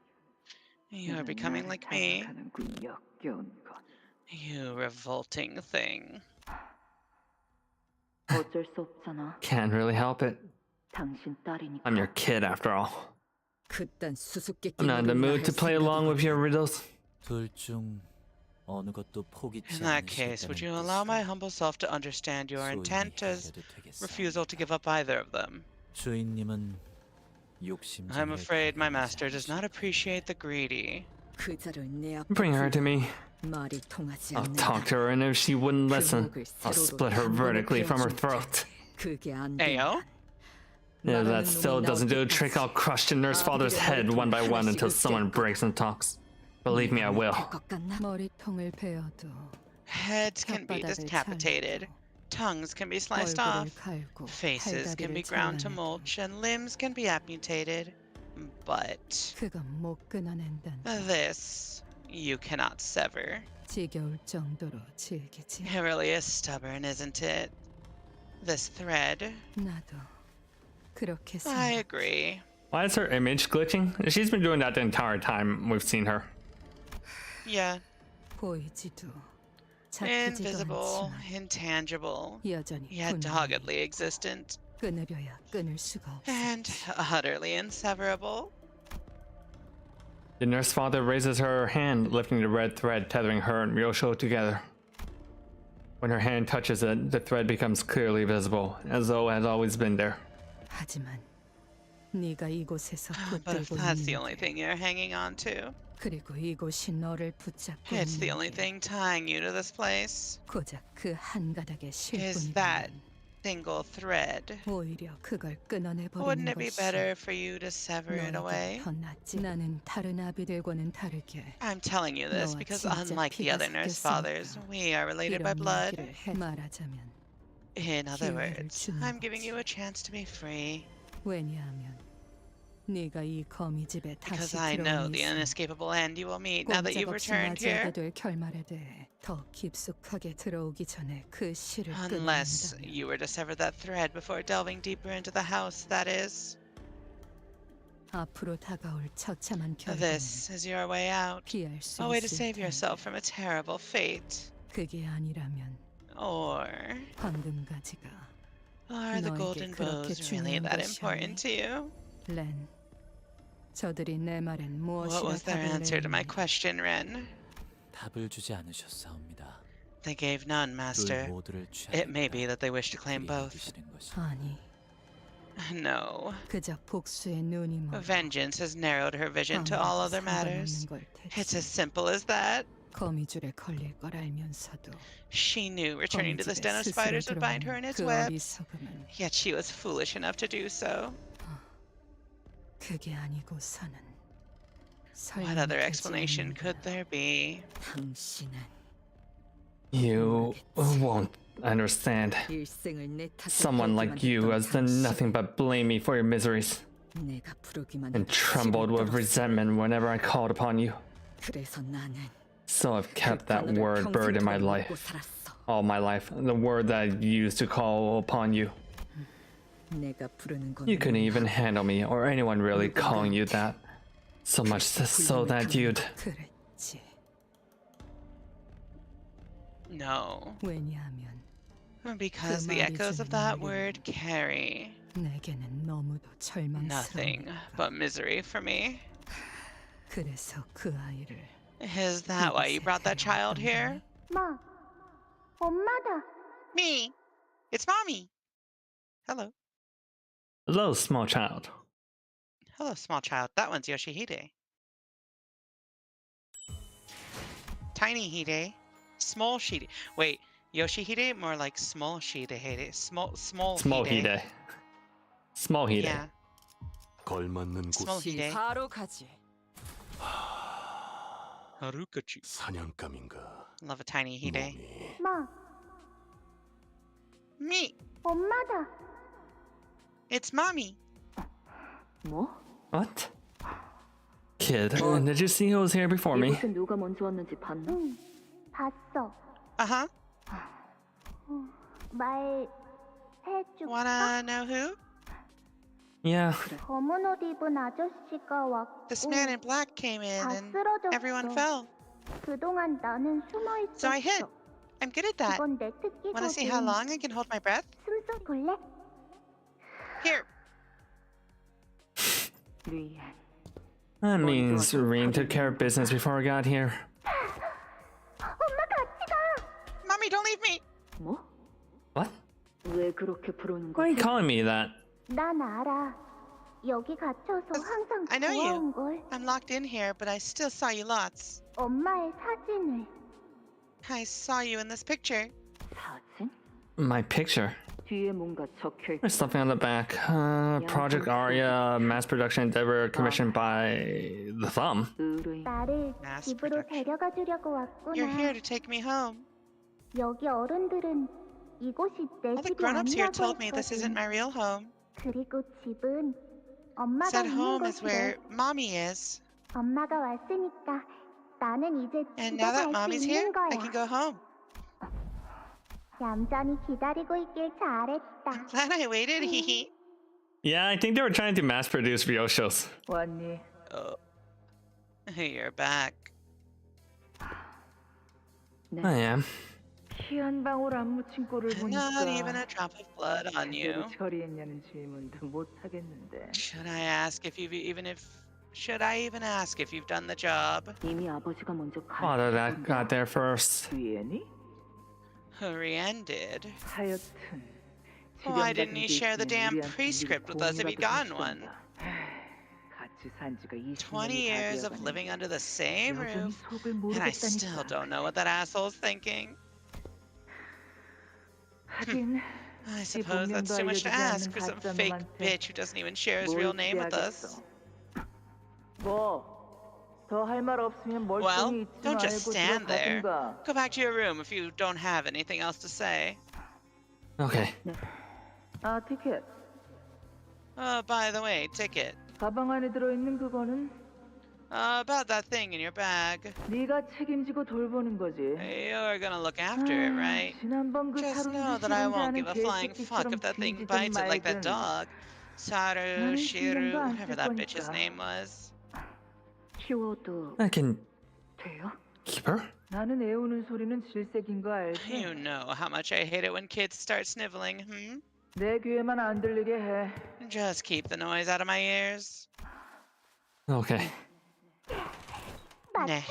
You're becoming like me. 그 역겨운 것. You revolting thing. 어쩔 수 없잖아. Can't really help it. 당신 딸이니까. I'm your kid after all. 그딴 수수께끼 I'm not in the mood to play along with your riddles. 둘 중 어느 것도 포기치 In that case, would you allow my humble self to understand your intent as refusal to give up either of them? 주인님은 욕심. I'm afraid my master does not appreciate the greedy. 그자를 내 앞에 Bring her to me. 말이 통하지 I'll 않는다. talk to her, and if she wouldn't listen, I'll split her vertically from her throat. 그게 안 Ayo? If that still doesn't do the trick, I'll crush the nurse father's head one by one until someone breaks and talks. Believe me, I will. 머리통을 베어도 Heads can be decapitated, tongues can be sliced off, faces can be ground to mulch, and limbs can be amputated. But 그건 못 끊어낸단다. this you cannot sever. 지겨울 정도로 질기지. It really is stubborn, isn't it? This thread. 나도 그렇게 I 생각. agree. Why is her image glitching? She's been doing that the entire time we've seen her. Yeah. 보이지도 잡히지도 Invisible, 않지만 intangible, 여전히 yet doggedly existent, 끊으려야 끊을 수가 and 없어. utterly inseverable. The nurse father raises her hand, lifting the red thread tethering her and Ryosho together. When her hand touches it, the thread becomes clearly visible, as though it has always been there. 하지만 네가 이곳에서 But if 붙들고 that's the 있는 only thing you're hanging on to, 그리고 이곳이 너를 붙잡고 it's the 있는 only 게 thing tying you to this place, 고작 그 한 가닥의 is that 실뿐이라면 single thread. 오히려 그걸 끊어내 Wouldn't 버리는 it be 것이 better for you to sever it away? 너에게 더 낫지. 나는 다른 아비들과는 다르게 I'm telling you this 너와 because 진짜 unlike the 피가 other nurse 섞였으니까 fathers, we are related by 이런 blood. 이야기를 해. 말하자면 In other 기회를 words, 주는 I'm giving 거지. you a chance to be free. 왜냐하면 네가 이 거미집에 Because 다시 I know 들어온 the 이상 inescapable end you will meet now that you've 꼼짝없이 returned here. 맞이하게 될 결말에 대해 더 깊숙하게 들어오기 전에 그 실을 Unless 끊어낸다면 you were to sever that thread before delving deeper into the house, that is. 앞으로 다가올 처참한 결과는 This is your way out. 피할 수 A way to 있을 save 텐데 yourself from a terrible fate. 그게 아니라면 Or 황금가지가 are the 너에게 golden 그렇게 bows really 중요한 that 것이었니? important to you? 렌, 저들이 내 말엔 What 무엇이라 was their 답을 answer to my 내었니? question, Ren? 답을 주지 않으셨사옵니다. They gave none, 둘 Master. 모두를 It may be 취하겠다. that they wish to claim 그리 both. 여기시는 것이. 아니, No. 그저 복수의 눈이 멀어 Vengeance has narrowed her vision to all other matters. It's as simple as that. 거미줄에 걸릴 걸 알면서도 She knew returning to this 거미집에 den of 스스로 spiders would bind her in 들어오는 its 그 webs, 어리석음은 yet she was foolish enough to do so. 그게 아니고서는 What other 설명되지 explanation 않는 could there be? 당신은 You won't understand. 일생을 내 탓을 Someone like you has done nothing but blame me for your miseries 내가 부르기만 and 해도 trembled 집을 with 떠났어. resentment whenever I called upon you. 그래서 나는 So I've kept that 단어를 word buried in my 평생 life, 먹고 살았어. all my life, the word that I used to call upon you. 내가 부르는 건 You couldn't even handle me or anyone really calling you that. So much so that you'd. 그랬지. No. 왜냐하면 Because the echoes of that word carry 내게는 너무도 nothing 절망스러우니까. but misery for me. 그래서 그 아이를 Is that why you brought that child here? 마, 엄마다. Me! It's mommy! Hello. Hello, small child. Hello, small child. That one's Yoshihide. Tiny Hide. Small Shide. Wait, Yoshihide? More like small Shide. Small Small Hide. Small Hide. Yeah. 걸맞는 Small 곳 Hide. 바로 가지. Harukachi. 사냥감인가 Love a tiny Hide. 몸이 마, Me! 엄마다. It's mommy! 뭐? What? Kid, did you see who was here before me? 이곳에 누가 먼저 왔는지 봤나? 응, 봤어. Uh-huh. 말해줄까? Wanna know who? Yeah. 검은 옷 입은 아저씨가 왔고 This man in black came in 다 and 쓰러졌어. everyone fell. 그동안 나는 숨어 있었어. So I hid. I'm good at that. 이건 내 특기거든. Want to see how long I can hold my breath? 숨좀 볼래? Here. That means Reem took care of business before we got here. 엄마 같이 가. Mommy, don't leave me. 뭐? What? 왜 그렇게 부르는 Why are you 거지? calling me that? 난 알아. 여기 갇혀서 항상 I know you. 좋아온 걸. I'm locked in here, but I still saw you lots. 엄마의 사진을. I saw you in this picture. 사진? My picture. 뒤에 뭔가 적혀 There's something on the back. Project Aria, mass production endeavor commissioned by the Thumb. 의뢰인. 나를 Mass 집으로 production. 데려가 주려고 왔구나. You're here to take me home. 여기 어른들은 이곳이 내 All the 집이 grown-ups here 아니라고 told me this isn't 했거든. my real home. 그리고 집은 엄마가 Said 있는 home is where 곳이래. mommy is. 엄마가 왔으니까 나는 이제 And 집에 now that 갈 수 mommy's here, 있는 I 거야. can go home. 얌전히 기다리고 있길 잘했다. I'm glad I waited, hee hee. Yeah, I think they were trying to mass produce real shows. 왔니? Oh. You're back. 네. I am. 피 한 방울 안 묻힌 꼴을 Not even a 보니까 drop of blood on you. 제대로 처리했냐는 질문도 못 하겠는데. Should I ask if you've should I even ask if you've done the job? 이미 아버지가 먼저 Father that got there first. 뒤에니? Hurrian did. 하여튼 Why didn't he share the damn prescript with us if he'd gotten one? 같이 산 지가 20 years of living under the same roof, and I still don't know what that asshole's thinking. 하긴 I suppose that's too much to ask for some fake bitch who doesn't even share his real name with us. 뭐? 더 할 말 없으면 Well, 멀쩡히 있지 don't just 말고 stand there. 들어가든가. Go back to your room if you don't have anything else to say. Okay. 아, 티켓. By the way, ticket. 가방 안에 들어있는 그거는 About that thing in your bag. 네가 책임지고 돌보는 거지. You're gonna look after it, right? 지난번 그 Just 사루지 know that I won't 싫은지 give a 아는 flying fuck 개새끼처럼 if that thing 뒤지든 bites it like that 말든. dog. Saru, 나는 Shiru, 신경도 안 whatever 쓸 that bitch's 거니까. name was. 키워도 I can 돼요? keep her? 나는 애우는 소리는 질색인 거 알지? You know how much I hate it when kids start sniveling, hmm? 내 귀에만 안 들리게 해. Just keep the noise out of my ears. Okay. Nah.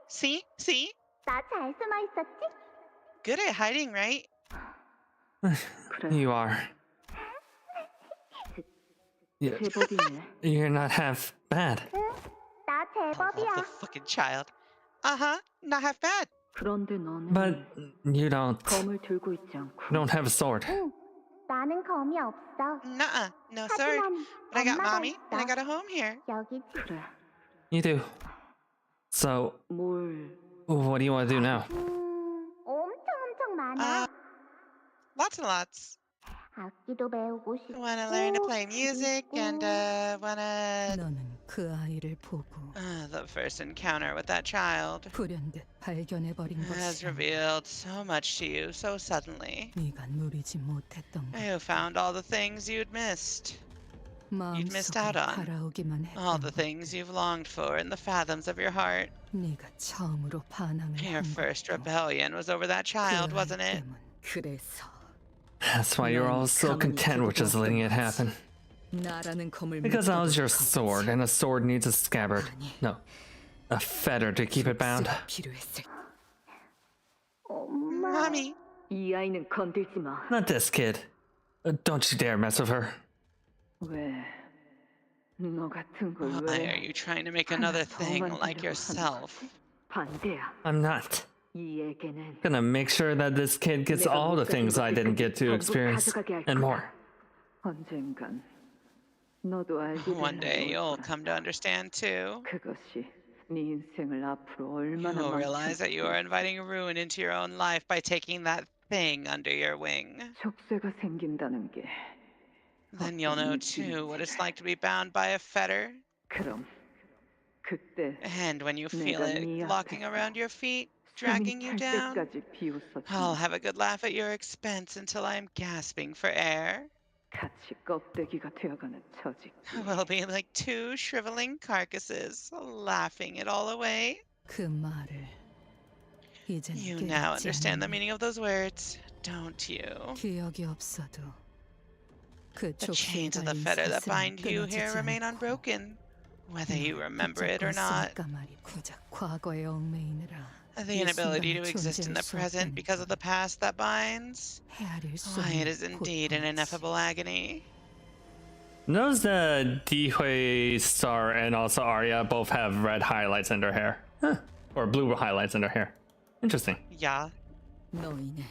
See? See? 나 잘 숨어 있었지? Good at hiding, right? You are. Yeah, 제법이네. you're not half bad. 나 I love 제법이야. the fucking child. Uh-huh. Not half bad. 그런데 너는 But you 검을 들고 있지 않고 don't have a sword. 응. 나는 검이 없어. Nuh-uh. No sword. 하지만 But I got 엄마가 mommy, and I 있어. got a home here. 여기 그래. You do. So, 뭘 what do you want to do now? 엄청 많아. Lots and lots. 악기도 배우고 싶고. Wanna learn to play music and wanna 너는 그 아이를 보고 the first encounter with that child 불현듯 발견해버린 has 것이 revealed so much to you so suddenly. 네가 누리지 못했던 것, You found all the things you'd missed. You'd missed out 마음속에 on 달아오기만 all 했던 the 것. things you've longed for in the fathoms of your heart. 네가 처음으로 반항을 Your 한 first 것도 rebellion was over that child, 그 wasn't 아이 it? 때문. 그래서 That's why you're all so content with just letting it happen. 나라는 검을 Because I was 묶어둘 your 겁이지. sword, and a sword needs a scabbard. No, a fetter to keep it bound. 가 필요했을 엄마. Mommy, 이 아이는 건들지 마. Not this kid. Don't you dare mess with her. 왜? 너 같은 걸 why are 왜? you trying to make another thing like yourself? 반대야. I'm not. 이 애게는 Gonna make sure that this kid gets all the things I didn't get to experience, and more. 언젠간 너도 알게 One day 되는 you'll 거야. come to understand too. 그것이 네 인생을 앞으로 얼마나 You'll realize that you are 망칠지. inviting ruin into your own life by taking that thing under your wing. 족쇄가 생긴다는 게 Then you'll know too what it's like to be bound by a fetter. 그럼 그때 And when you feel 내가 it 네 locking 앞에서 around your feet, 숨이 dragging you 찰 down, 때까지 비웃었지. I'll have a good laugh at your expense until I'm gasping for air. 같이 껍데기가 되어가는 처지. We'll be like two shriveling carcasses, laughing it all away. 그 말을 이제는 You now 깨닫지 understand the 않았니? meaning of those words, don't you? 기억이 없어도 그 The 족쇄에 chains of the 달린 fetter that 사슬은 bind you here 끊어지지 remain 않고 unbroken, whether you 날 remember it or not. 붙잡고 있으니까 말이 고작 과거에 얽매이느라 The 이 inability to 순간에 exist in 존재할 the 수 present 없다는 because of the past that binds. 헤아릴 수 Why, it 없는 is indeed an 고통이지. ineffable agony. Notice that Dihui, Star, and also Arya both have red highlights in their hair. Huh. Or blue highlights in their hair. Interesting. Yeah. 너희는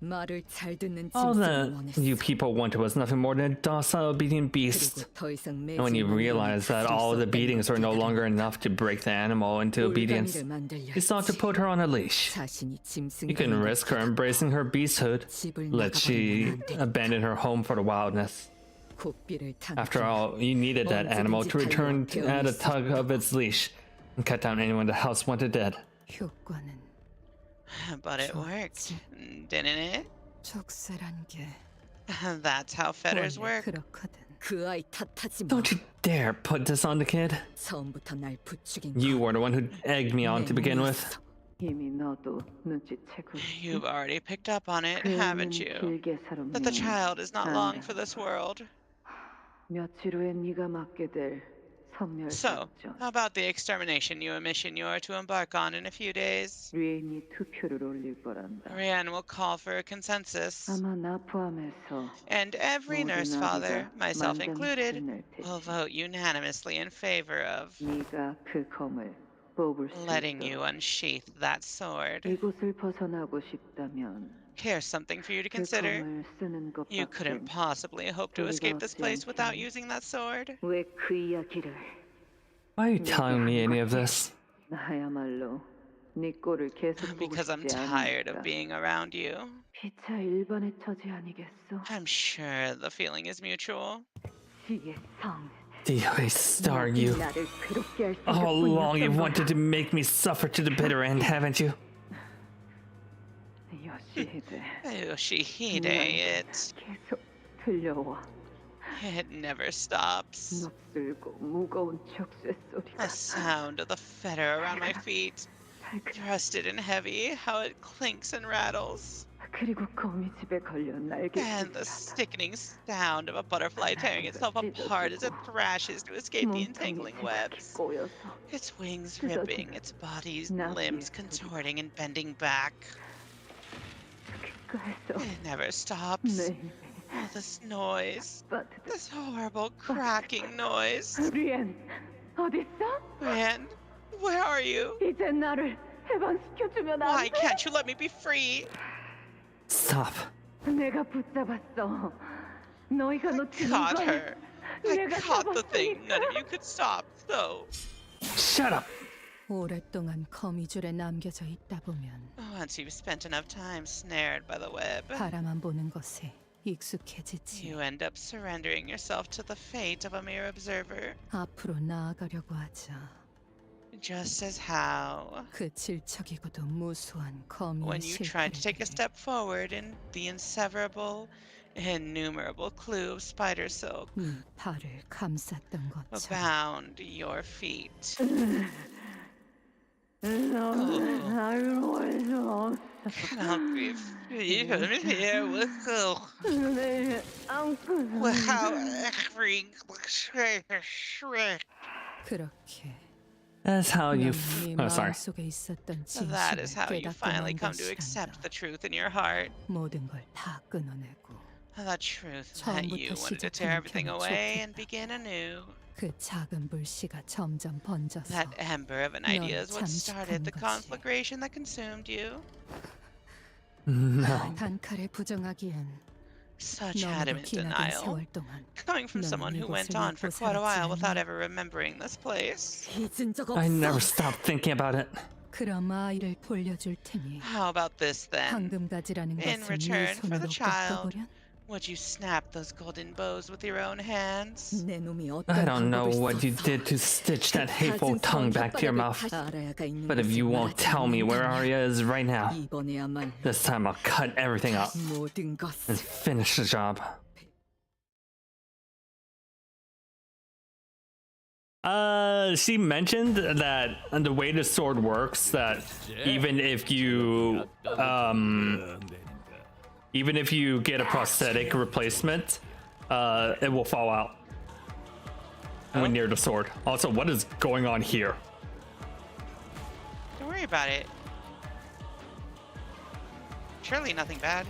말을 잘 듣는 All 짐승을 that 원했어. you people wanted was nothing more than a docile, obedient beast. 그리고 더 이상 And when you 매질만 realized that all the beatings were no longer enough to break the animal into obedience, 올가미를 만들려 you sought to put her on a leash. 자신이 짐승이 You couldn't 되는 risk her embracing her beasthood, 집을 let she 나가버리면 안 되니까. abandon her home for the wildness. 고삐를 After 당기면 all, you needed that animal to return at a tug of its leash and cut down anyone the house wanted dead. 효과는 But it worked, didn't it? 족쇄란 게 That's how fetters 원래 work. 그렇거든. 그 아이 탓하지 마. Don't you dare put this on the kid. 처음부터 날 부추긴 You 건 were the one who egged me on 내 to begin with. 놈이었어. 이미 너도 눈치채고 있지. You've already picked up on it, 그 haven't 애는 you? 길게 살았니? That the child is not long for this world. 며칠 후에 네가 맡게 될 섬멸 So, 작전. how about the extermination mission you are to embark on in a few days? 리엔이 투표를 올릴 거란다. Rian will call for a consensus, 아마 나 포함해서 and every 모든 nurse father, 아비가 myself 만장일치를 included, 낼 will 테지. vote unanimously in favor of 네가 그 검을 뽑을 수 letting 있도록. you unsheath that sword. 이곳을 벗어나고 싶다면 Here's something for you to 그 consider. 검을 쓰는 You 것밖에 couldn't possibly hope to escape this place without using that sword. 왜 그 이야기를 Why are you telling me any of this? 나야말로 네 꼴을 계속 보고 Because I'm 싶지 tired of 않으니까. being around you. 피차 일반의 처지 아니겠어? I'm sure the feeling is mutual. 지의 성 Dihui, Star, you. 나를 괴롭게 할 All along you've 생각뿐이었던 wanted to make me suffer to the bitter end, haven't you? 거야. 요시히데 Yoshihide, it 계속 들려와. never stops. 낯설고 무거운 족쇄 소리가 The sound of the fetter around my feet, thrusted and heavy, how it clinks and rattles. 그리고 거미집에 걸려 날개 And the sickening sound of a butterfly tearing itself apart as it thrashes to escape the entangling webs. 꼬여서 Its wings ripping, its body's limbs contorting and bending back. 그래서 It never stops. 내 All this noise, 빠트들 this horrible cracking noise. 리엔 어딨어? Rand, where are you? 이제 나를 해방시켜주면 Why 안 돼? can't you let me be free? Stop. 내가 붙잡았어. 너희가 놓치는 Caught 걸 her. I 내가 caught the thing 잡았으니까. none of you could stop, so. Shut up. 오랫동안 거미줄에 남겨져 있다 보면 Once you've spent enough time snared by the web, 바라만 보는 것에 익숙해지지. you end up surrendering yourself to the fate of a mere observer. 앞으로 나아가려고 하자. Just as how, 그 질척이고도 무수한 거미의 when you tried to take a 실패를 step forward in the inseverable, innumerable clue of spider silk, 네 발을 감쌌던 것처럼 bound your feet. 너는 날 원수 Cannot be free from here without every shriek. 그렇게 That's how you. 네 Oh, sorry. 마음속에 있었던 That is how 진실을 you 깨닫고 finally 난 come to accept 것이란다. the truth in your heart. 모든 걸 다 끊어내고 The truth that you 처음부터 wanted to tear everything 시작하는 away 편이 and begin anew. 그 작은 불씨가 점점 번져서 That ember of an idea is what 잠식하는 started the 거지. conflagration that consumed you. No. 단칼에 부정하기엔 Such 너무도 adamant 기나긴 denial. 세월 동안 Coming from 넌 someone who went 이곳을 on for 잊고 quite a while 살았지 without 않니? ever remembering this place. 잊은 적 I never 없어. stopped thinking about it. 그럼 아이를 돌려줄 테니 How about this then? 황금가지라는 In 것을 네 return for 손으로 the child, 꺾어보련? would you snap those golden bows with your own hands? 내 놈이 I 어떤 don't know 방법을 what you 썼어. did to stitch that hateful tongue back to your mouth. 아라야가 있는 But if 곳을 you won't 말하지 tell me where 않는다면 Arya is right now, 이번에야말로 this time I'll cut everything up 모든 and 것을 finish the job. She mentioned that the way the sword works, that even if you get a prosthetic replacement, it will fall out when near the sword. Also, what is going on here? Don't worry about it. Surely nothing bad.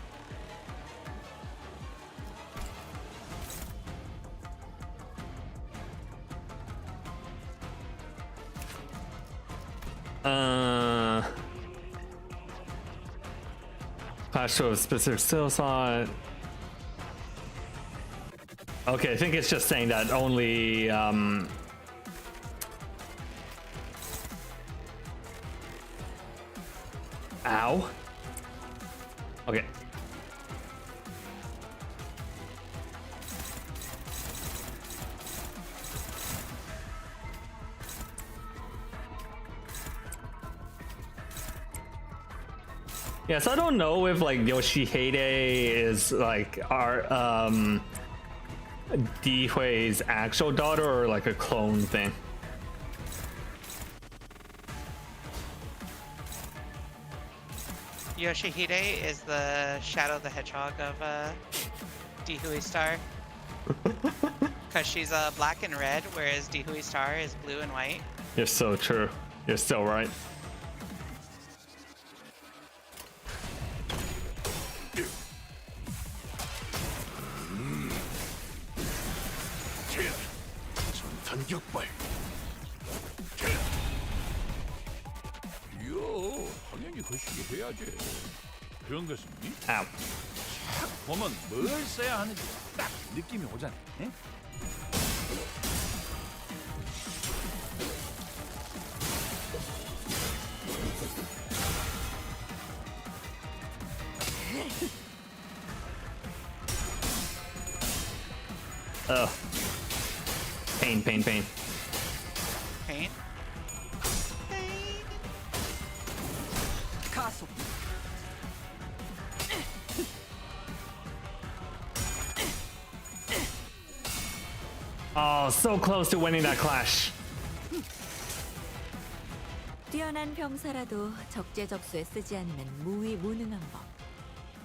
Clash of specific skill slot. Okay, I think it's just saying that only ow. Okay. Yes, I don't know if like Yoshihide is like our Dihui's actual daughter or like a clone thing. Yoshihide is the Shadow the Hedgehog of Dihui Star. Because she's black and red, whereas Dihui Star is blue and white. You're so true. You're so right. 전격발. 이요, 당연히 거시기 해야지. 그런 것은 Ow. 딱 보면 뭘 써야 하는지 딱 느낌이 오잖아. 응? Ugh. Pain, pain, pain. Pain? 가속. Oh, so close to winning that clash. 뛰어난 병사라도 적재적소에 쓰지 않으면 무위무능한 법.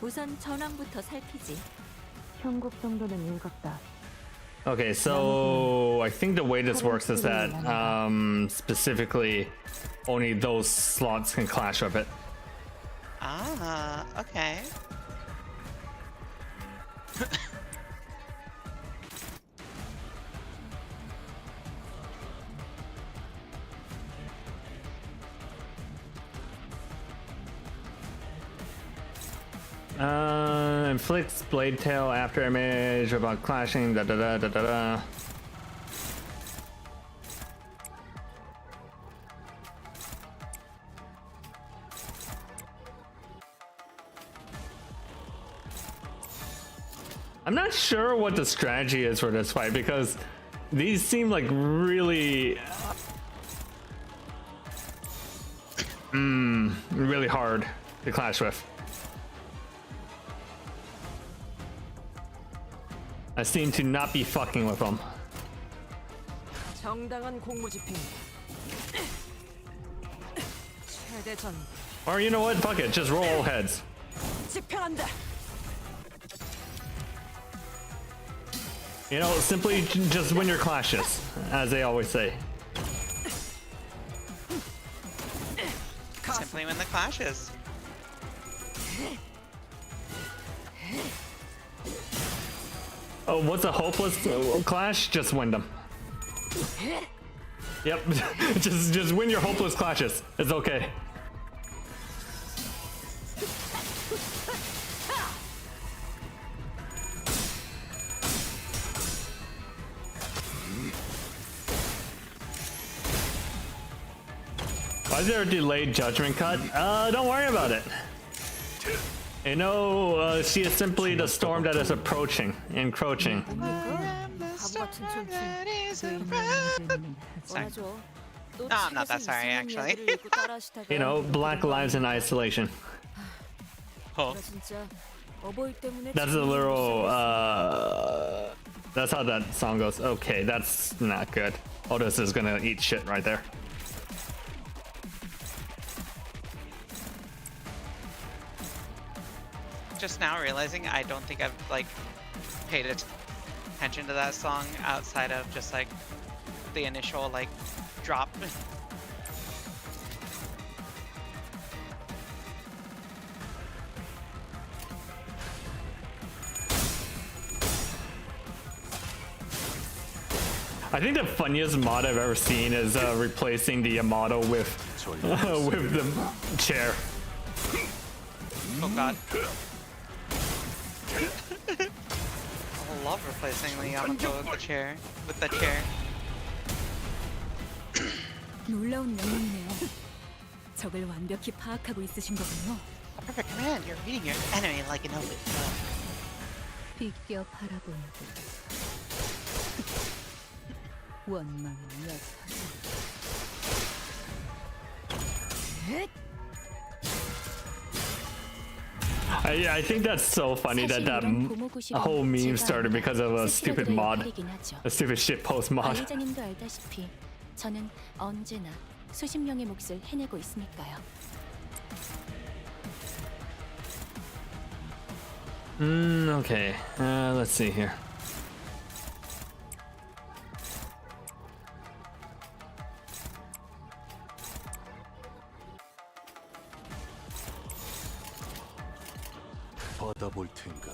우선 전황부터 살피지. 형국 정도는 읽었다. Okay, so I think the way this works is that specifically only those slots can clash with it. Ah, okay. Inflicts blade tail after image about clashing. Da da da da da da. I'm not sure what the strategy is for this fight because these seem like really really hard to clash with. I seem to not be fucking with them. 정당한 공무 집행. 최대 전. Or you know what? Fuck it. Just roll all heads. 집행한다. You know, simply just win your clashes, as they always say. Simply win the clashes. Oh, what's a hopeless clash? Just win them. Yep, just win your hopeless clashes. It's okay. Why is there a delayed judgment cut? Don't worry about it. You know, she is simply the storm that is approaching, encroaching. Sorry. No, I'm not that sorry, actually. You know, Black Lives in Isolation. Oh. That's a literal That's how that song goes. Okay, that's not good. Otis is gonna eat shit right there. Just now realizing I don't think I've like paid attention to that song outside of just like the initial like drop. I think the funniest mod I've ever seen is replacing the model with with the chair. Oh god. I love replacing the Yamato with the chair. 놀라운 명령이네요. 적을 완벽히 파악하고 있으신 거군요. A perfect command. You're reading your enemy like an open book. 비껴 바라보는 원망은 엿하고. I think that's so funny that whole meme started because of a stupid mod, a stupid shitpost mod. 관리자님도 알다시피 저는 언제나 수십 명의 몫을 해내고 있으니까요. Okay. Let's see here. 받아볼 텐가.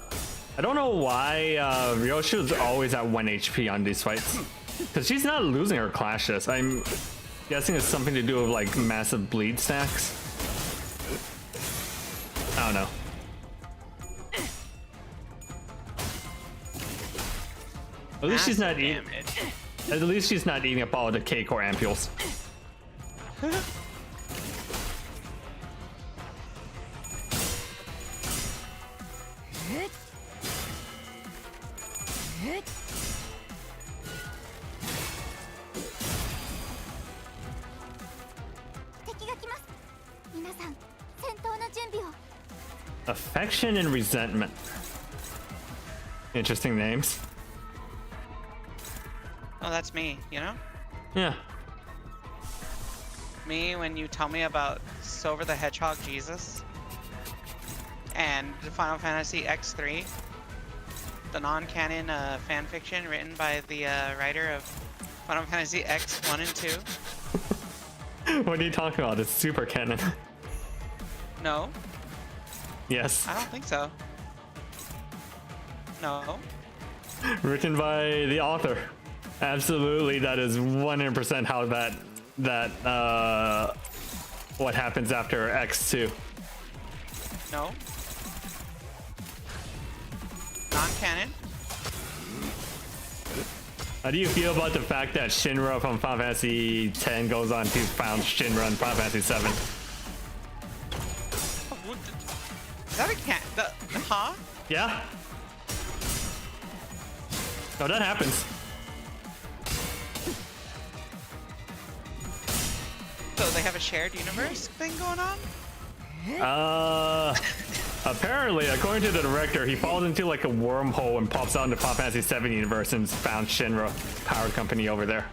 I don't know why Ryoshu's always at 1 HP on these fights. Because she's not losing her clashes. I'm guessing it's something to do with like massive bleed stacks. I don't know. At least she's not eating. At least she's not eating up all the cake or ampules. Affection and resentment. Interesting names. Oh, that's me, you know? Yeah. Me when you tell me about Silver the Hedgehog Jesus and the Final Fantasy X3, the non-canon fan fiction written by the writer of Final Fantasy X 1 and 2. What are you talking about? It's super canon. No, Yes. I don't think so. No. Written by the author. Absolutely, that is 100% how that what happens after X2. No. Non-canon. How do you feel about the fact that Shinra from Final Fantasy X goes on to found Shinra in Final Fantasy 7? Is that a huh? Yeah. Oh, that happens. So they have a shared universe thing going on? Apparently, according to the director, he falls into like a wormhole and pops out into Final Fantasy 7 universe and found Shinra power company over there.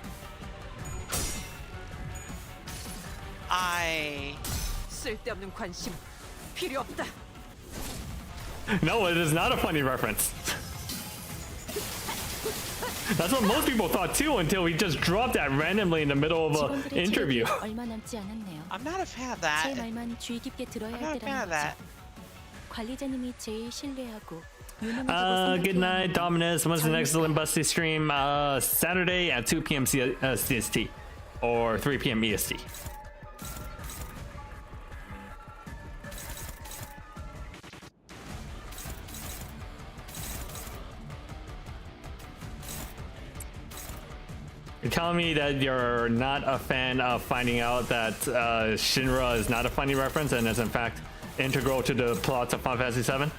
쓸데없는 관심 필요 없다. No, it is not a funny reference. That's what most people thought too until he just dropped that randomly in the middle of an interview. 얼마 남지 않았네요. I'm not a fan of that. 제 말만 주의 깊게 들어야 I'm 할 not a fan 때라는 of that. 거죠. 관리자님이 제일 신뢰하고 Good night, Dominus. When's the next Limbus stream? Saturday at 2 p.m. CST or 3 p.m. EST. You're telling me that you're not a fan of finding out that Shinra is not a funny reference and is in fact integral to the plots of Final Fantasy 7?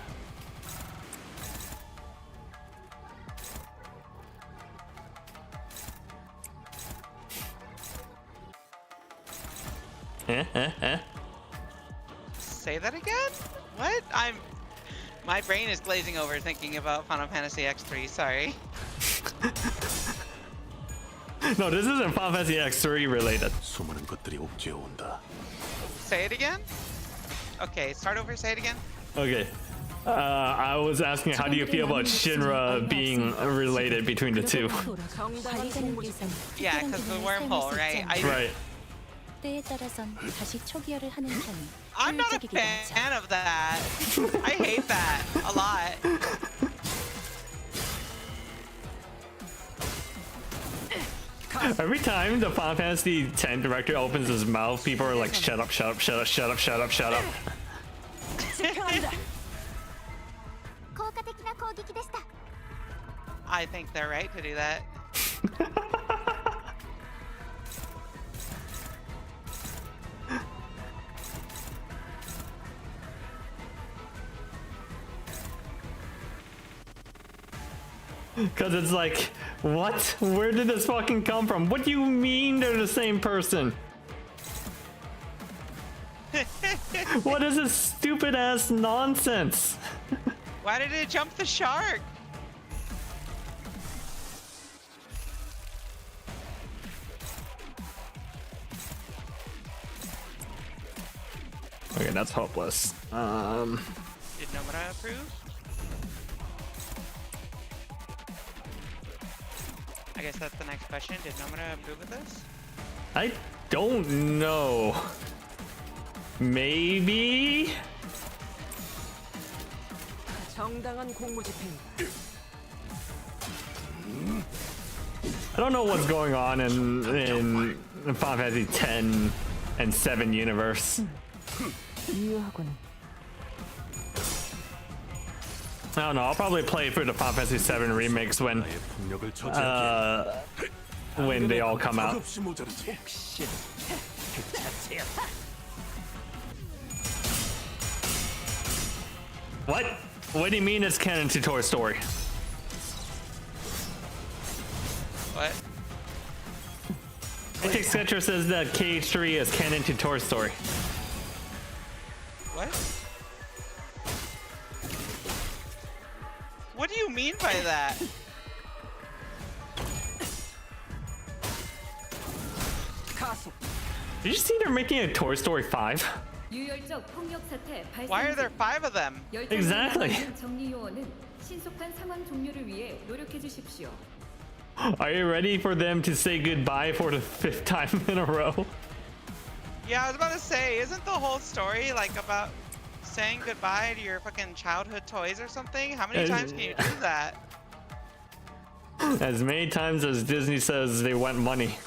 Say that again? What? My brain is glazing over thinking about Final Fantasy X3. Sorry. No, this isn't Final Fantasy X3 related. 수많은 것들이 옥죄어 온다. Say it again? Okay, start over, say it again. Okay. I was asking, how do you feel about Shinra being related between the two? Yeah, because the wormhole, right? Right. 때에 따라선 다시 초기화를 하는 편이 I'm not a 효율적이기도 하죠. fan of that. I hate that a lot. Every time the Final Fantasy X director opens his mouth, people are like, shut up, shut up, shut up, shut up, shut up, shut up. I think they're right to do that. Because it's like, what? Where did this fucking come from? What do you mean they're the same person? What is this stupid ass nonsense? Why did it jump the shark? Okay, that's hopeless. Did Nomura approve? I guess that's the next question. Did Nomura approve of this? I don't know. Maybe? I don't know what's going on in Final Fantasy X and 7 universe. I don't know, I'll probably play through the Final Fantasy 7 remakes when they all come out. What? What do you mean it's canon to Toy Story? What? I think Citra says that KH3 is canon to Toy Story. What? What do you mean by that? Did you see they're making a Toy Story 5? Why are there 5 of them? Exactly. Are you ready for them to say goodbye for the 5th time in a row? Yeah, I was about to say, isn't the whole story like about saying goodbye to your fucking childhood toys or something? How many times can you do that? As many times as Disney says they want money.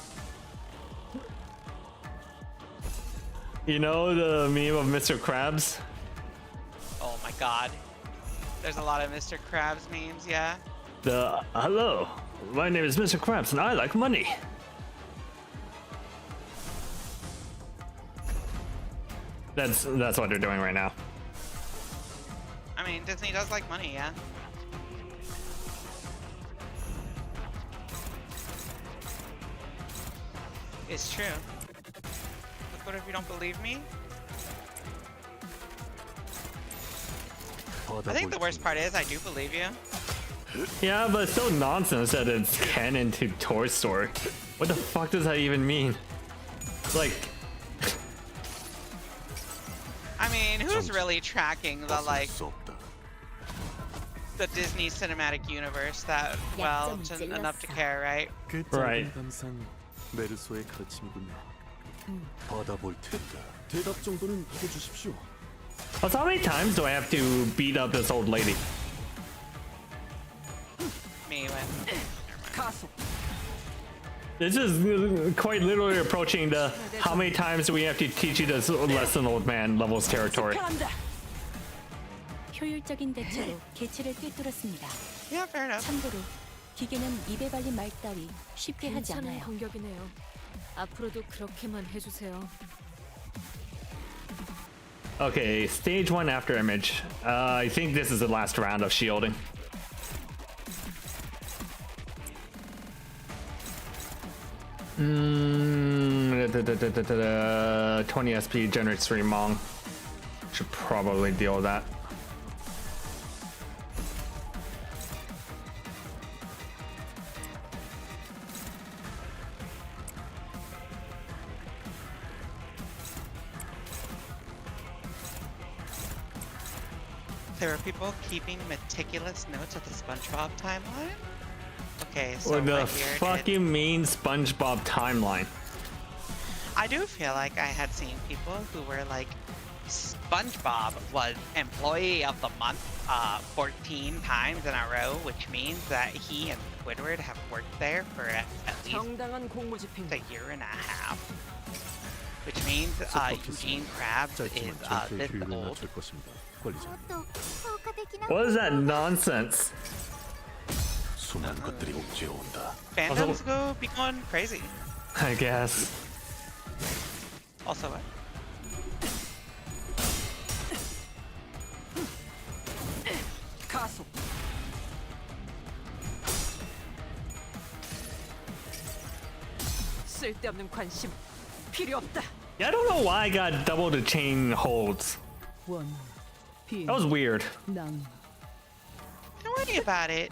You know the meme of Mr. Krabs? Oh my god. There's a lot of Mr. Krabs memes, yeah? Hello, my name is Mr. Krabs and I like money. That's what they're doing right now. I mean, Disney does like money, yeah? It's true. Look, what if you don't believe me? I think the worst part is I do believe you. Yeah, but it's so nonsense that it's canon to Toy Story. What the fuck does that even mean? Like, I mean, who's really tracking the, like, the Disney cinematic universe that well enough to care, right? Right. 메르소의 가르침이군요. 받아볼 테니까 대답 정도는 해주십시오. Also, how many times do I have to beat up this old lady? Me when. This is quite literally approaching the how many times do we have to teach you this lesson, old man levels territory. 효율적인 대처로 개체를 꿰뚫었습니다. Yeah, fair enough. 참고로 기계는 입에 발린 말 따위 쉽게 하지 않아요. 공격이네요. 앞으로도 그렇게만 해주세요. Okay, stage 1 after image. I think this is the last round of shielding. Mm, 20 SP generates 3 Mong. Should probably deal with that. There were people keeping meticulous notes of the SpongeBob timeline. Okay, so What the right here fuck you mean SpongeBob timeline? I do feel like I had seen people who were like, SpongeBob was employee of the month 14 times in a row, which means that he and Squidward have worked there for at least a year and a half. Which means Eugene Krabs is this old. What is that nonsense? Fandoms go be going crazy. I guess. Also what? 가속. 쓸데없는 관심 필요 없다. Yeah, I don't know why I got double the chain holds. 원, 비, That was weird. 낭, Don't worry about it.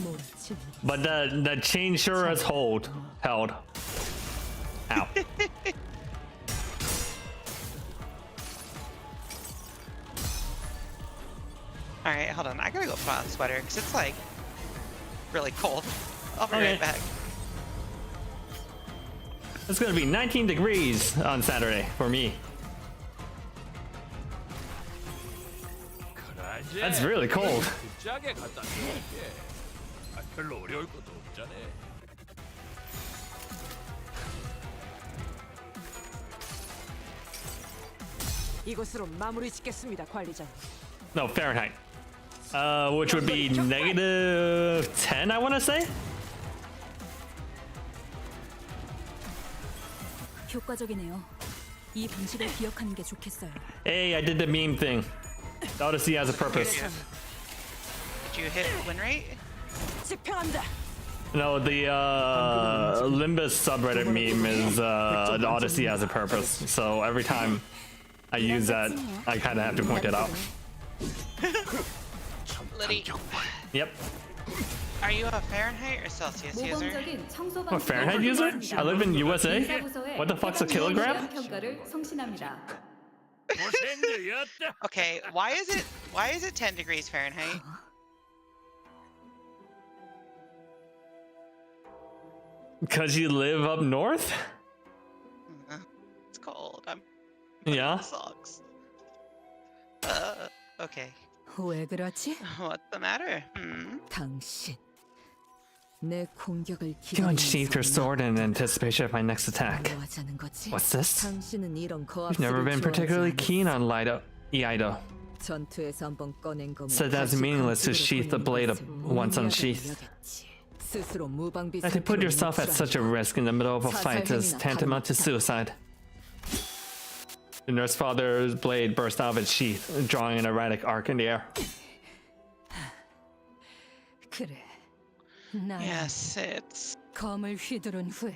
몰아치는 But the chain sure is held. Ow. Alright, hold on. I gotta go put on a sweater because it's like really cold. I'll be Okay. right back. It's gonna be 19 degrees on Saturday for me. That's really cold. 이것으로 마무리 짓겠습니다, 관리자님. No, Fahrenheit. Which would be -10, I want to say? 효과적이네요. 이 방식을 기억하는 게 좋겠어요. Hey, I did the meme thing. The Odyssey has a purpose. Did you hit win rate? 집행한다. No, the Limbus subreddit meme is the Odyssey has a purpose. So every time I use that, I kind of have to point it out. Liddy, Yep. are you a Fahrenheit or Celsius user? I'm a Fahrenheit user? I live in USA? What the fuck's a kilogram? Okay, why is it 10 degrees Fahrenheit? Because you live up north? It's cold. Yeah. Sucks. Okay. 왜 그러지? What's the matter? 당신 내 공격을 You unsheathed your sword in anticipation of my next attack. 하자는 거지? What's this? 당신은 이런 You've never been particularly keen on Iaido. 전투에서 한번 꺼낸 거면 Said that's meaningless to sheath the blade once unsheathed. 스스로 무방비 That to put yourself at such a risk in the middle of a fight is tantamount to suicide. The nurse father's blade burst out of its sheath, drawing an erratic arc in the air. 그래. 나 Yes, it's 검을 휘두른 후엔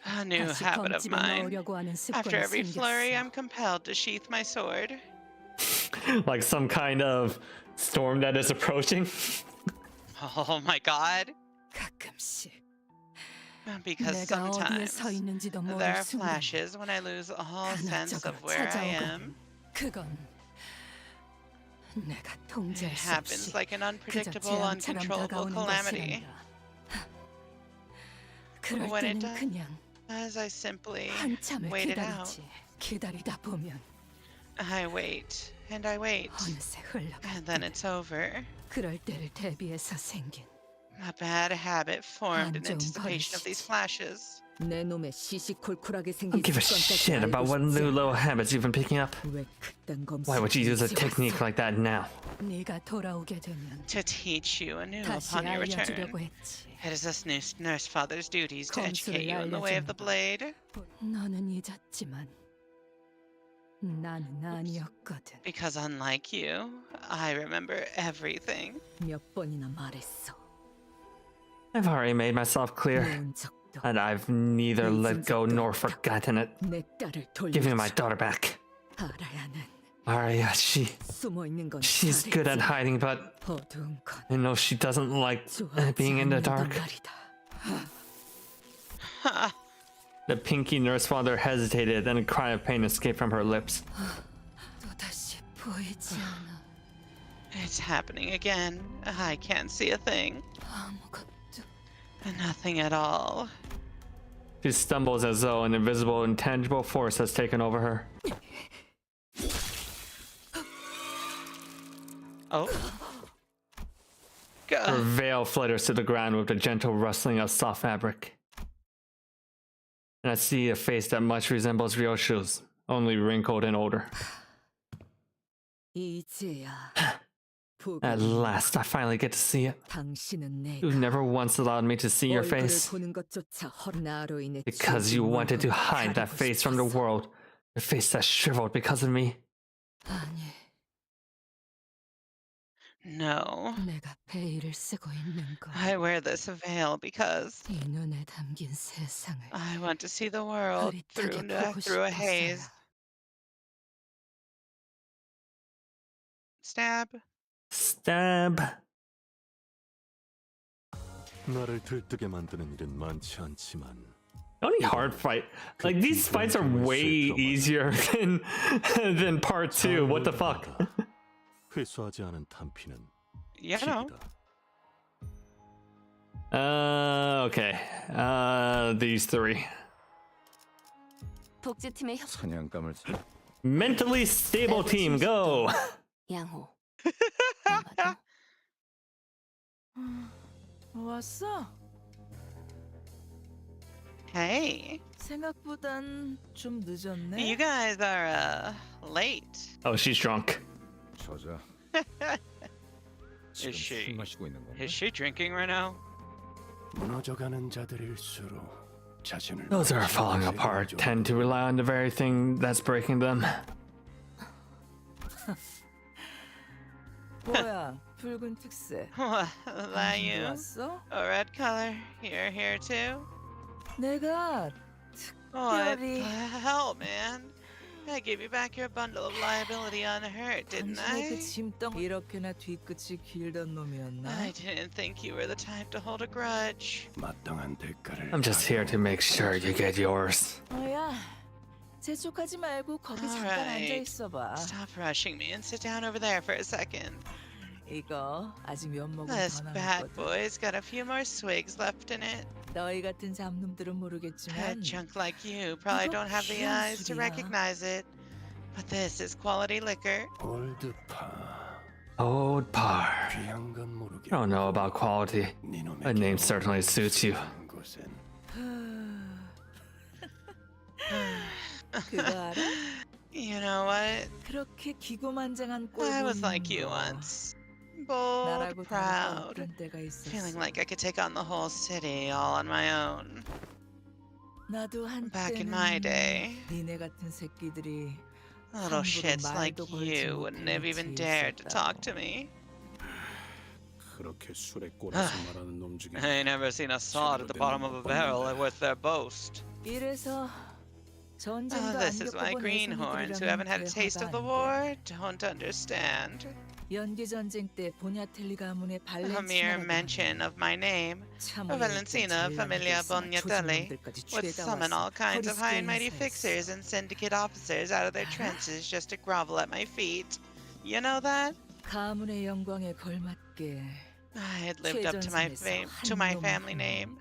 a new 다시 habit of 검집에 mine. 넣으려고 하는 After 습관이 every flurry, 생겼어. I'm compelled to sheath my sword. Like some kind of storm that is approaching. Oh my god. 가끔씩 Because 내가 어디에 sometimes 서 있는지도 there 모를 are 순간 flashes when I lose all sense of 하나저것 where I 찾아오고 am. 그건 내가 It 통제할 수 happens 없이 like an 그저 unpredictable, 재앙처럼 uncontrollable 다가오는 calamity. 것이란다. 그럴 When it 때는 does, 그냥 as I simply 한참을 wait it out. 기다리지. 기다리다 보면 I wait and I wait, 어느새 and then 흘러갈 it's over. 그럴 때를 대비해서 생긴 A bad habit formed in 안 좋은 anticipation of these 버릇이지. flashes. 내 놈의 시시콜콜하게 I 생긴 don't give a 습관까지 shit 알고 about what 싶지 new 않아. little habits you've been picking up. 왜 그딴 검 Why would you use a 쓰지 technique 왔어? like that now? 네가 돌아오게 되면 To teach you anew 다시 upon your 알려주려고 return. 했지. It is this new nurse father's duties to 검술을 educate you in the way of the blade. 너는 잊었지만 나는 아니었거든. Because unlike you, I remember everything. 몇 번이나 말했어. I've already made myself clear, 배운 적도 and I've neither let go nor forgotten it. 내 딸을 Give me my 돌려줘. daughter back. 알아야는 Arya, 숨어 있는 건 she's good at 잘했지. hiding, but 어두운 건 I know she doesn't like 좋아하지 being in the 않는단 dark. 말이다. The pinky nurse father hesitated, and a cry of pain escaped from her lips. 또다시 보이지 않아. It's happening again. I can't see a thing. 아무것도. Nothing at all. She stumbles as though an invisible, intangible force has taken over her. Oh. Her veil flutters to the ground with a gentle rustling of soft fabric. And I see a face that much resembles Ryoshu's, only wrinkled and older. 이제야. At last, I finally get to see it. You've never once allowed me to see your face. Because you wanted to hide that face from the world. The face that shriveled because of me. No. I wear this veil because I want to see the world through a haze. Stab. Stab. 나를 들뜨게 만드는 일은 많지 않지만 Only hard fight. Like these fights are way easier than part 2. What the fuck? 회수하지 않은 탄피는 You know. Okay. These three. 사냥감을 Mentally stable team, go. 양호. 왔어? Hey. 생각보단 좀 늦었네. You guys are late. Oh, she's drunk. 저자. Is she drinking right now? 무너져가는 자들일수록 자신을 Those who are falling apart tend to rely on the very thing that's breaking them. 뭐야, 붉은 특색. What, that you? 왔어? A red color. You're here too? 내가 What 특별히 the hell, man? I gave you back your bundle of liability unhurt, didn't 당신의 그 I? 짐덩 이렇게나 뒤끝이 길던 놈이었나? I didn't think you were the type to hold a grudge. 마땅한 대가를 I'm just here to make sure you get yours. 뭐야, 재촉하지 말고 거기 잠깐 앉아 Alright. 있어봐. Stop rushing me and sit down over there for a second. 이거 아직 몇 모금 This 더 bad 남았거든. boy's got a few more swigs left in it. 너희 같은 잡놈들은 A 모르겠지만 junk like you probably don't have the eyes to recognize it. But this is quality liquor. 올드파 Old par. 귀한 건 모르게 I don't know about quality. The name certainly suits you. 곳엔 그거 알아? You know what? 그렇게 기고만장한 I 꼴 was like 보이는 you 거. once. Bold, 나라고 다르고 proud. 그런 때가 있었어. Feeling like I could take on the whole city all on my own. 나도 Back in 한때는 my day. 니네 같은 새끼들이 Little 함부로 shits like 말도 걸지 you wouldn't have 못할 even 위치에 dared to 있었다고. talk to me. 그렇게 술에 꼬라서 말하는 놈 중에 I ain't never seen a sword at the bottom of a barrel worth their boast. 이래서 전쟁도 This 안 is why 겪어본 greenhorns who haven't had a taste of the war don't understand. 연기 전쟁 때 보냐텔리 가문의 A mere mention of my name, Valentina Familia Bognatelli, would summon all kinds of high and mighty fixers and syndicate officers out of their trenches just to grovel at my feet. You know that? 가문의 영광에 걸맞게 I had lived up to my family name.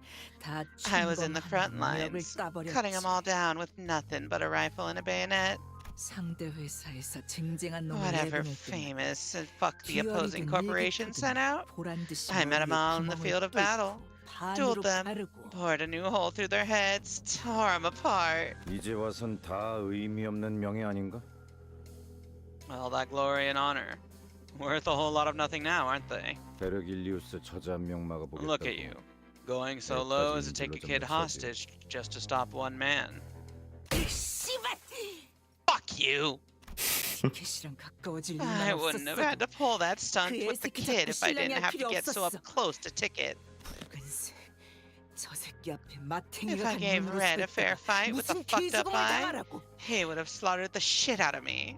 I was in the front lines, cutting them all down with nothing but a rifle and a bayonet. 상대 회사에서 쟁쟁한 놈을 Whatever 내보냈더니 famous and fuck the opposing corporation sent out, I met them all in the field of battle, dueled them, bored a new hole through their heads, tore them apart. 이제 와선 다 의미 없는 명예 아닌가? All that glory and honor, worth a whole lot of nothing now, aren't they? 베르길리우스 처자 한 명 막아보겠다고. Look at you, going so low as to take a kid hostage just to stop one man. Fuck you! I wouldn't have had to pull that stunt with the kid if I didn't have to get so up close to Ticket. If I gave Red a fair fight with a fucked up eye, he would have slaughtered the shit out of me.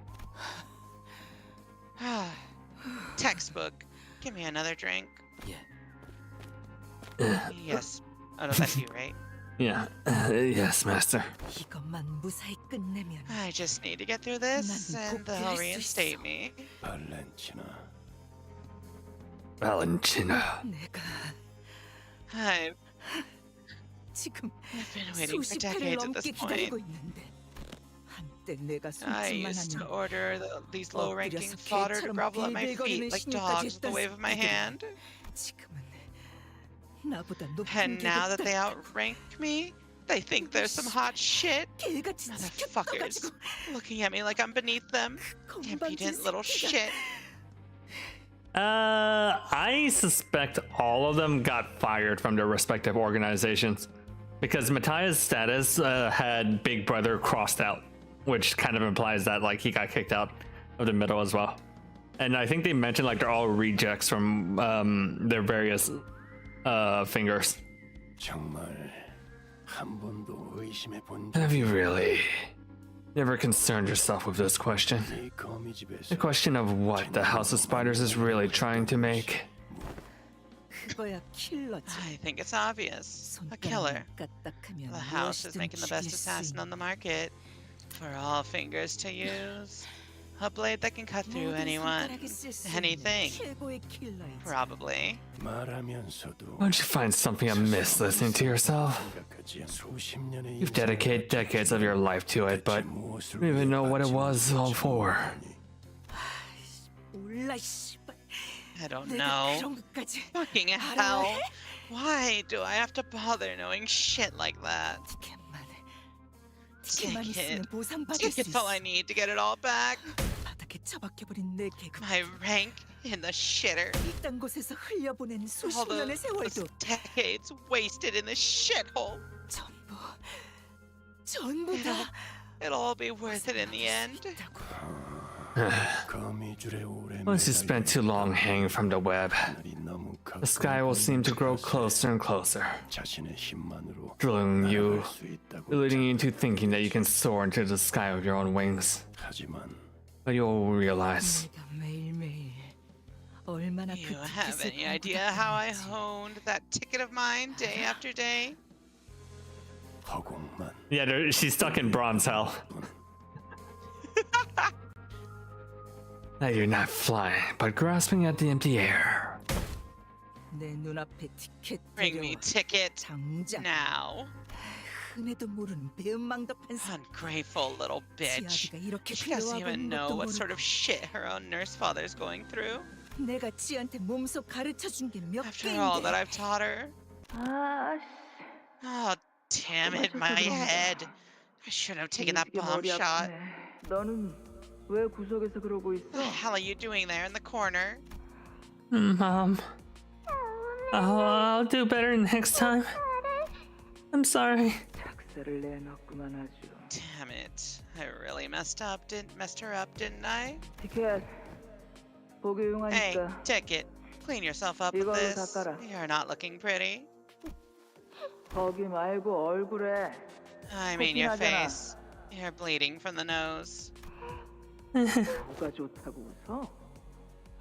Textbook. Give me another drink. Yes. Oh no, that's you, right? Yeah. Yes, master. 이것만 무사히 끝내면 I just need to get through this, and they'll reinstate me. Valentina. 내가 I've 지금 been waiting for 수십 decades 회를 at this 넘게 point. 기다리고 있는데 한때 내가 I 손짓만 used to 하면 order these low-ranking 엎드려서 fodder to 개처럼 grovel at my 빌빌거리는 feet like 신용까지 dogs with the 했던 wave of my 새끼들이 hand. 지금은 나보다 높은 And now that they 계급까지 outrank me, they think they're some hot shit. 개같이 Motherfuckers. 지켜봐가지고 Looking at me like I'm beneath them. 건방진 Impudent little 새끼가. shit. I suspect all of them got fired from their respective organizations because Matthias' status had Big Brother crossed out, which kind of implies that like he got kicked out of the middle as well. And I think they mentioned like they're all rejects from their various fingers. Have you really never concerned yourself with this question? The question of what the House of Spiders is really trying to make. 그거야 킬러지. I think it's obvious. A killer. The house is making the best assassin on the market for all fingers to use. A blade that can cut through anyone, anything. Probably. Don't you find something amiss listening to yourself? You've dedicated decades of your life to it, but you don't even know what it was all for. I don't know. Fucking hell. Why do I have to bother knowing shit like that? Ticket's all I need to get it all back. My rank in the shitter. 이딴 곳에서 흘려보낸 All 수십 년의 those 세월도 decades wasted in this shithole. 전부 다 It'll all be worth it in the end. Once you spend too long hanging from the web, the sky will seem to grow closer and closer, drilling you, leading you into thinking that you can soar into the sky with your own wings. But you'll realize You have any idea how I honed that ticket of mine day after day? yeah, she's stuck in bronze hell. Now you're not flying, but grasping at the empty air. 내 눈앞에 티켓 Bring me ticket 당장. now. 흔해도 모르는 배은망덕 판사. Ungrateful little bitch. 지아비가 이렇게 She doesn't 괴로워하고 even 있는 know 것도 what sort 모르고 of shit her own nurse father's going through. 내가 지한테 몸소 가르쳐 준 게 몇 After all that 개인데. I've taught her. 아, Oh, damn it, my head. I shouldn't have taken that bomb shot. 너는 왜 구석에서 그러고 있어? What the hell are you doing there in the corner? Mom. I'll do better next time. I'm sorry. 작세를 내놨구만 아주. Damn it. I really messed her up, didn't I? 티켓. 보기 Hey, 흉하니까. ticket. Clean yourself up with 이걸로 this. 닦아라. You're not looking pretty. 거기 말고 얼굴에. I mean your 코팅하잖아. face. You're bleeding from the nose. 뭐가 좋다고 웃어?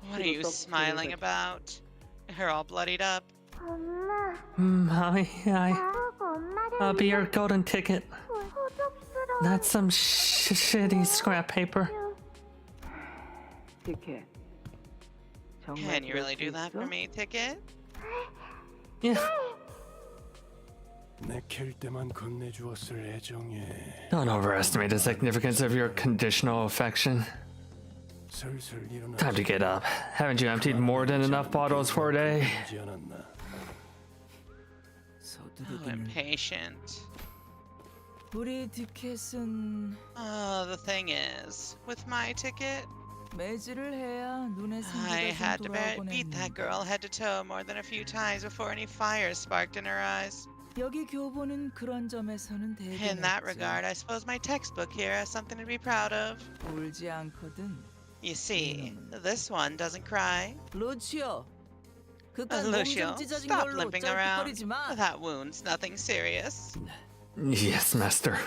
What are you smiling about? You're all bloodied up. Mommy, I'll be your golden ticket. Not some shitty scrap paper. 티켓. Can you really do that for me, ticket? Yeah. Don't overestimate the significance of your conditional affection. Time to get up. Haven't you emptied more than enough bottles for a day? Oh, impatient. 우리 티켓은 Oh, the thing is, with my ticket, 매질을 해야 눈에 I 생기가 had 좀 to 돌아오곤 beat that 했는데. girl head to toe more than a few times before any fire sparked in her eyes. 여기 교보는 그런 점에서는 되게 In that regard, I suppose my textbook here has something to be proud of. 울지 않거든. You see, this one doesn't cry. 루치오, 그깟 Lucio, 몸좀 찢어진 stop 걸로 limping around. 쩔뚝거리지 마. That wound's nothing serious. Yes, master.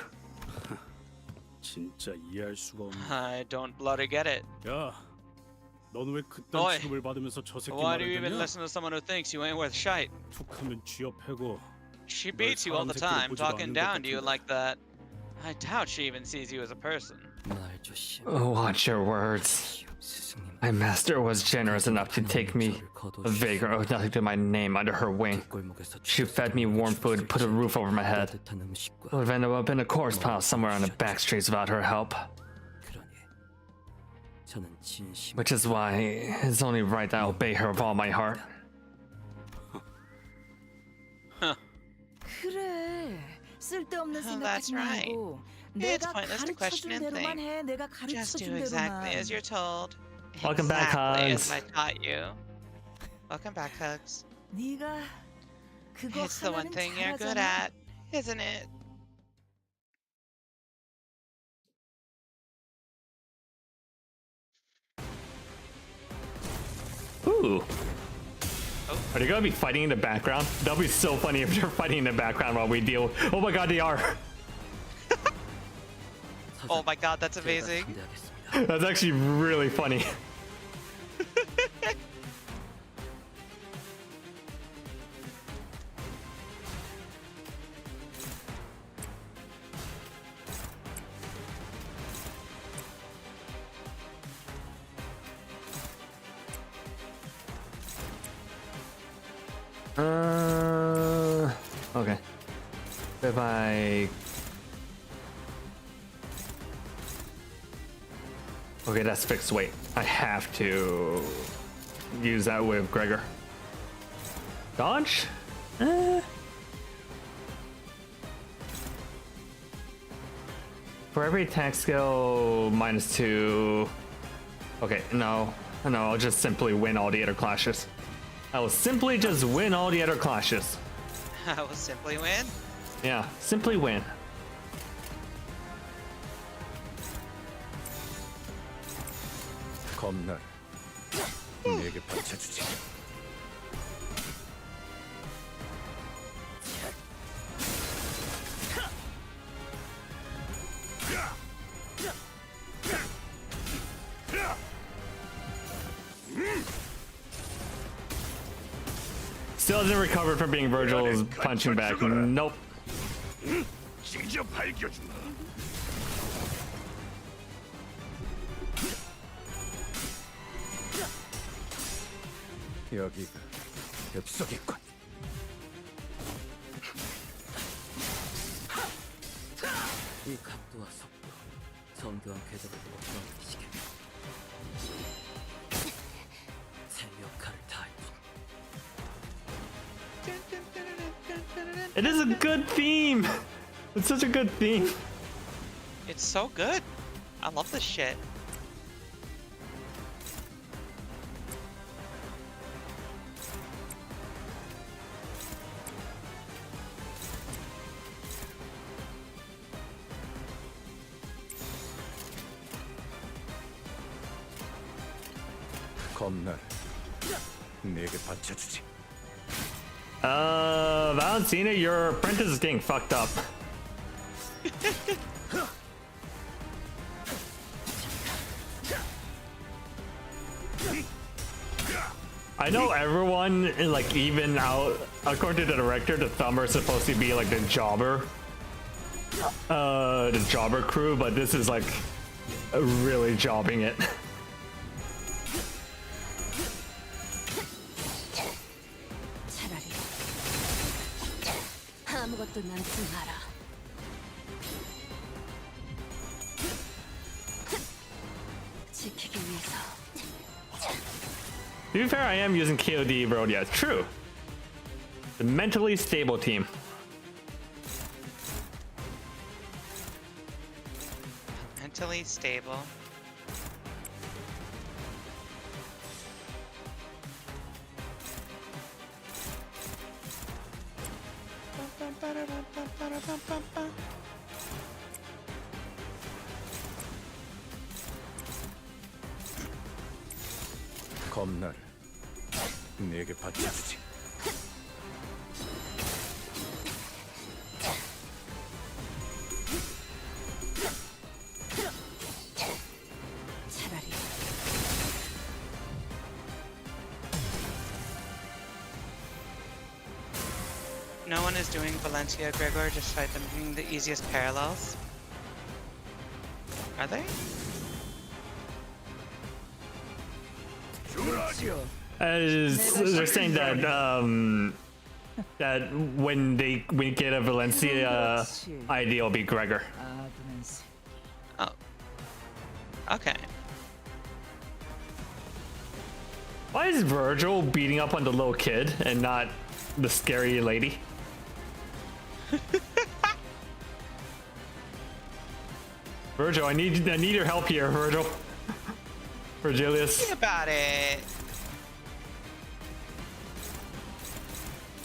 진짜 이해할 수가 없네. I don't bloody get it. 야, 넌 왜 그딴 Oi, 취급을 받으면서 저 새끼 Why do 말을 you even 듣냐? listen to someone who thinks you ain't worth shite? 툭하면 쥐어 패고 She beats you all the time, talking down to you like that. I doubt she even sees you as a person. Watch your words. My master was generous enough to take me, a vagrant owed nothing to my name, under her wing. She fed me warm food, put a roof over my head. I would have ended up in a corpse pile somewhere on the back streets without her help. Which is why it's only right that I obey her with all my heart. 그래. 쓸데없는 Oh, that's 생각하지 right. 말고 It's 내가 pointless to question 가르쳐준 and 대로만 think. 해. 내가 Just do 가르쳐준 exactly as 대로만. you're told. Welcome back, Exactly Hugs. as I taught you. Welcome back, Hugs. 네가 그거 It's the one 하나는 thing you're good 잘하잖아. at, isn't it? Ooh. Are they gonna be fighting in the background? That'll be so funny if they're fighting in the background while we deal. Oh my god, they are. Oh my god, that's amazing. That's actually really funny. Okay. If I... Okay, that's fixed. Wait, I have to use that with Gregor. Dodge? For every attack skill, -2. Okay, no, I'll just simply win all the other clashes. I will simply just win all the other clashes. I will simply win. Yeah, simply win. 겁날. 내게 바쳐주지. Still hasn't recovered from being Virgil's punching back. Nope. 직접 밝혀주마. 여기가 엽석이군. 이 각도와 속도, 정교한 궤적을 두고 시계. 제 역할을 다할 뿐. It is a good theme. It's such a good theme. It's so good. I love this shit. 겁날. 내게 바쳐주지. Valentina, your apprentice is getting fucked up. I know everyone, like, even out, according to the director, the Thumber is supposed to be like the jobber crew, but this is like really jobbing it. 차라리 아무것도 남지 마라. 지키기 위해서. To be fair, I am using KOD Road, yeah, it's true. The mentally stable team. Mentally stable. 겁날. 내게 바쳐주지. 차라리 No one is doing Valencia, Gregor, just by them being the easiest parallels. Are they? They're saying that that when we get a Valencia ID, it'll be Gregor. Oh. Okay. Why is Virgil beating up on the little kid and not the scary lady? Virgil, I need your help here, Virgil. Virgilius. Think about it.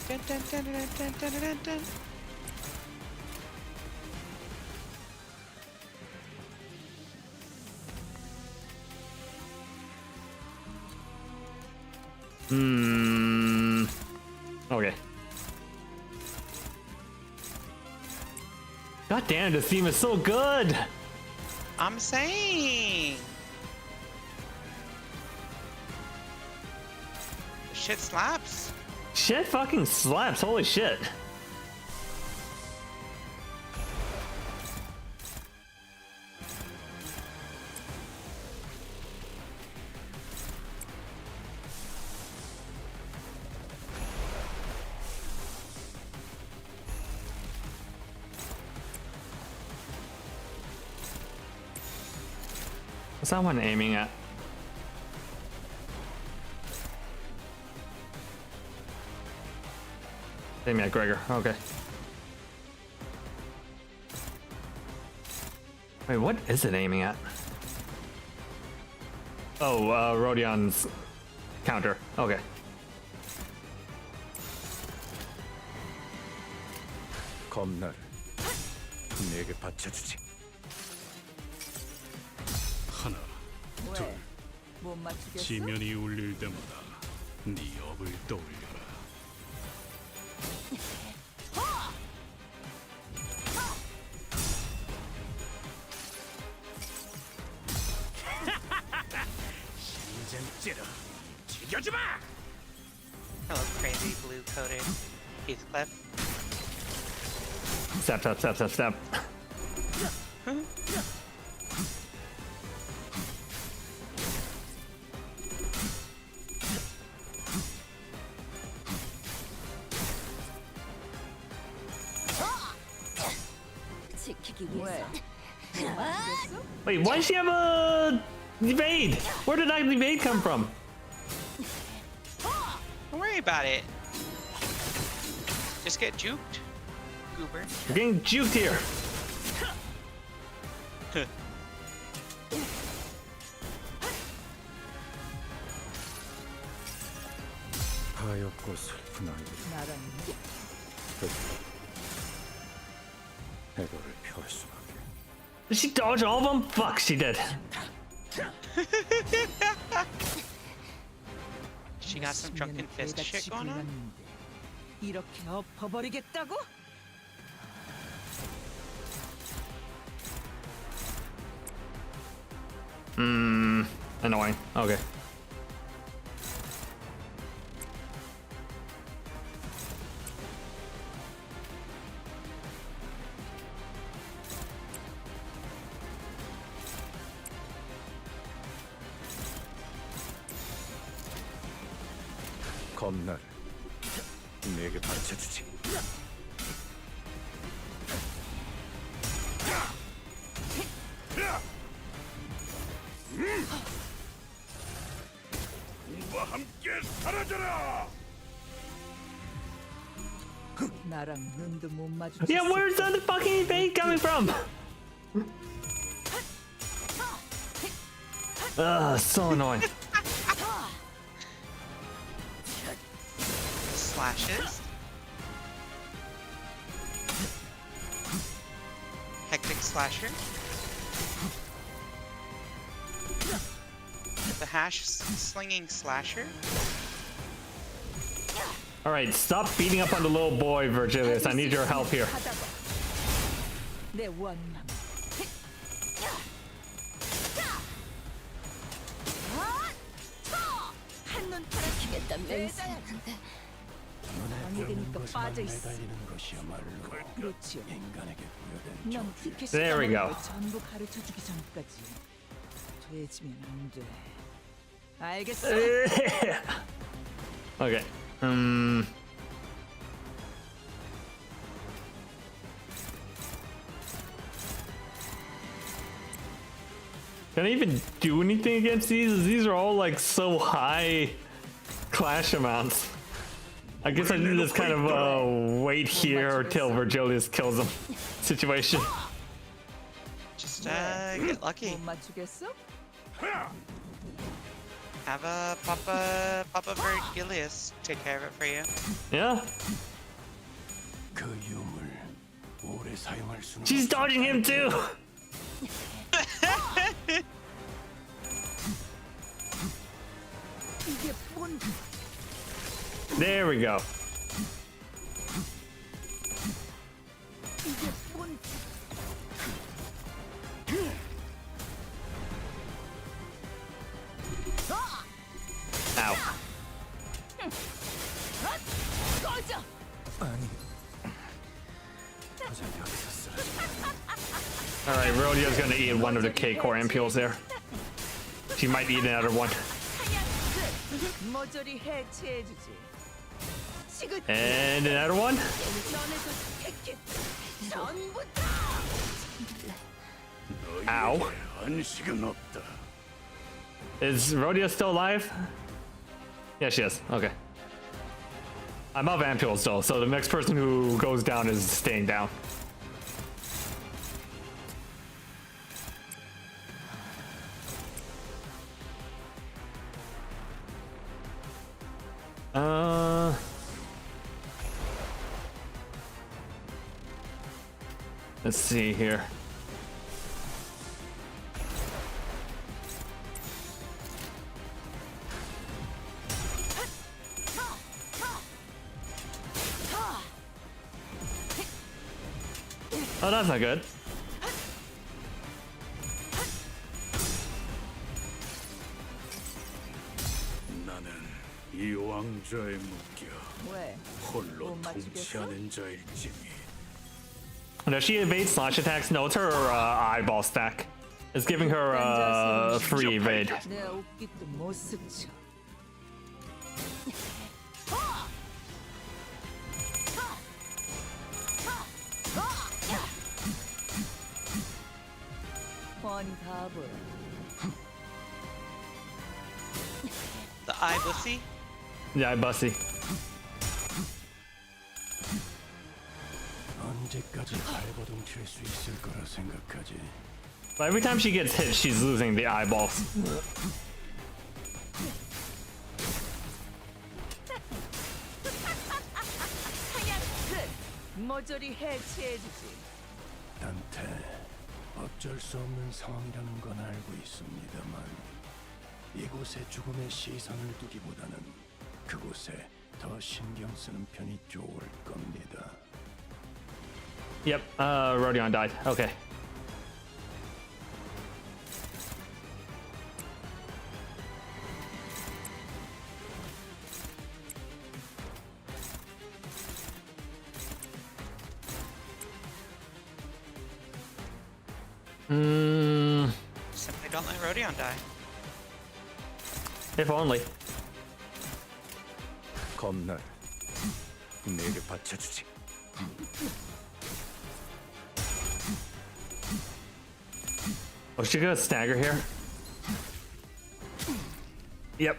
Dun, dun, dun, dun, dun, dun, dun, dun. Okay. God damn, this theme is so good. I'm saying. The shit slaps. Shit fucking slaps. Holy shit. What's that one aiming at? Aiming at Gregor. Okay. Wait, what is it aiming at? Oh, Rodion's counter. Okay. 겁나를 내게 바쳐주지. 하나, 둘. 지면이 울릴 때마다 네 업을 떠올려라. 심장 찌르 죽여주마. Hello, crazy blue-coated Heathcliff. Step, step, step, step, step. Wait, why does she have a evade? Where did that evade come from? Don't worry about it. Just get juked, goober. We're getting juked here. 하얗고 슬픈 아이들. 해골을 펴할 수밖에. Did she dodge all of them? Fuck, she did. She got some drunken fist shit going on? 이렇게 엎어버리겠다고? Annoying. Okay. 겁나를 내게 바쳐주지. 우와 함께 사라져라. 나랑 눈도 못 마주. Yeah, where's the fucking evade coming from? Ugh, so annoying. Slashes. Hectic slasher. The hash slinging slasher. All right, stop beating up on the little boy, Virgilius. I need your help here. 내 원망. 한눈 팔아치겠다. 매사였는데. There we go. Okay. Can I even do anything against these? These are all like so high clash amounts. I guess I do this kind of wait here until Virgilius kills him situation. Just get lucky. Have a Papa Virgilius take care of it for you. Yeah. She's dodging him too. There we go. Ow. Alright, Rodeo's gonna eat one of the K-core ampules there. She might eat another one. And another one. Ow. Is Rodeo still alive? Yeah, she is. Okay. I'm up ampules though, so the next person who goes down is staying down. Let's see here. Oh, that's not good. 나는 이 왕좌에 묶여 홀로 통치하는 자일지니. Does she evade slash attacks? No, it's her eyeball stack. It's giving her free evade. The eye bussy? Yeah, eye bussy. But every time she gets hit, she's losing the eyeballs. 어쩔 수 없는 상황이라는 건 알고 있습니다만 이곳에 죽음의 시선을 두기보다는 그곳에 더 신경 쓰는 편이 좋을 겁니다. Yep, Rodion died. Okay. Simply don't let Rodion die. If only. 겁날 내게 받쳐주지. Oh, she gonna stagger here? Yep.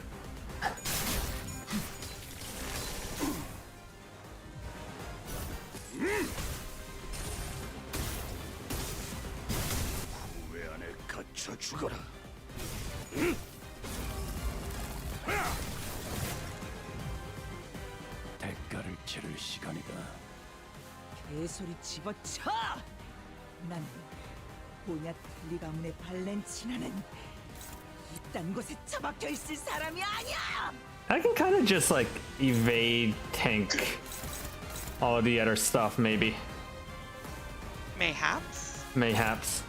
후회 안에 갇혀 죽어라. 대가를 치를 시간이다. 개소리 집어쳐! 난 보냐 틀리 가문의 발렌치나는 이딴 곳에 처박혀 있을 사람이 아니야! I can kind of just like evade, tank all the other stuff, maybe. Mayhaps? Mayhaps.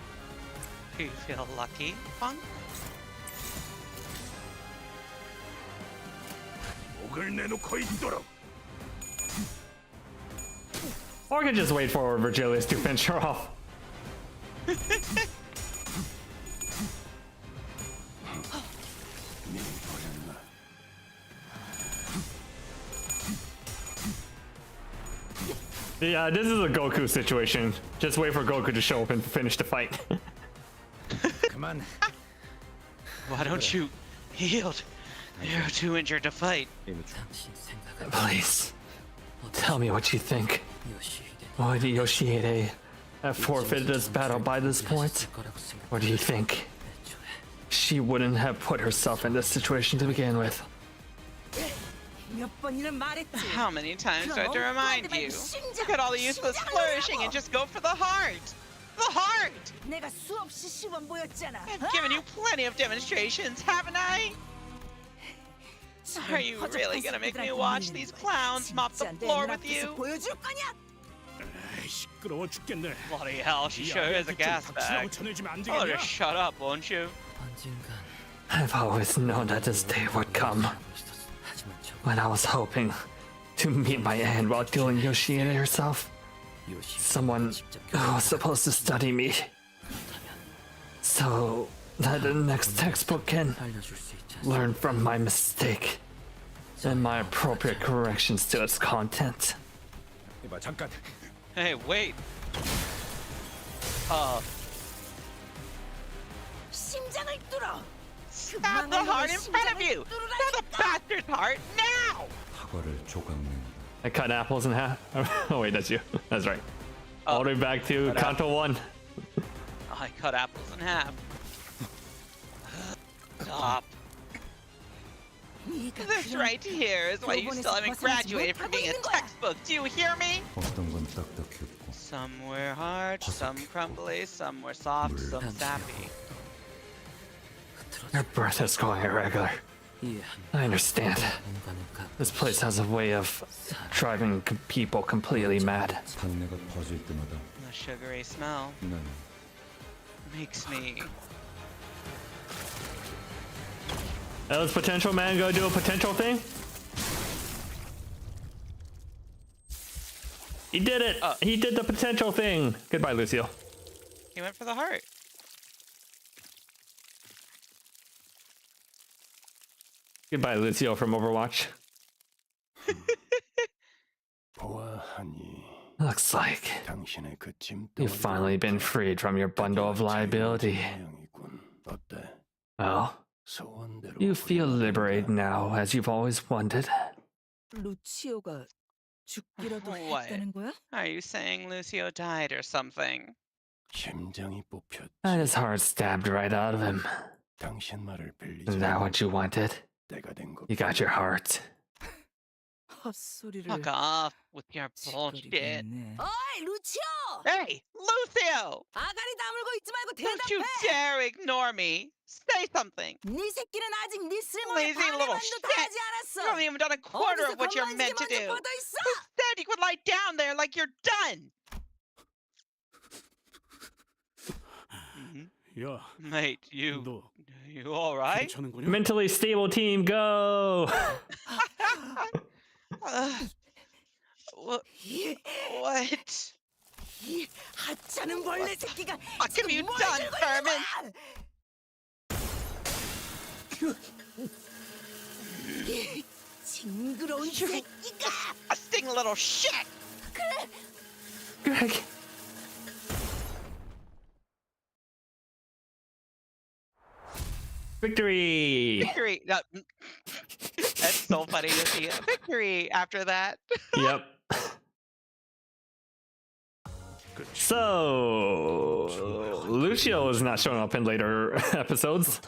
Do you feel lucky, Funk? 목을 내놓고 있도록. Or I could just wait for Virgilius to finish her off. Yeah, this is a Goku situation. Just wait for Goku to show up and finish the fight. Come on. Why don't you yield? You're too injured to fight. Please, tell me what you think. Would Yoshihide have forfeited this battle by this point? Or do you think she wouldn't have put herself in this situation to begin with? How many times do I have to remind you? Look at all the useless flourishing and just go for the heart! The heart! I've given you plenty of demonstrations, haven't I? Are you really gonna make me watch these clowns mop the floor with you? Bloody hell, she sure is a gas bag. Oh, just shut up, won't you? I've always known that this day would come. When I was hoping to meet my end while killing Yoshihide herself. Someone who was supposed to study me. So that the next textbook can learn from my mistake and my appropriate corrections to its content. Hey, wait. Stab the heart in front of you! Stab the bastard's heart now! I cut apples in half. Oh wait, that's you. That's right. All the way back to Kanto 1. I cut apples in half. Stop. This right here is why you still haven't graduated from being a textbook. Do you hear me? Some were hard, some crumbly, some were soft, some sappy. Your breath is going irregular. I understand. This place has a way of driving people completely mad. The sugary smell makes me... That was potential man gonna do a potential thing? He did it! He did the potential thing! Goodbye, Lucio. He went for the heart. Goodbye, Lucio from Overwatch. Looks like you've finally been freed from your bundle of liability. Well, you feel liberated now, as you've always wanted. What? Are you saying Lucio died or something? And his heart stabbed right out of him. Is that what you wanted? You got your heart. Fuck off with your bullshit. Hey, Lucio! Don't you dare ignore me! Say something! Lazy little shit! You haven't even done a quarter of what you're meant to do! Who said you could lie down there like you're done? Mate, you alright? Mentally stable team, go! What? What have you done, Thurman? Disgusting little shit! Greg. Victory! Victory! No, that's so funny to see a victory after that. Yep. So, Lucio is not showing up in later episodes.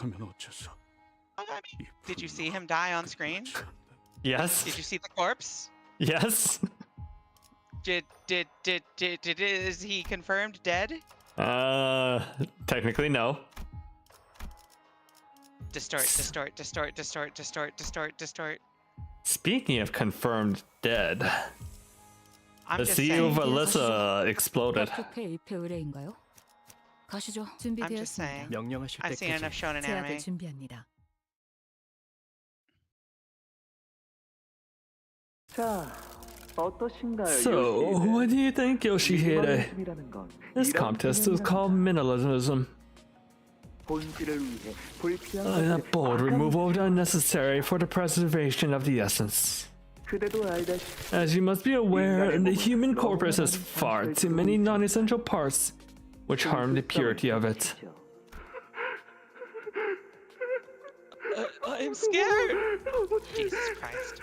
Did you see him die on screen? Yes. Did you see the corpse? Yes. Is he confirmed dead? Technically no. Distort. Speaking of confirmed dead, I'm the just CEO of saying. Alyssa exploded. I'm just saying. I've seen enough shonen anime. 준비합니다. So, what do you think, Yoshihide? This contest is called minimalism. A bold removal of the unnecessary for the preservation of the essence. As you must be aware, the human corpus has far too many non-essential parts, which harm the purity of it. I'm scared. Jesus Christ.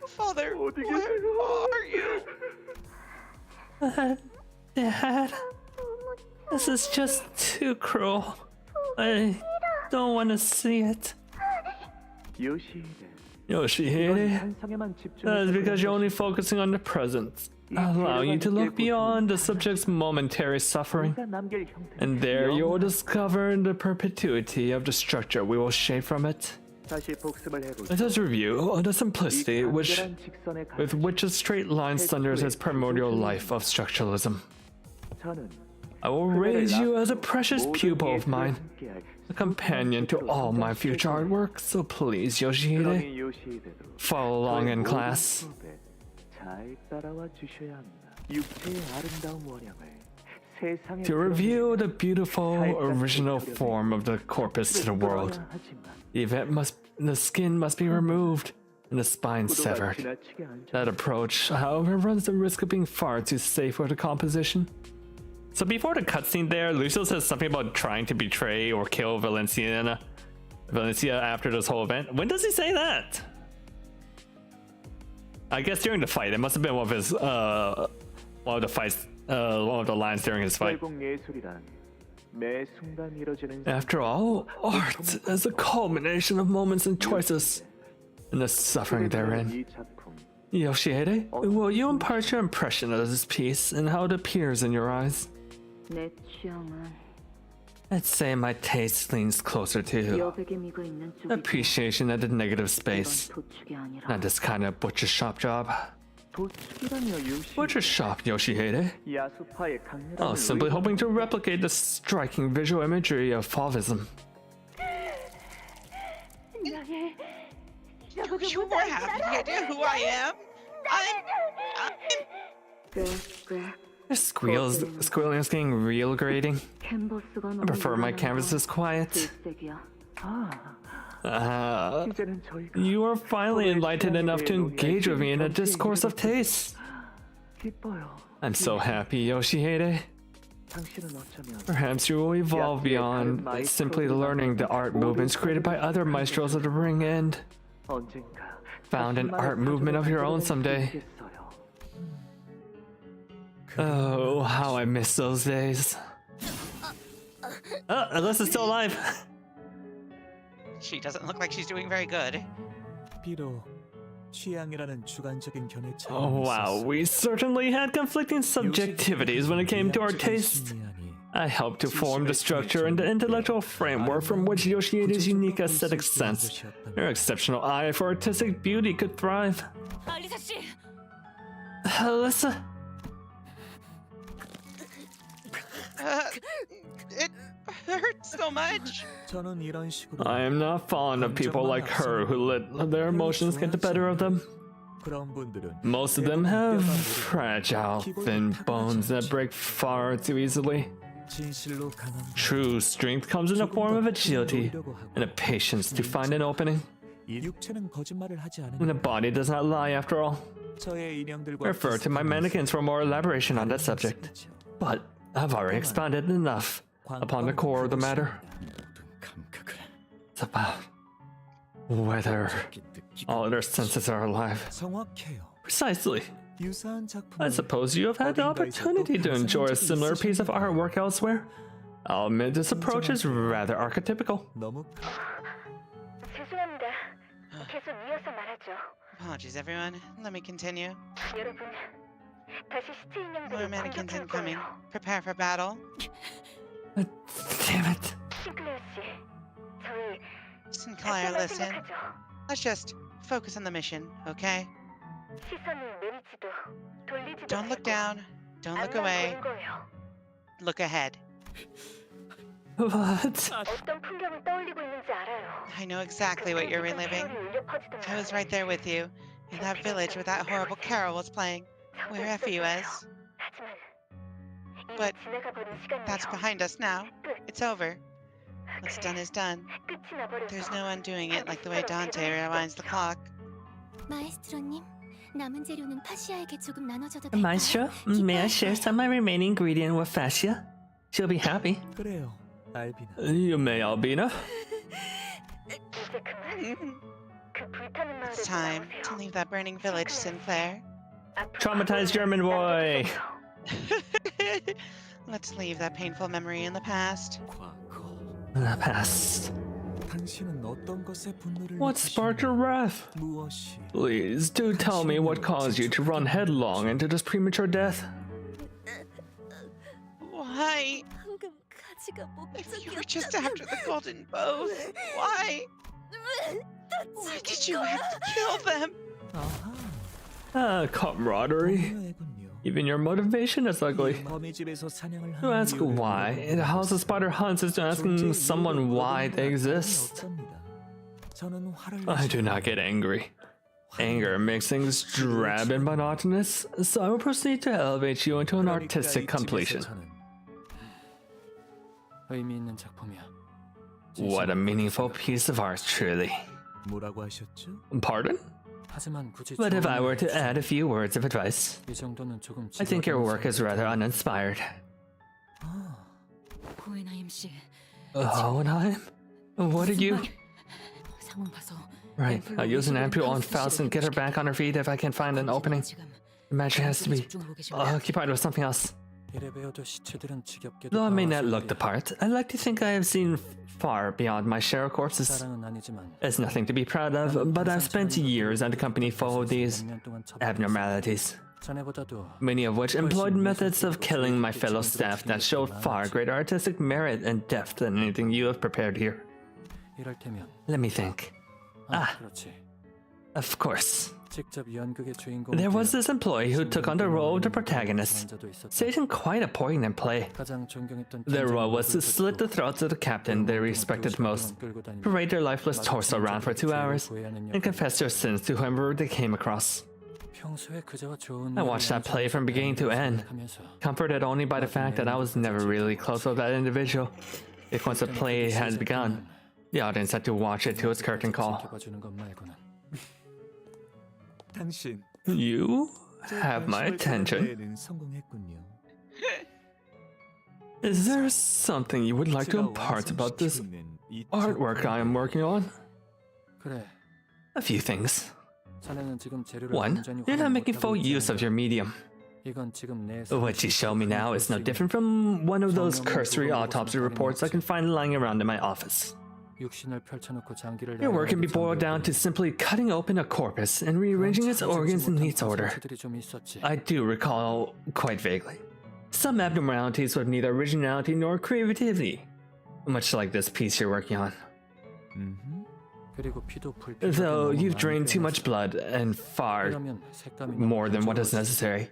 Father, where are you? Dad, this is just too cruel. I don't want to see it. Yoshihide, that is because you're only focusing on the present, allowing you to look beyond the subject's momentary suffering. And there you will discover the perpetuity of the structure we will shape from it. Let us review the simplicity with which a straight line thunders its primordial life of structuralism. I will raise you as a precious pupil of mine, a companion to all my future artwork, so please, Yoshihide, follow along in class. To reveal the beautiful original form of the corpus to the world, the skin must be removed and the spine severed. That approach, however, runs the risk of being far too safe for the composition. So before the cutscene there, Lucio says something about trying to betray or kill Valencia after this whole event. When does he say that? I guess during the fight. It must have been one of his one of the lines during his fight. After all, art is a culmination of moments and choices, and the suffering therein. Yoshihide, will you impart your impression of this piece and how it appears in your eyes? I'd say my taste leans closer to appreciation at the negative space, not this kind of butcher shop job. Butcher shop, Yoshihide? I was simply hoping to replicate the striking visual imagery of Fauvism. You won't have any idea who I am. The squealing is getting real grating. I prefer my canvases quiet. You are finally enlightened enough to engage with me in a discourse of taste. I'm so happy, Yoshihide. Perhaps you will evolve beyond simply learning the art movements created by other maestros of the ring and found an art movement of your own someday. Oh, how I miss those days. Oh, Alyssa's still alive. She doesn't look like she's doing very good. Oh wow, we certainly had conflicting subjectivities when it came to our taste. I helped to form the structure and the intellectual framework from which Yoshihide's unique aesthetic sense, her exceptional eye for artistic beauty could thrive. Alyssa? It hurts so much. I am not fond of people like her who let their emotions get the better of them. Most of them have fragile, thin bones that break far too easily. True strength comes in the form of agility and a patience to find an opening. And the body does not lie after all. Refer to my mannequins for more elaboration on that subject. But I've already expounded enough upon the core of the matter. It's about whether all other senses are alive. Precisely. I suppose you have had the opportunity to enjoy a similar piece of artwork elsewhere. I'll admit this approach is rather archetypical. Apologies, everyone. Let me continue. More mannequins incoming. Prepare for battle. Damn it. Sinclair, listen. Let's just focus on the mission, okay? Don't look down. Don't look away. Look ahead. What? I know exactly what you're reliving. I was right there with you, In that village where that horrible carol was playing, where Effie was. But that's behind us now. It's over. What's done is done. There's no undoing it like the way Dante rewinds the clock. 마에스트로님, 남은 재료는 파시아에게 조금 나눠줘도 Maestro, may I share some of my remaining ingredient with Fascia? She'll be happy. 그래요, 알비나. You may, Albina. It's time to leave that burning village, Sinclair. Traumatized German boy. Let's leave that painful memory in the past. The past. 당신은 어떤 것에 분노를 What sparked your wrath? 무엇이 Please do tell me what caused you to run headlong into this premature death. Why? If you were just after the golden bows, why? Why did you have to kill them? Camaraderie. Even your motivation is ugly. To ask why, the House of Spider hunts is to asking someone why they exist. I do not get angry. Anger makes things drab and monotonous, so I will proceed to elevate you into an artistic completion. 의미 있는 작품이야. What a meaningful piece of art, truly. 뭐라고 하셨죠? Pardon? 하지만 굳이 But if I were to add a few words of advice, 이 정도는 조금 I think your work is rather uninspired. 호에나임 씨, Hohenheim? What are you? 상황 봐서 Right, I'll use an ampule on Faust and get her back on her feet if I can find an opening. Imagine has to be occupied with something else. 이래봬도 시체들은 지겹게도 Though I may not look the part, I like to think I have seen far beyond my share of corpses. 사랑은 아니지만 It's nothing to be proud of, but I've spent years at a company full of these abnormalities, 자네보다도 many of which employed methods of killing my fellow staff that showed far greater artistic merit and depth than anything you have prepared here. 이럴테면 Let me think. 그렇지. Of course. 직접 연극의 주인공 There was this employee who took on the role of the protagonist, staging quite a poignant play. 가장 존경했던 Their role was to slit the throats of the captain they respected most, parade their lifeless torso around for 2 hours, and confess their sins to whomever they came across. 평소에 그저와 좋은 I watched that play from beginning to end, comforted only by the fact that I was never really close with that individual. If once the play has begun, the audience had to watch it to its curtain call. 지켜봐주는 것 말고는 당신 You have my attention. 플레이는 성공했군요. Is there something you would like to impart about this artwork I am working on? 그래. A few things. 자네는 지금 재료를 One, 완전히 you're not 활용 making 못하고 full use of your medium. 이건 지금 내 What you show me now is no different from one of those cursory autopsy reports I can find lying around in my office. 육신을 펼쳐놓고 장기를 Your work can be boiled down to simply cutting open a corpus and rearranging its organs in neat order. 좀 있었지. I do recall quite vaguely. Some abnormalities with neither originality nor creativity, much like this piece you're working on. 그리고 피도 불필요하게 Though 너무 you've 많이 drained too 빼내서 much blood and far 그러면 색감이 너무 more than what is 부드러워지지. necessary.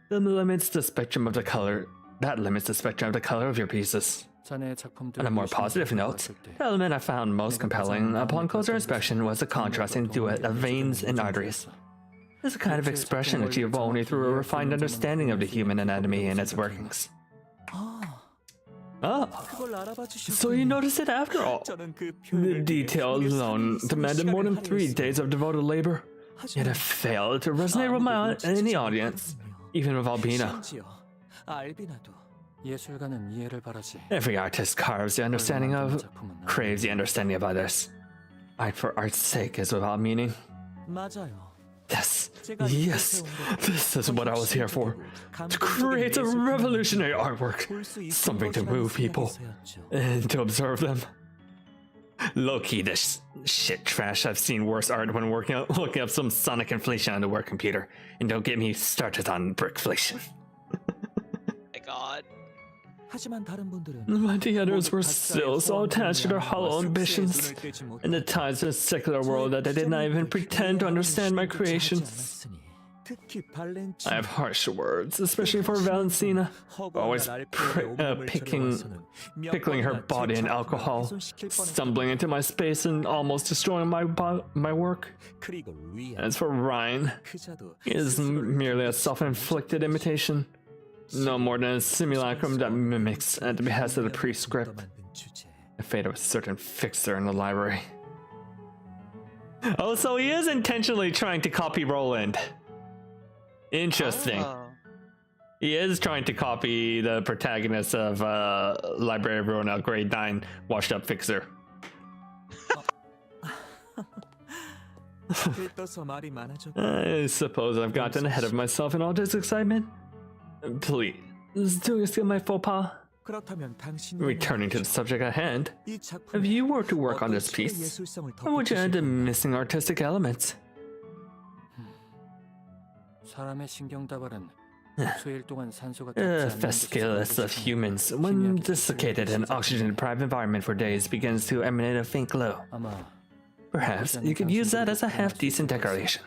That limits the spectrum of the color. That limits the spectrum of the color of your pieces. 자네의 작품들 On a more positive note, the element I found most compelling upon closer inspection was the contrasting duet of veins and arteries. It's a kind of expression achievable only through a refined understanding of the human anatomy and its workings. Oh, 그걸 알아봐 주셨군요. so you noticed it after all. 저는 그 The 표현을 detail alone demanded more than 3 days of devoted labor, yet it failed to resonate with my in the audience, even with Albina. 심지어 알비나도 예술가는 이해를 바라지. Every artist carves the understanding of, craves the understanding of others. Art for art's sake is without meaning. 맞아요. Yes, this is what I was here for. To create a revolutionary artwork. Something to move people and to observe them. Low-key, this shit trash. I've seen worse art when looking up some sonic inflation on the work computer. And don't get me started on brickflation. My God. 하지만 다른 분들은 But the others were still so attached to their hollow ambitions and the ties of the secular world that they did not even pretend to understand my creations. I have harsh words, especially for Valentina, always pickling her body in alcohol, stumbling into my space and almost destroying my work. As for Ryan, he is merely a self-inflicted imitation, no more than a simulacrum that mimics, at the behest of the prescript, the fate of a certain fixer in the library. Oh, so he is intentionally trying to copy Roland. Interesting. Oh. He is trying to copy the protagonist of Library of Roanoke Grade 9 Washed Up Fixer. I suppose I've gotten ahead of myself in all this excitement. Please, do excuse my faux pas. Returning to the subject at hand, if you were to work on this piece, how would you add the missing artistic elements? The fasciculus of humans, when desiccated in an oxygen-deprived environment for days, begins to emanate a faint glow. Perhaps you could use that as a half-decent decoration.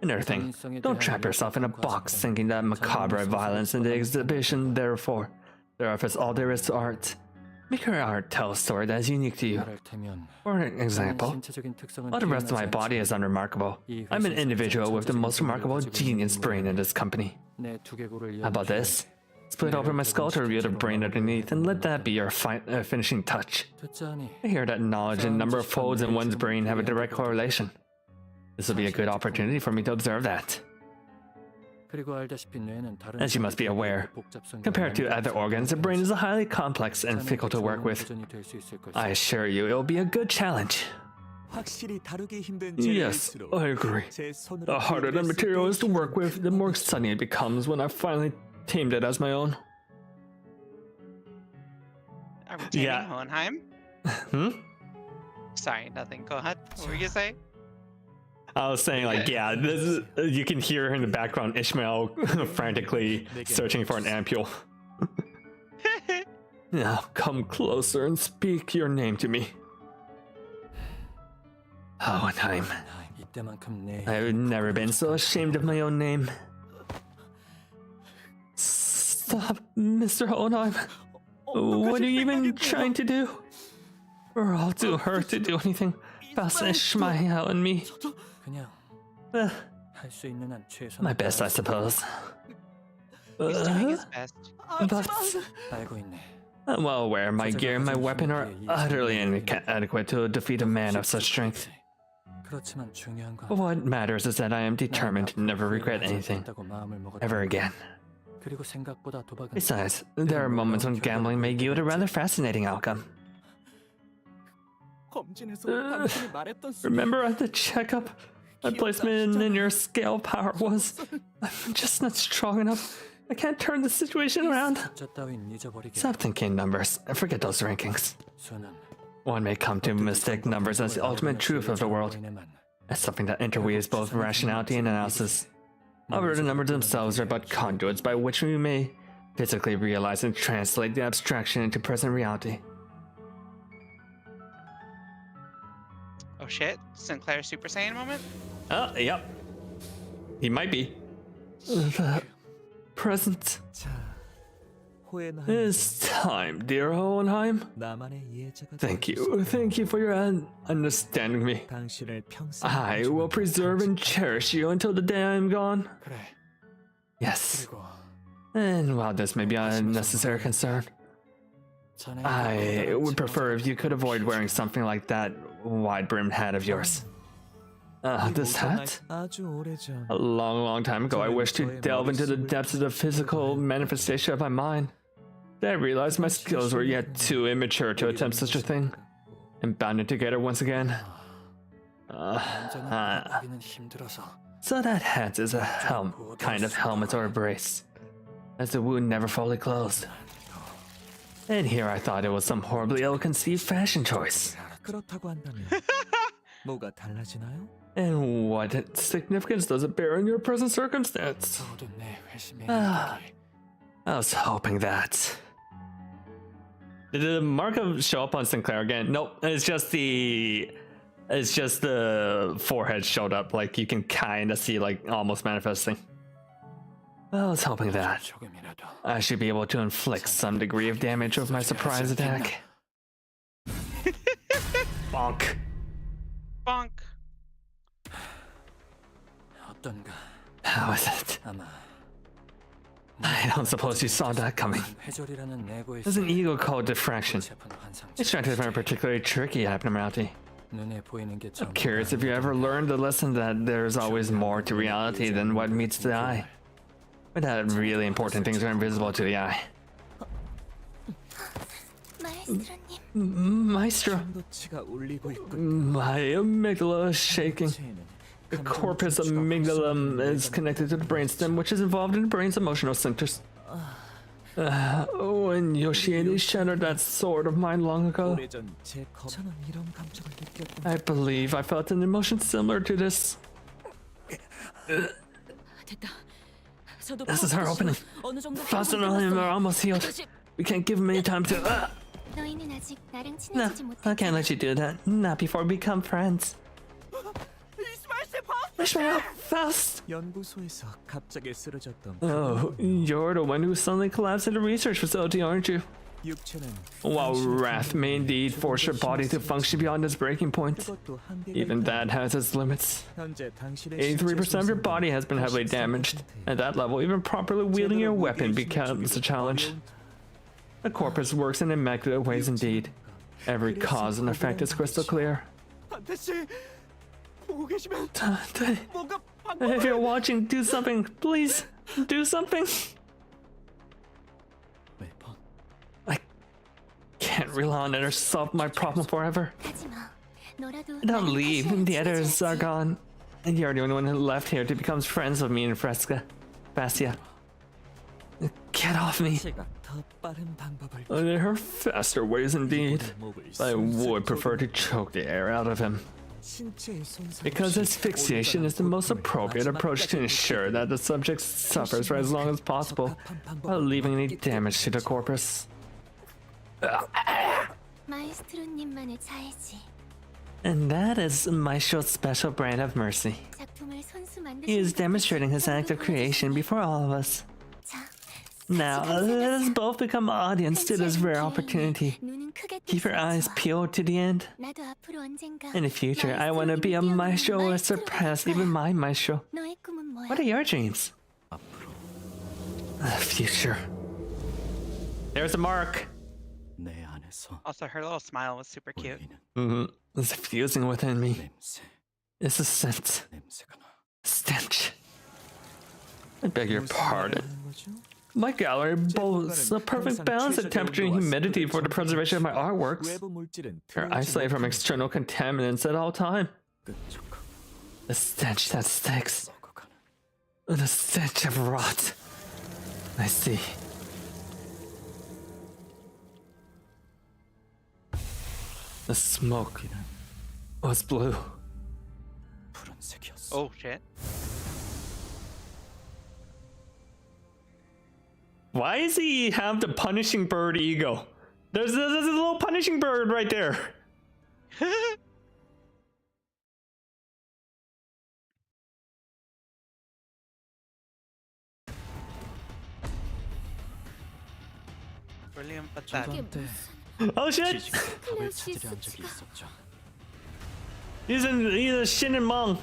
Another thing, don't trap yourself in a box thinking that macabre violence in the exhibition, therefore is all there is to art. Make your art tell a story that is unique to you. For example, while the rest of my body is unremarkable, I'm an individual with the most remarkable genius brain in this company. How about this? Split open my skull to reveal the brain underneath and let that be your finishing touch. I hear that knowledge and number of folds in one's brain have a direct correlation. This will be a good opportunity for me to observe that. As you must be aware, compared to other organs, the brain is highly complex and fickle to work with. I assure you, it will be a good challenge. Yes, I agree. The harder the material is to work with, the more exciting it becomes when I finally tamed it as my own. Are we taming Hohenheim? Sorry, nothing. Go ahead. What were you gonna say? I was saying, like, yeah, this is, you can hear in the background Ishmael frantically searching for an ampule. Now, come closer and speak your name to me. Hohenheim. I've never been so ashamed of my own name. Stop, Mr. Hohenheim. What are you even trying to do? Or I'll do her to do anything past Ishmael and me. My best, I suppose. He's doing his best. But I'm well aware my gear and my weapon are utterly inadequate to defeat a man of such strength. But what matters is that I am determined to never regret anything, ever again. Besides, there are moments when gambling may yield a rather fascinating outcome. Remember at the checkup? My placement in your scale power was... I'm just not strong enough. I can't turn the situation around. Stop thinking numbers and forget those rankings. One may come to mistake numbers as the ultimate truth of the world, as something that interweaves both rationality and analysis. However, the numbers themselves are but conduits by which we may physically realize and translate the abstraction into present reality. Oh shit, Sinclair Super Saiyan moment? Oh, yep. He might be. The present is time, dear Hohenheim. Thank you for your understanding me. I will preserve and cherish you until the day I am gone. Yes. And while this may be a necessary concern, I would prefer if you could avoid wearing something like that wide-brimmed hat of yours. This hat? A long time ago, I wished to delve into the depths of the physical manifestation of my mind. Then I realized my skills were yet too immature to attempt such a thing, and bound it together once again. So that hat is a kind of helmet or a brace, as the wound never fully closed. And here I thought it was some horribly ill-conceived fashion choice. And what significance does it bear in your present circumstance? I was hoping that... Did the mark show up on Sinclair again? Nope, it's just the It's just the forehead showed up, like you can kind of see, like almost manifesting. I was hoping that I should be able to inflict some degree of damage with my surprise attack. Bonk. Bonk. How is it? I don't suppose you saw that coming. There's an ego called diffraction. It's trying to find a particularly tricky abnormality. I'm curious if you ever learned the lesson that there's always more to reality than what meets the eye. But that really important things are invisible to the eye. Maestro. My amygdala is shaking. The corpus amygdala is connected to the brainstem, which is involved in the brain's emotional centers. When Yoshida shattered that sword of mine long ago, I believe I felt an emotion similar to this. This is her opening. Fasten on him, we're almost healed. We can't give him any time to... No, I can't let you do that. Not before we become friends. Ishmael, fast! Oh, you're the one who suddenly collapsed in the research facility, aren't you? While wrath may indeed force your body to function beyond its breaking point, even that has its limits. 83% of your body has been heavily damaged. At that level, even properly wielding your weapon becomes a challenge. The corpus works in immaculate ways indeed. Every cause and effect is crystal clear. If you're watching, do something, please. Do something. I can't rely on it or solve my problem forever. Don't leave. The others are gone, and you're the only one who left here to become friends with me and Fascia. Get off me. There are faster ways indeed. I would prefer to choke the air out of him. Because asphyxiation is the most appropriate approach to ensure that the subject suffers for as long as possible without leaving any damage to the corpus. And that is Maestro's special brand of mercy. He is demonstrating his act of creation before all of us. Now, let us both become audience to this rare opportunity. Keep your eyes peeled to the end. In the future, I want to be a maestro or surpass even my maestro. What are your dreams? The future. There's a mark. Also, her little smile was super cute. It's fusing within me. It's a scent. Stench. I beg your pardon. My gallery boasts a perfect balance of temperature and humidity for the preservation of my artworks. They're isolated from external contaminants at all time. The stench that sticks. The stench of rot. I see. The smoke was blue. Oh shit. Why does he have the punishing bird ego? There's a little punishing bird right there. William Patat. Oh shit! He's a Shin and Mong.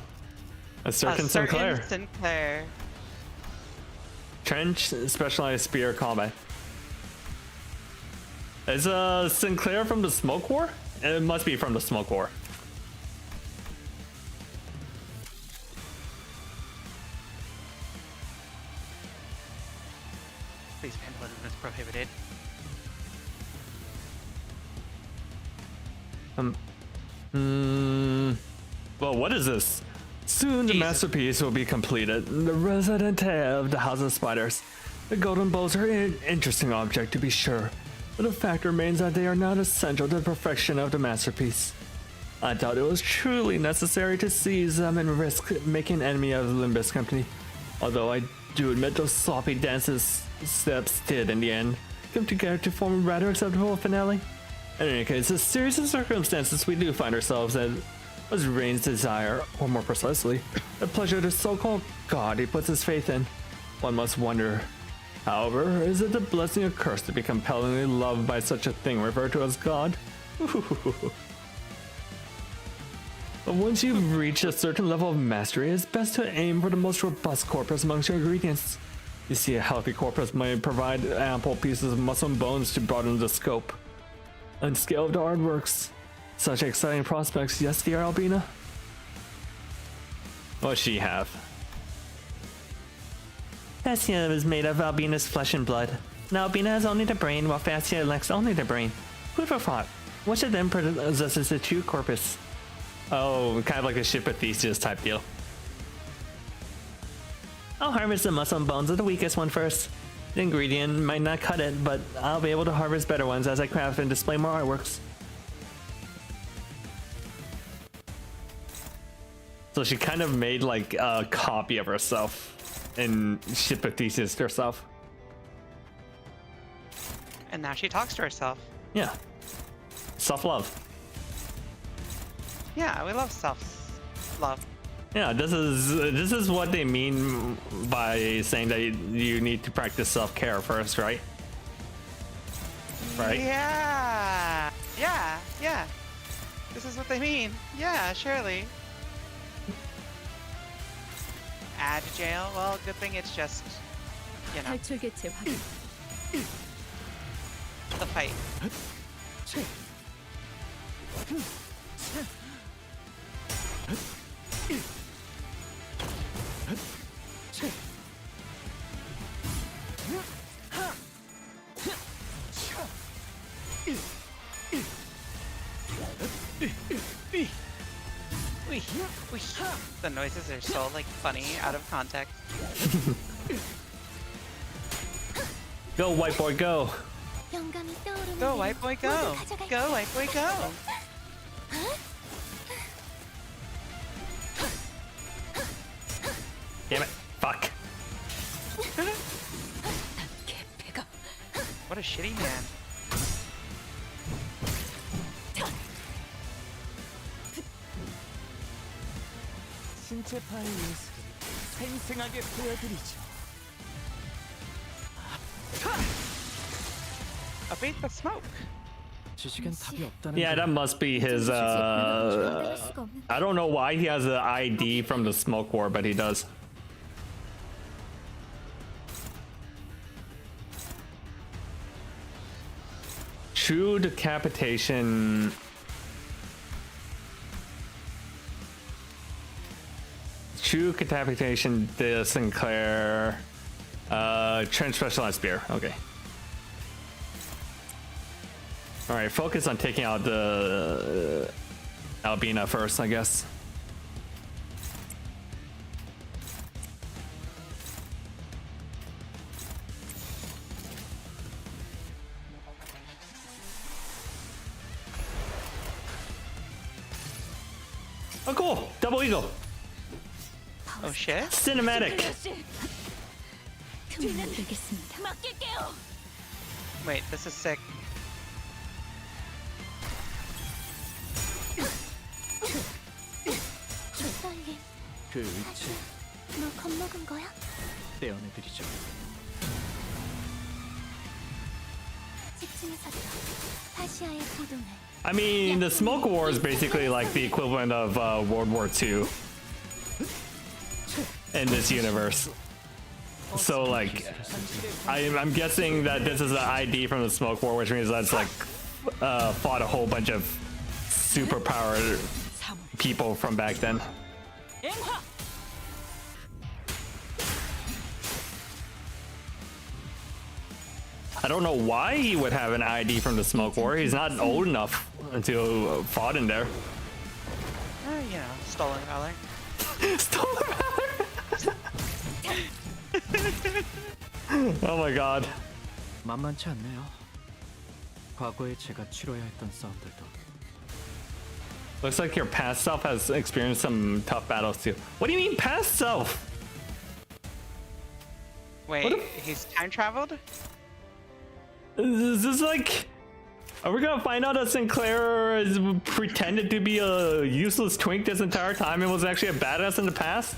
A certain Sinclair. Trench specialized spear combat. Is Sinclair from the Smoke War? It must be from the Smoke War. Please, vandalism is prohibited. Well, what is this? Soon the masterpiece will be completed. The resident of the House of Spiders. The golden bowls are an interesting object to be sure, but the fact remains that they are not essential to the perfection of the masterpiece. I thought it was truly necessary to seize them and risk making an enemy of the Limbus Company. Although I do admit those sloppy steps did in the end come together to form a rather acceptable finale. In any case, a series of circumstances we do find ourselves in was Rain's desire, or more precisely, the pleasure the so-called god he puts his faith in. One must wonder, however, is it a blessing or curse to be compellingly loved by such a thing referred to as God? But once you've reached a certain level of mastery, it's best to aim for the most robust corpus amongst your ingredients. You see, a healthy corpus may provide ample pieces of muscle and bones to broaden the scope and scale of the artworks. Such exciting prospects, yes, dear Albina? What she have? Fascia is made of Albina's flesh and blood. Now Albina has only the brain, while Fascia lacks only the brain. Who'd have thought? Which of them possesses the true corpus? Oh, kind of like a ship of Theseus type deal. I'll harvest the muscle and bones of the weakest one first. The ingredient might not cut it, but I'll be able to harvest better ones as I craft and display more artworks. So she kind of made like a copy of herself and ship of Theseus to herself. And now she talks to herself. Yeah. Self-love. Yeah, we love self-love. Yeah, this is what they mean by saying that you need to practice self-care first, right? Right? Yeah. Yeah. Yeah. This is what they mean. Yeah, surely. Add to jail? Well, good thing it's just, you know, the fight. The noises are so like funny out of context. Go, white boy, go! Go, white boy, go! Go, white boy, go! Damn it! Fuck! What a shitty man. 신체 파의 예술을 생생하게 보여드리죠. Abate the smoke. 지식엔 답이 없다는 Yeah, that must be his, I don't know why he has an ID from the smoke war, but he does. True decapitation. True decapitation, the Sinclair. Trench specialized spear. Okay. Alright, focus on taking out the Albina first, I guess. Oh, cool! Double eagle! Oh shit? Cinematic! Wait, this is sick. 그 의체 떼어내드리죠. I mean, the Smoke War is basically like the equivalent of World War II in this universe. So like, I'm guessing that this is an ID from the Smoke War, which means that's like fought a whole bunch of superpowered people from back then. I don't know why he would have an ID from the Smoke War. He's not old enough to fought in there. You know, stolen valor. Stolen valor! Oh my god. 만만치 않네요. 과거에 제가 치러야 했던 싸움들도. Looks like your past self has experienced some tough battles too. What do you mean past self? Wait, he's time traveled? This is like Are we gonna find out that Sinclair is pretended to be a useless twink this entire time and was actually a badass in the past?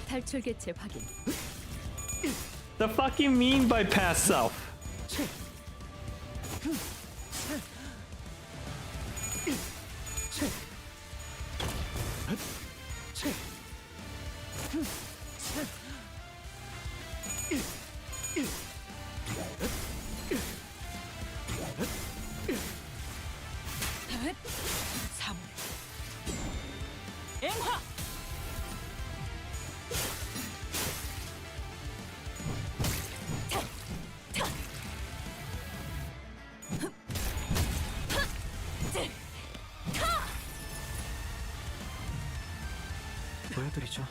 탈출 개체 확인. The fuck you mean by past self? 앵화. 보여드리죠.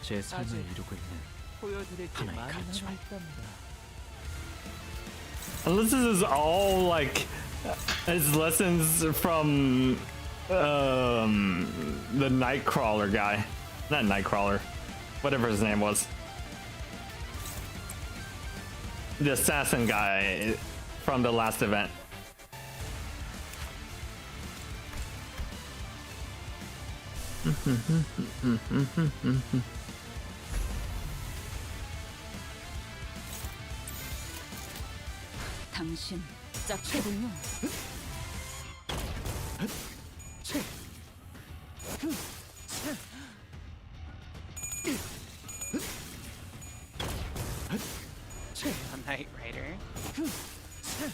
제 삶을 이루고 있는 하나의 가치를. Unless this is all like his lessons from the Nightcrawler guy. Not Nightcrawler. Whatever his name was. The assassin guy from the last event. 당신 짝패군요. A Knight Rider.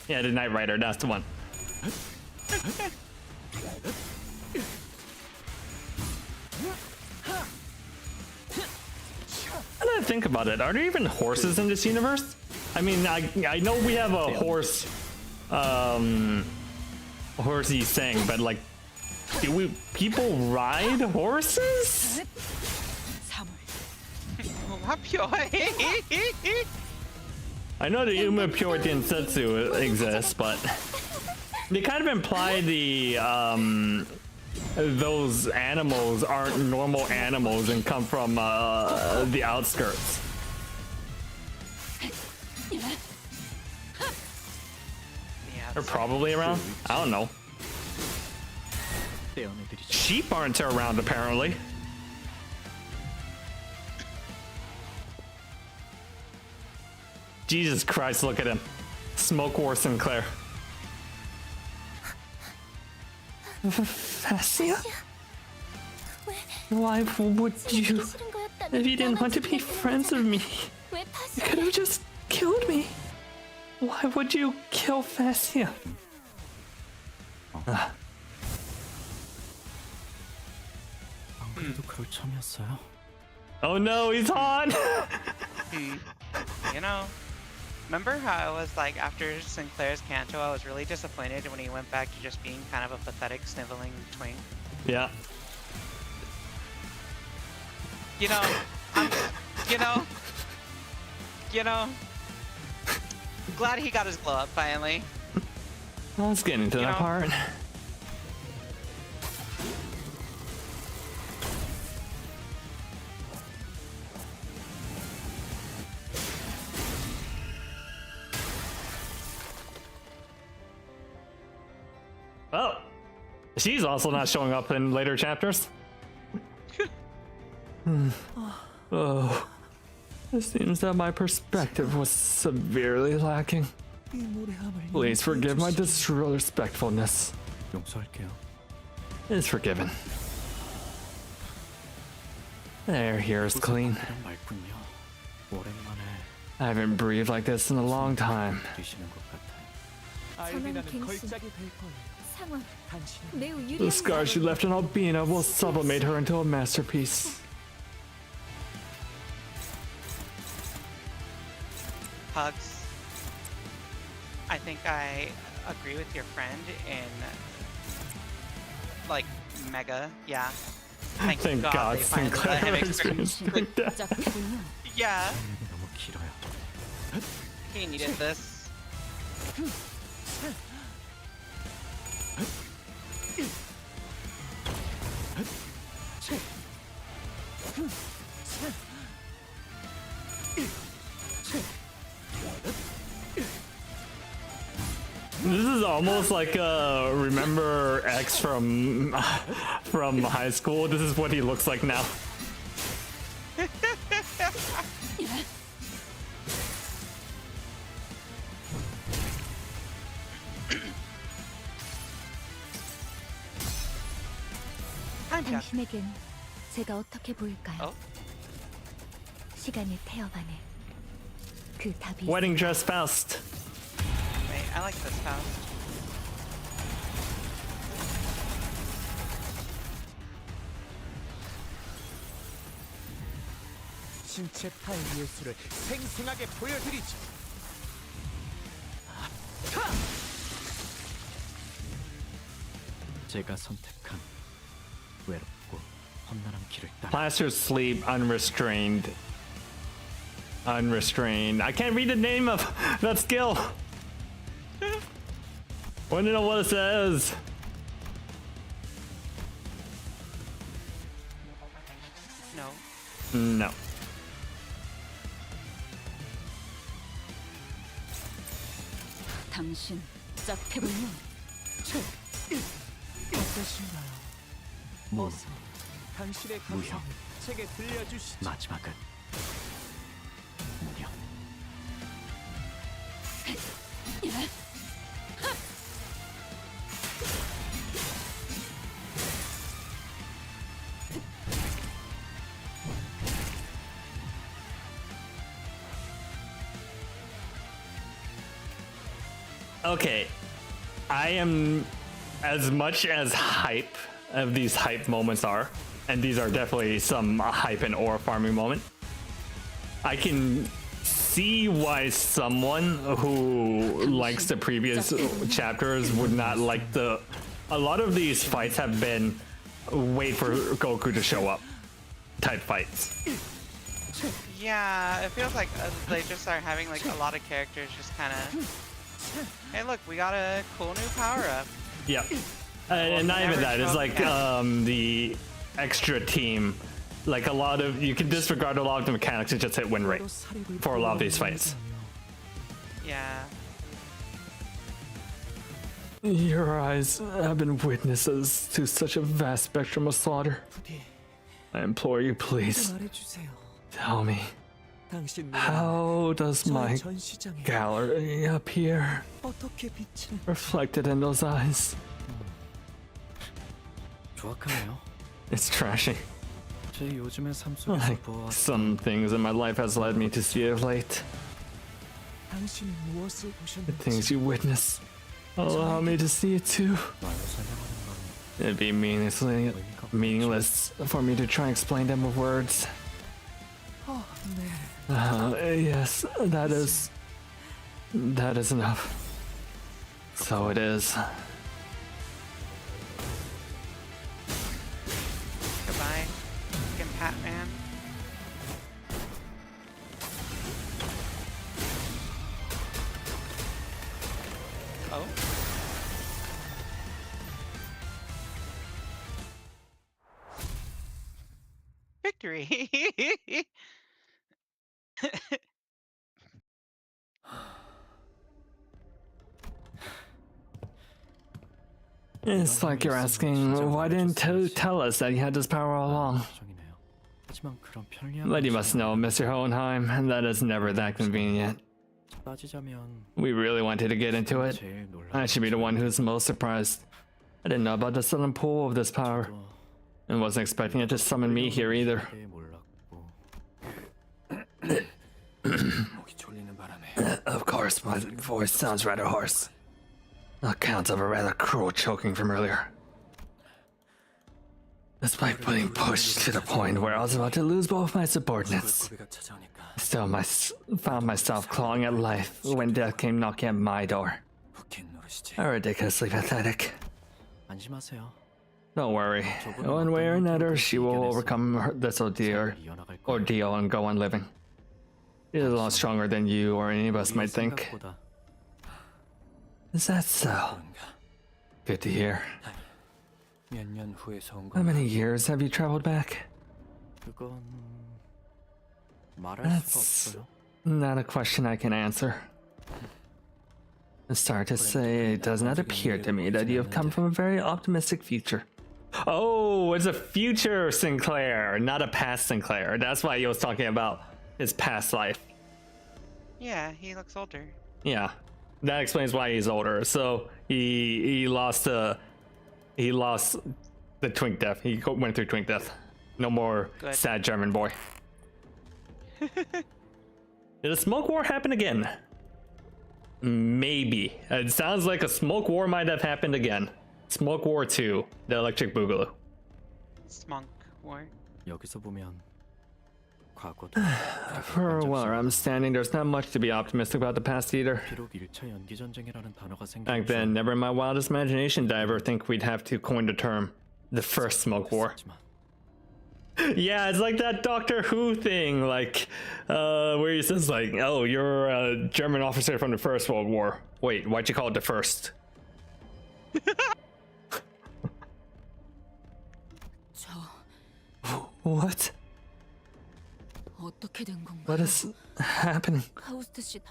Yeah, the Knight Rider, that's the one. Now that I think about it, are there even horses in this universe? I mean, I know we have a horse, horsey thing, but like, do people ride horses? I know the Uma Pure Densetsu exists, but they kind of imply those animals aren't normal animals and come from the outskirts. They're probably around. I don't know. Sheep aren't around apparently. Jesus Christ, look at him. Smoke War Sinclair. Fascia? Why would you? If you didn't want to be friends with me, you could have just killed me. Why would you kill Fascia? Oh no, he's on! You know, remember how I was like, after Sinclair's Canto, I was really disappointed when he went back to just being kind of a pathetic, sniveling twink? Yeah. You know, glad he got his glow up finally. Well, let's get into that part. Oh, she's also not showing up in later chapters. Oh, it seems that my perspective was severely lacking. Please forgive my disrespectfulness. It's forgiven. Air here is clean. I haven't breathed like this in a long time. The scar she left on Albina will sublimate her into a masterpiece. Hugs. I think I agree with your friend in, like, mega, yeah. Thank God they finally let him Sinclair experience experienced death. Yeah. He needed this. This is almost like remember X from high school. This is what he looks like now. 당신에겐 제가 어떻게 보일까요? 시간의 태엽 안에 그 답이. Wedding dress Faust. Wait, I like this Faust. 신체 타의 예술을 생생하게 보여드리죠. 제가 선택한 외롭고 험난한 길을 따라. Plaster sleep unrestrained. Unrestrained. I can't read the name of that skill. I want to know what it says. No. No. 당신 짝해보면 어떠신가요? 어서 당신의 감상 제게 들려주시죠. 마지막은 무력. Okay, I am as much as hype of these hype moments are, and these are definitely some hype and aura farming moment. I can see why someone who likes the previous chapters would not like the. A lot of these fights have been wait for Goku to show up type fights. Yeah, it feels like they just are having like a lot of characters just kind of. Hey, look, we got a cool new power up. Yeah, and not even that. It's like the extra team. Like a lot of you can disregard a lot of the mechanics and just hit win rate for a lot of these fights. Yeah. Your eyes have been witnesses to such a vast spectrum of slaughter. I implore you, please, tell me, how does my gallery appear reflected in those eyes? It's trashy. Like some things in my life has led me to see of late. The things you witness allow me to see it too. It'd be meaningless for me to try and explain them with words. Yes, that is enough. So it is. Goodbye, fucking Patman. Oh. Victory. It's like you're asking, why didn't you tell us that you had this power all along? But you must know, Mr. Hohenheim, that is never that convenient. We really wanted to get into it. I should be the one who's most surprised. I didn't know about the sudden pull of this power, and wasn't expecting it to summon me here either. Of course, my voice sounds rather hoarse. Accounts of a rather cruel choking from earlier. Despite being pushed to the point where I was about to lose both my subordinates, still found myself clawing at life when death came knocking at my door. How ridiculously pathetic. Don't worry. One way or another, she will overcome this ordeal and go on living. She's a lot stronger than you or any of us might think. Is that so? Good to hear. How many years have you traveled back? That's not a question I can answer. Sorry to say, it does not appear to me that you have come from a very optimistic future. Oh, it's a future Sinclair, not a past Sinclair. That's why he was talking about his past life. Yeah, he looks older. Yeah, that explains why he's older. So he lost the twink death. He went through twink death. No more Good. sad German boy. Did a smoke war happen again? Maybe. It sounds like a smoke war might have happened again. Smoke War 2, the Electric Boogaloo. Smunk War. 여기서 보면 과거도 For where I'm standing, there's not much to be optimistic about the past either. 비록 1차 연기 전쟁이라는 단어가 Back then, never in my wildest imagination did I ever think we'd have to coin the term the first smoke war. Yeah, it's like that Doctor Who thing, like, where he says like, oh, you're a German officer from the First World War. Wait, why'd you call it the first? What? What is happening?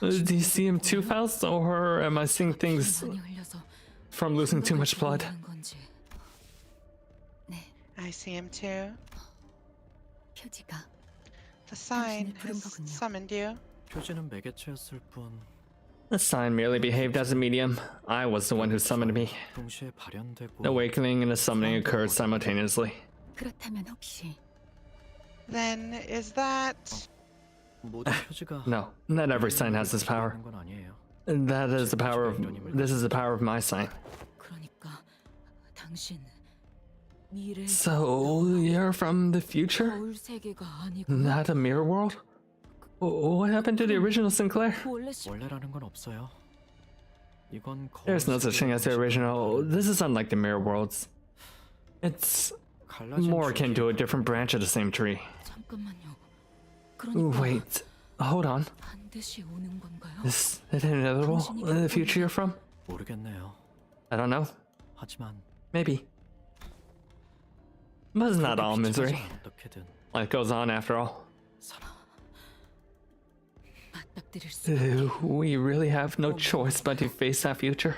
Do you see him too, Faust, or am I seeing things from losing too much blood? I see him too. The sign has summoned you. 표지는 매개체였을 뿐 The sign merely behaved as a medium. I was the one who summoned me. 동시에 발현되고 The awakening and the summoning occurred simultaneously. Then is that... 모든 표지가 No, not every sign has this power. 건 아니에요. That is the power of... This is the power of my sign. So, you're from the future? Not a mirror world? What happened to the original Sinclair? 원래라는 건 없어요. 이건 There's no such thing as the original. This is unlike the mirror worlds. It's more akin to a different branch of the same tree. Wait, hold on. Is it inevitable in the future you're from? 모르겠네요. I don't know. 하지만 Maybe. But it's not all misery. 어떻게든 Life goes on after all. We really have no choice but to face that future.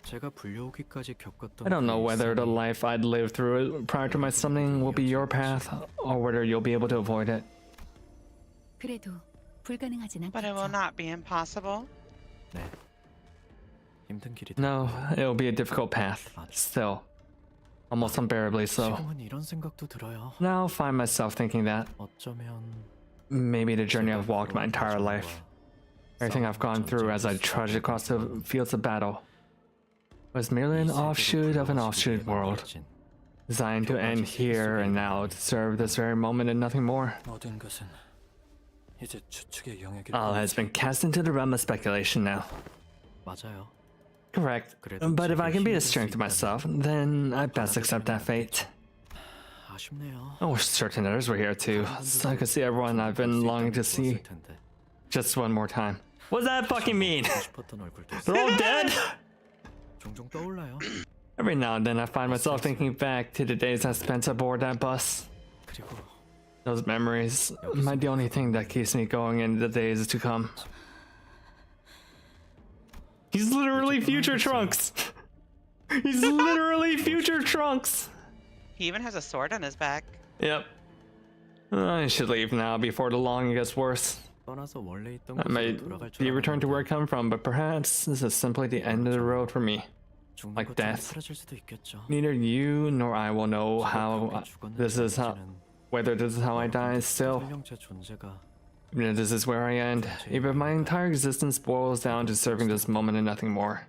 제가 불려오기까지 겪었던 I don't know whether the life I'd lived through prior to my summoning will be your path, or whether you'll be able to avoid it. But it will not be impossible. 네. 힘든 길이 No, it'll be a difficult path. Still. Almost unbearably so. 지금은 이런 생각도 들어요. Now I find myself thinking that 어쩌면 maybe the journey I've walked my entire life, everything I've gone through as I trudged across the fields of battle, was merely an offshoot of an offshoot world, designed to end here and now to serve this very moment and nothing more. 모든 것은 이제 추측의 영역을 All has been cast into the realm of speculation now. 맞아요. Correct. But if I can be a strength to myself, then I best accept that fate. 아쉽네요. I wish certain others were here too, so I could see everyone I've been longing to see just one more time. What does that fucking mean? 싶었던 얼굴도 They're all dead? 종종 떠올라요. Every now and then I find myself thinking back to the days I spent aboard that bus. 그리고 Those memories might be the only thing that keeps me going in the days to come. He's literally future Trunks! He's literally future Trunks! He even has a sword on his back. Yep. I should leave now before the longing gets worse. 떠나서 원래 있던 I may 곳으로 돌아갈 줄 be returned to where I 알았는데 come from, but perhaps this is simply the end of the road for me. 죽는 like 것처럼 death. 사라질 수도 있겠죠. Neither you nor I will know how this is how, whether this is how I die still. 생명체 존재가 Even if this is where I end, even if my entire existence boils down to serving this moment and nothing more.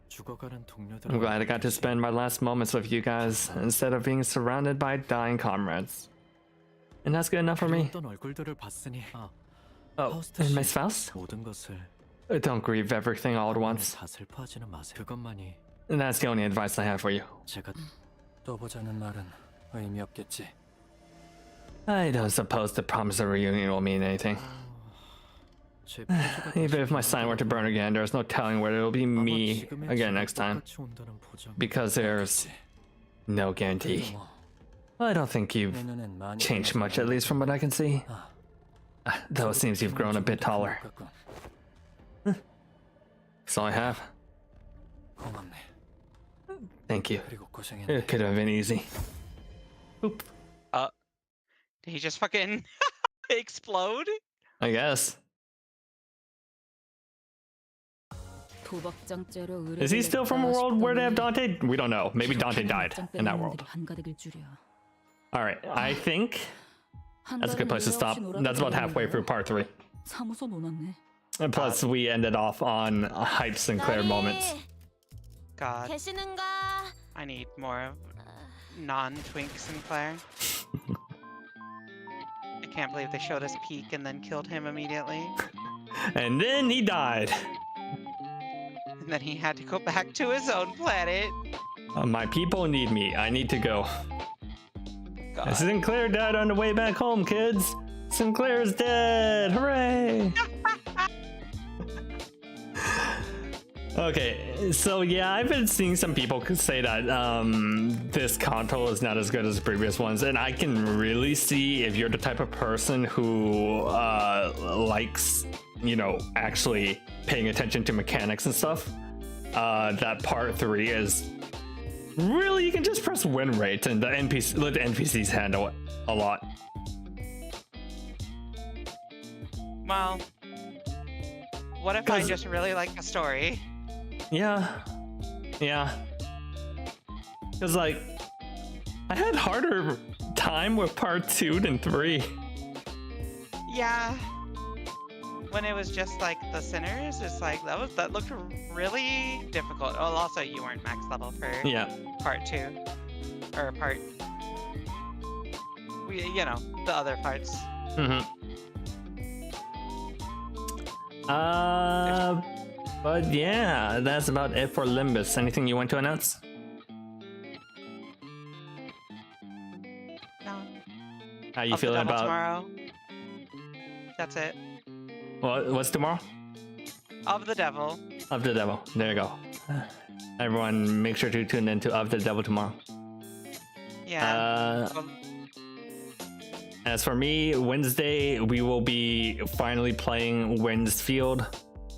죽어가는 동료들. I'm glad I got to spend my last moments with you guys instead of being surrounded by dying comrades. And that's good enough for me. 어떤 얼굴들을 봤으니 Oh, and Miss Faust? 모든 것을 Don't grieve everything all at once. 다 슬퍼하지는 마세요. 그것만이 And that's the only advice I have for you. 제가 또 보자는 말은 의미 없겠지. I don't suppose the promise of reunion will mean anything. 제 표지가 Even if my sign were to burn again, there's no telling whether it'll be me again next time. 똑같이 온다는 보장. Because there's no guarantee. I don't think you've 내 눈엔 많이 changed much, at least from what I can see. Though it seems you've grown a bit taller. That's all I have. 고맙네. Thank you. 그리고 고생했네. It could have been easy. Oop. Did he just fucking explode? I guess. Is he still from a world where they have Dante? We don't know. Maybe Dante died in that world. Alright, I think that's a good place to stop. That's about halfway through part 3. And plus, we ended off on hype Sinclair moments. God. I need more of non-twink Sinclair. I can't believe they showed us peak and then killed him immediately. And then he died. And then he had to go back to his own planet. My people need me. I need to go. God. Sinclair died on the way back home, kids. Sinclair's dead. Hooray! Okay, so yeah, I've been seeing some people say that this Kanto is not as good as the previous ones, and I can really see if you're the type of person who likes, you know, actually paying attention to mechanics and stuff, that part 3 is really, you can just press win rate and let the NPCs handle it a lot. Well, what if I just really like the story? Yeah. Because, like, I had harder time with part 2 than 3. Yeah. When it was just like the sinners, it's like that looked really difficult. Oh, also you weren't max level for part 2 or part. You know, the other parts. But yeah, that's about it for Limbus. Anything you want to announce? No. How you feeling about tomorrow? That's it. What's tomorrow? Of the Devil. Of the Devil. There you go. Everyone, make sure to tune in to Of the Devil tomorrow. Yeah. As for me, Wednesday we will be finally playing Windsfield.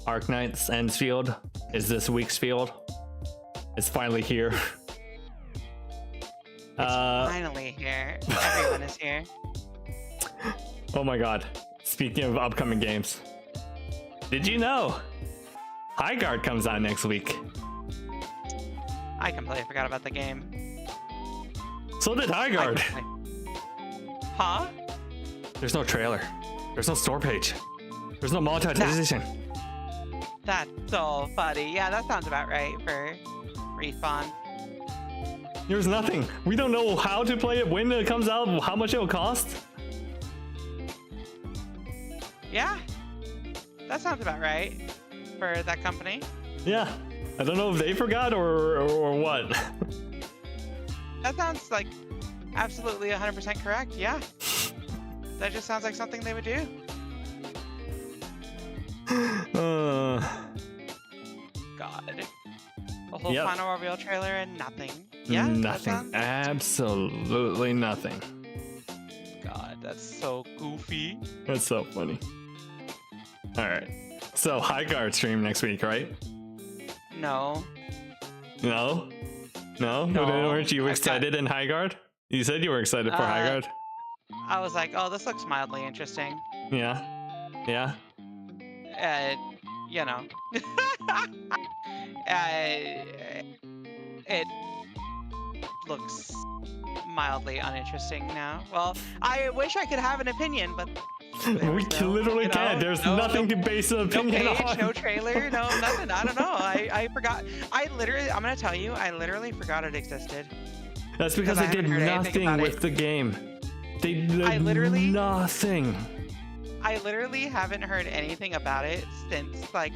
Arknight's Endsfield is this week's field. It's finally here. It's finally here. Everyone is here. Oh my god. Speaking of upcoming games, did you know Highguard comes out next week? I completely forgot about the game. So did Highguard. Huh? There's no trailer. There's no store page. There's no monetization. That's so funny. Yeah, that sounds about right for Respawn. There's nothing. We don't know how to play it, when it comes out, how much it'll cost. Yeah, that sounds about right for that company. Yeah, I don't know if they forgot or what. That sounds like absolutely 100% correct. Yeah, that just sounds like something they would do. God, a whole final reveal trailer and nothing. Yeah, nothing. Absolutely nothing. God, that's so goofy. That's so funny. All right, so Highguard stream next week, right? No. No? Weren't you excited in Highguard? You said you were excited for Highguard. I was like, oh, this looks mildly interesting. Yeah. You know. It looks mildly uninteresting now. Well, I wish I could have an opinion, but we literally can't. There's nothing to base an opinion on. No trailer, no nothing. I don't know. I forgot. I'm gonna tell you, I literally forgot it existed. That's because they did nothing with the game. They did nothing. I literally haven't heard anything about it since like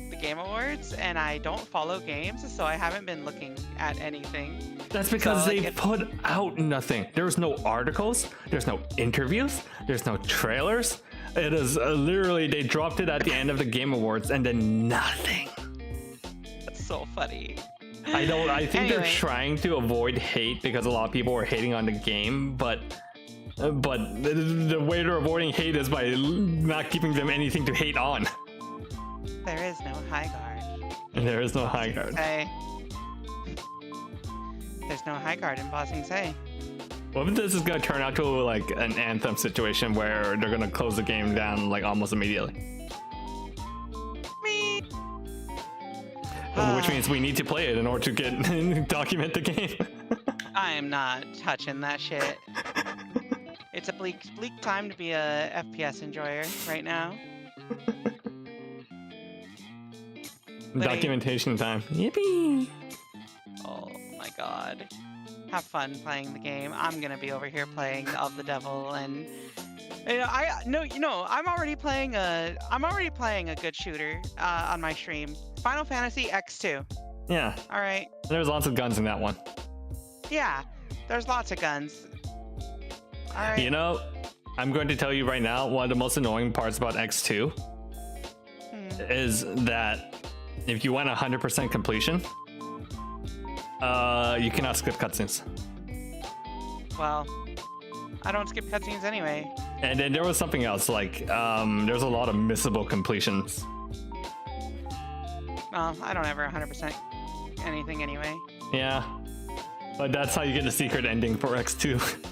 the Game Awards, and I don't follow games, so I haven't been looking at anything. That's because they put out nothing. There's no articles, there's no interviews, there's no trailers. It is literally, they dropped it at the end of the Game Awards and then nothing. That's so funny. I think they're trying to avoid hate because a lot of people were hating on the game, but the way they're avoiding hate is by not giving them anything to hate on. There is no Highguard. There is no high guard. Say. There's no high guard in Ba Sing Se. What if this is gonna turn out to like an Anthem situation where they're gonna close the game down like almost immediately? Which means we need to play it in order to get document the game. I am not touching that shit. It's a bleak time to be a FPS enjoyer right now. Documentation time. Yippee! Oh my god. Have fun playing the game. I'm gonna be over here playing Of the Devil, and I'm already playing a good shooter on my stream. Final Fantasy X2. Yeah. All right. There's lots of guns in that one. Yeah, there's lots of guns. All right. You know, I'm going to tell you right now, one of the most annoying parts about X2 is that if you want 100% completion, you cannot skip cutscenes. Well, I don't skip cutscenes anyway. And then there was something else, like there's a lot of missable completions. Well, I don't ever 100% anything anyway. Yeah, but that's how you get the secret ending for X2.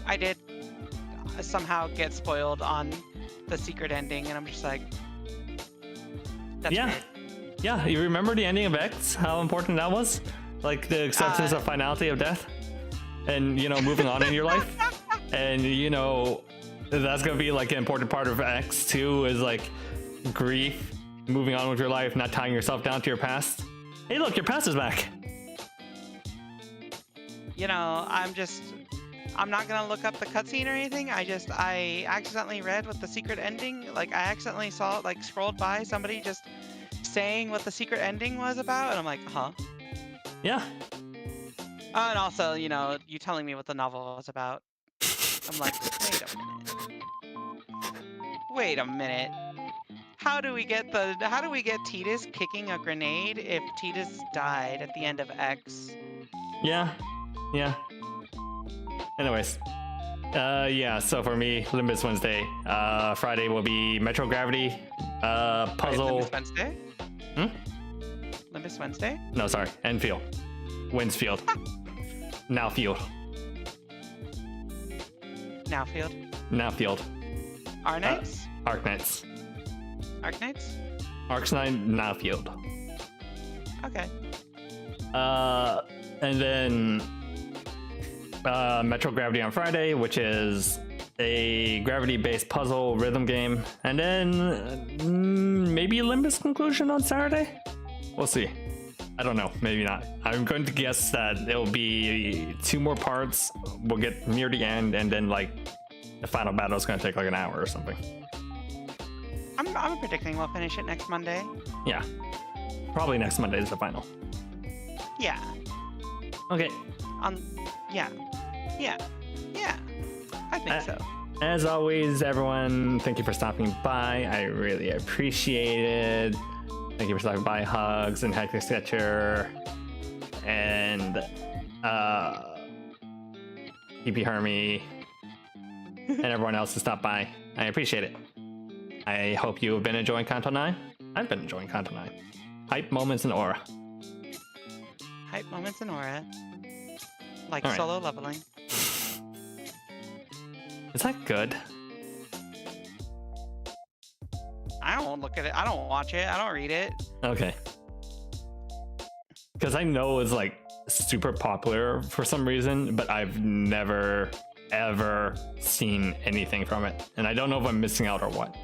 I did somehow get spoiled on the secret ending, and I'm just like, that's yeah. weird. Yeah, you remember the ending of X? How important that was? Like the acceptance of finality of death? And, you know, moving on in your life? And, you know, that's gonna be like an important part of X2 is like grief, moving on with your life, not tying yourself down to your past. Hey look, your past is back! You know, I'm not gonna look up the cutscene or anything. I accidentally read what the secret ending, like I accidentally saw it, like scrolled by somebody just saying what the secret ending was about, and I'm like, huh? Yeah. And also, you know, you telling me what the novel was about. I'm like, wait a minute. How do we get Tidus kicking a grenade if Tidus died at the end of X? Yeah. Anyways. Yeah, so for me, Limbus Wednesday. Friday will be Metro Gravity. Puzzle. Limbus Wednesday? Limbus Wednesday? No, sorry. Enfield. Winsfield. Nowfield. Arknights? Arknights. Arknights? Arknight Nowfield. Okay. And then Metro Gravity on Friday, which is a gravity-based puzzle rhythm game, and then maybe Limbus Conclusion on Saturday? We'll see. I don't know, maybe not. I'm going to guess that it'll be 2 more parts, we'll get near the end, and then like the final battle is going to take like an hour or something. I'm predicting we'll finish it next Monday. Yeah, probably next Monday is the final. Yeah. Okay. Yeah. I think so. As always, everyone, thank you for stopping by. I really appreciate it. Thank you for stopping by, Hugs and Hectic Sketcher and EP Hermie and everyone else who stopped by. I appreciate it. I hope you have been enjoying Canto 9. I've been enjoying Canto 9. Hype moments and aura. Hype moments and aura. Like right. Solo leveling. Is that good? I don't look at it. I don't watch it. I don't read it. Okay. Because I know it's like super popular for some reason, but I've never ever seen anything from it. And I don't know if I'm missing out or what.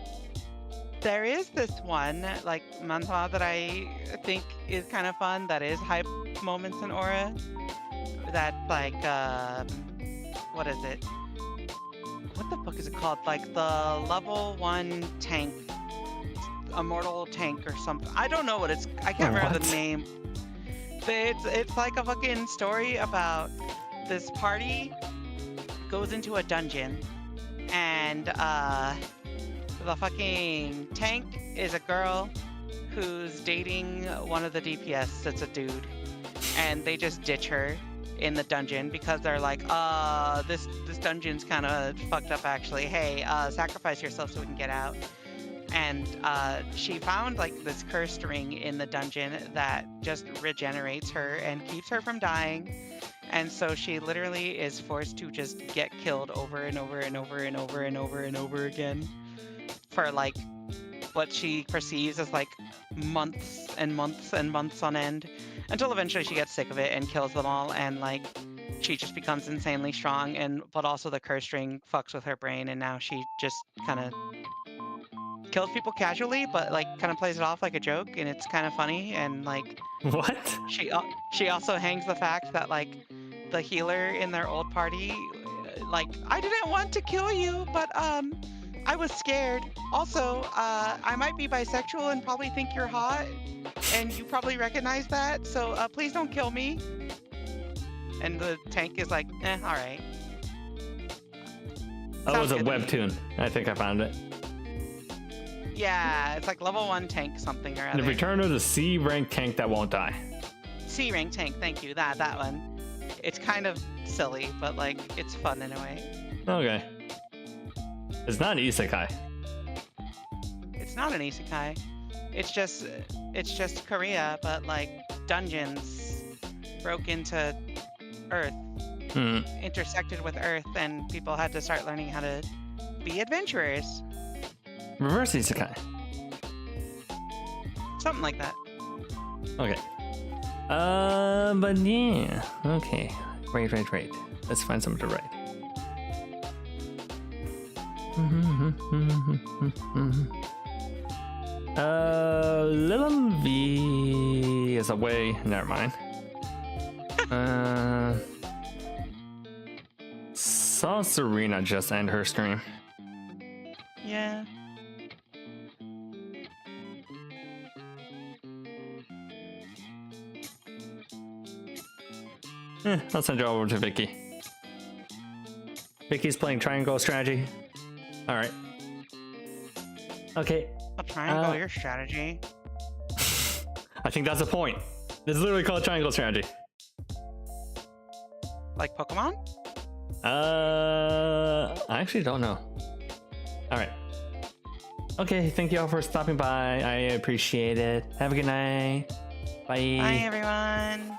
There is this one, like, manhwa that I think is kind of fun, that is hype moments in aura. That, like, what is it? What the fuck is it called? Like, the level 1 tank, immortal tank or something. I don't know what it's, I can't remember the name. But it's like a fucking story about this party goes into a dungeon, and, the fucking tank is a girl who's dating one of the DPS that's a dude, and they just ditch her in the dungeon because they're like, this dungeon's kind of fucked up actually. Hey, sacrifice yourself so we can get out. and she found like this cursed ring in the dungeon that just regenerates her and keeps her from dying. And so she literally is forced to just get killed over and over and over and over and over and over again for like what she perceives as like months and months and months on end, until eventually she gets sick of it and kills them all, and like she just becomes insanely strong. And but also the curse ring fucks with her brain, and now she just kind of kills people casually, but like kind of plays it off like a joke, and it's kind of funny. And like What? she also hangs the fact that like the healer in their old party, like, I didn't want to kill you, but I was scared. Also, I might be bisexual and probably think you're hot, and you probably recognize that, so please don't kill me. And the tank is like, all right. That was a webtoon. I think I found it. Yeah, it's like level 1 tank something or other. The return of the C rank tank that won't die. C rank tank, thank you. That one. It's kind of silly, but like it's fun in a way. Okay. It's not an isekai. It's not an isekai. It's just Korea, but like dungeons broke into Earth, intersected with Earth, and people had to start learning how to be adventurers. Reverse isekai. Something like that. Okay. But yeah. Okay. Right. Let's find something to write. Lilum V is away. Never mind. Saw Serena just end her stream. Yeah. I'll send you over to Vicky. Vicky's playing triangle strategy. All right. Okay. A triangle, your strategy. I think that's the point. It's literally called triangle strategy. Like Pokemon? I actually don't know. All right. Okay, thank you all for stopping by. I appreciate it. Have a good night. Bye. Bye, everyone.